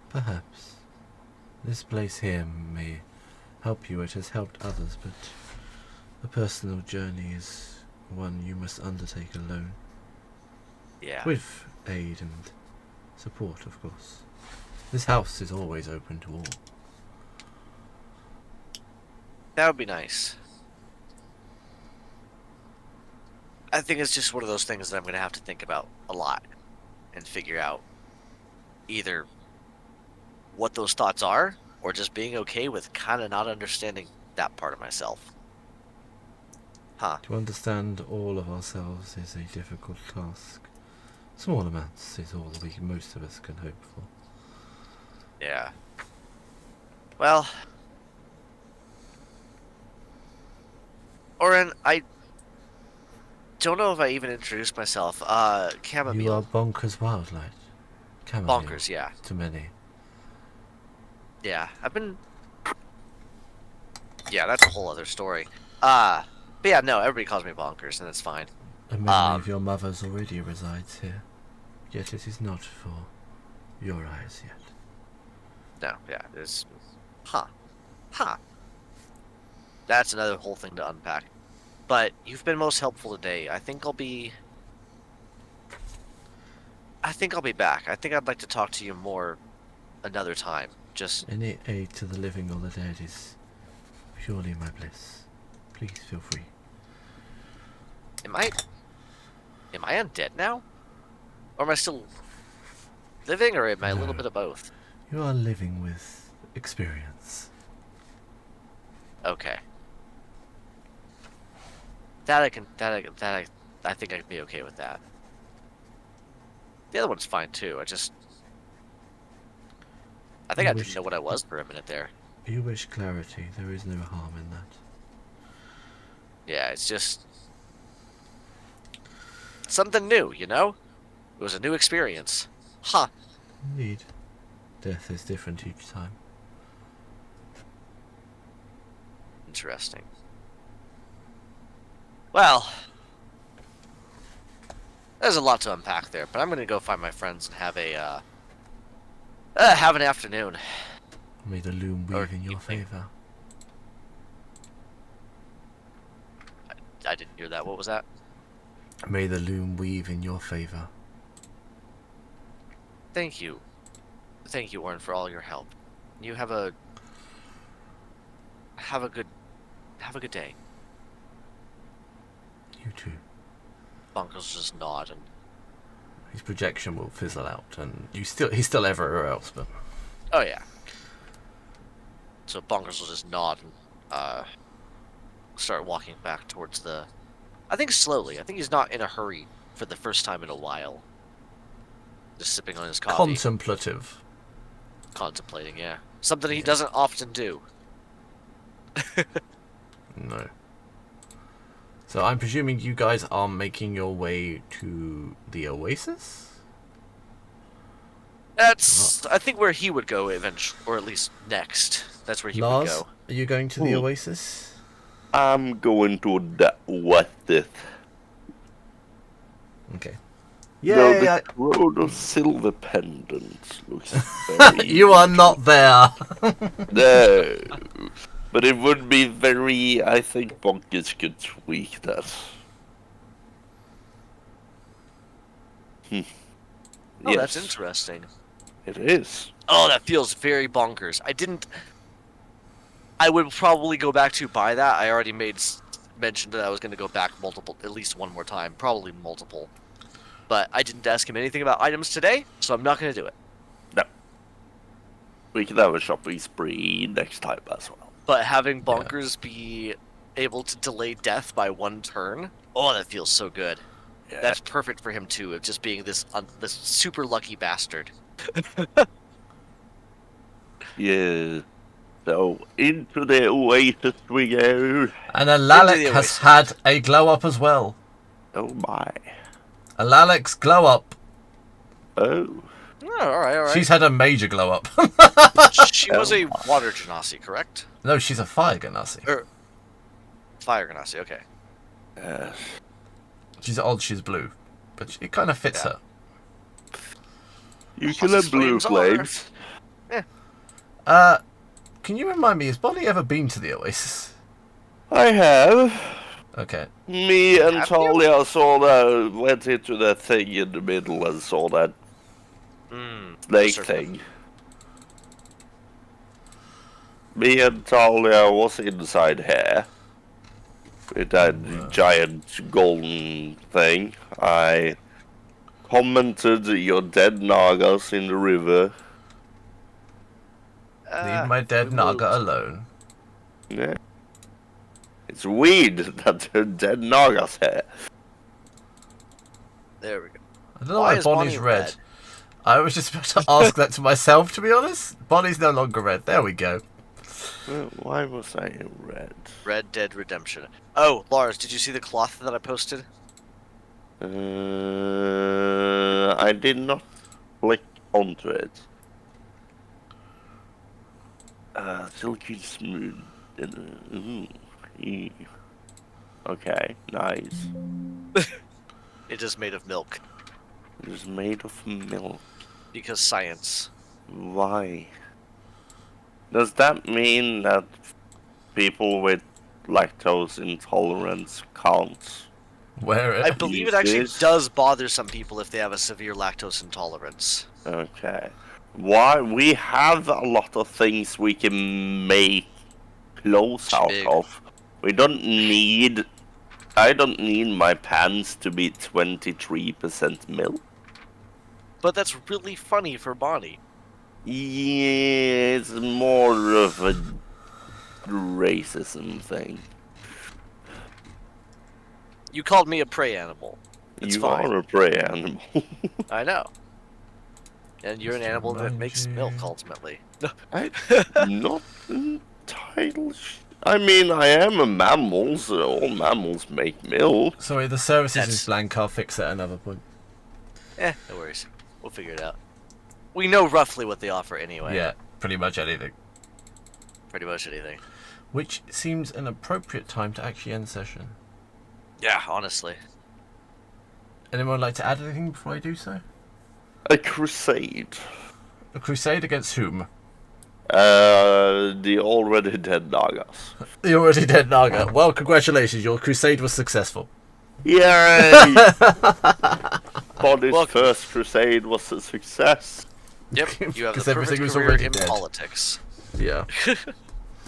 Perhaps. This place here may help you. It has helped others, but a personal journey is one you must undertake alone. Yeah. With aid and support, of course. This house is always open to all. That would be nice. I think it's just one of those things that I'm going to have to think about a lot and figure out either what those thoughts are or just being okay with kind of not understanding that part of myself. Huh. To understand all of ourselves is a difficult task. Small amounts is all most of us can hope for. Yeah. Well, Oren, I don't know if I even introduced myself. Chamomile. You are Bonkers Wildlight. Chamomile. Bonkers, yeah. To many. Yeah, I've been... Yeah, that's a whole other story. But yeah, no, everybody calls me Bonkers, and it's fine. A memory of your mother's already resides here, yet it is not for your eyes yet. No, yeah, there's... Huh. Huh. That's another whole thing to unpack. But you've been most helpful today. I think I'll be back. I think I'd like to talk to you more another time. Just Any aid to the living or the dead is purely my bliss. Please feel free. am I undead now? Or am I still living, or am I a little No. bit of both? You are living with experience. Okay. I think I can be okay with that. The other one's fine too. I think You I wish- didn't know what I was for a minute there. You wish clarity. There is no harm in that. Yeah, it's just something new, you know? It was a new experience. Huh. Indeed. Death is different each time. Interesting. Well, there's a lot to unpack there, but I'm gonna go find my friends and have an afternoon. May the loom Or weave in your evening. favour. I didn't hear that. What was that? May the loom weave in your favour. Thank you, Warren, for all your help. You have a good day. You too. Bunkers just nod and His projection will fizzle out, and he's still everywhere else. But oh yeah. So Bunkers will just nod and start walking back towards the. I think slowly. I think he's not in a hurry for the first time in a while. Just sipping on his coffee, contemplative. contemplating. Yeah, something he doesn't often do. No. So I'm presuming you guys are making your way to the Oasis? That's I think where he would go eventually, or at least next. That's where he would Lars, go. are you going to the Ooh. Oasis? I'm going to the Oasis. Okay. No, Yeah, the crown of silver pendants looks very... you are not there. No. But it would be very... I think Bonkers could tweak that. Oh, Yes, that's interesting. it is. Oh, that feels very bonkers. I would probably go back to buy that. I already mentioned that I was going to go back at least one more time, probably multiple. But I didn't ask him anything about items today, so I'm not going to do it. No. We can have a shopping spree next time as well. But having bonkers be able to delay death by one turn, oh, that feels so good. Yeah. That's perfect for him too, of just being this super lucky bastard. Yeah. So, into the Oasis we go. And Alalek Into the has Oasis. had a glow up as well. Oh my. Alalek's glow up. Oh. Oh, all right. She's had a major glow up. She was a water genasi, correct? No, she's a fire ganassi. Or fire genasi, okay. She's odd, she's blue. But it kind of fits Yeah. her. You can have blue flames. Can you remind me, has Bonnie ever been to the Oasis? I have. Okay. Me and Have you? Talia went into that thing in the middle and saw that snake sure. thing. Me and Talia was inside here with that giant golden thing. I commented your dead Nagas in the river. Leave my dead Naga alone. Yeah. It's weird that the dead Nagas here. There we go. I don't know Why why is Bonnie's Bonnie red. red? I was just about to ask that to myself, to be honest. Bonnie's no longer red. There we go. Why was I in red? Red Dead Redemption. Oh, Lars, did you see the cloth that I posted? I did not click onto it. Silky smooth. Okay, nice. It is made of milk. It is made of milk. Because science. Why? Does that mean that people with lactose intolerance can't? Wear it. I believe it Use actually this? does bother some people if they have a severe lactose intolerance. Okay. Why we have a lot of things we can make clothes out Big. of. We don't need. I don't need my pants to be 23% milk. But that's really funny for Bonnie. Yeah, it's more of a racism thing. You called me a prey animal. It's You fine. are a prey animal. I know. And you're an animal that makes milk, Mangy. ultimately. I'm not entitled. I mean, I am a mammal, so all mammals make milk. Sorry, the services That's- is blank. I'll fix it at another point. No worries. We'll figure it out. We know roughly what they offer anyway. Yeah, pretty much anything. Pretty much anything. Which seems an appropriate time to actually end session. Yeah, honestly. Anyone like to add anything before I do so? A crusade. A crusade against whom? The already dead Nagas. The already dead Naga. Well, congratulations, your crusade was successful. Yay! Bonnie's Welcome. first crusade was a success. Yep, you have the Because everything perfect was career already in dead. politics. Yeah.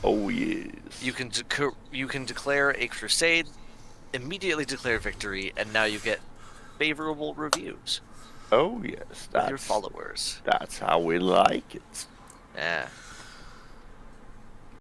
Oh yes. You can declare a crusade, immediately declare victory, and now you get favorable reviews Oh yes. with your followers. That's how we like it. Yeah.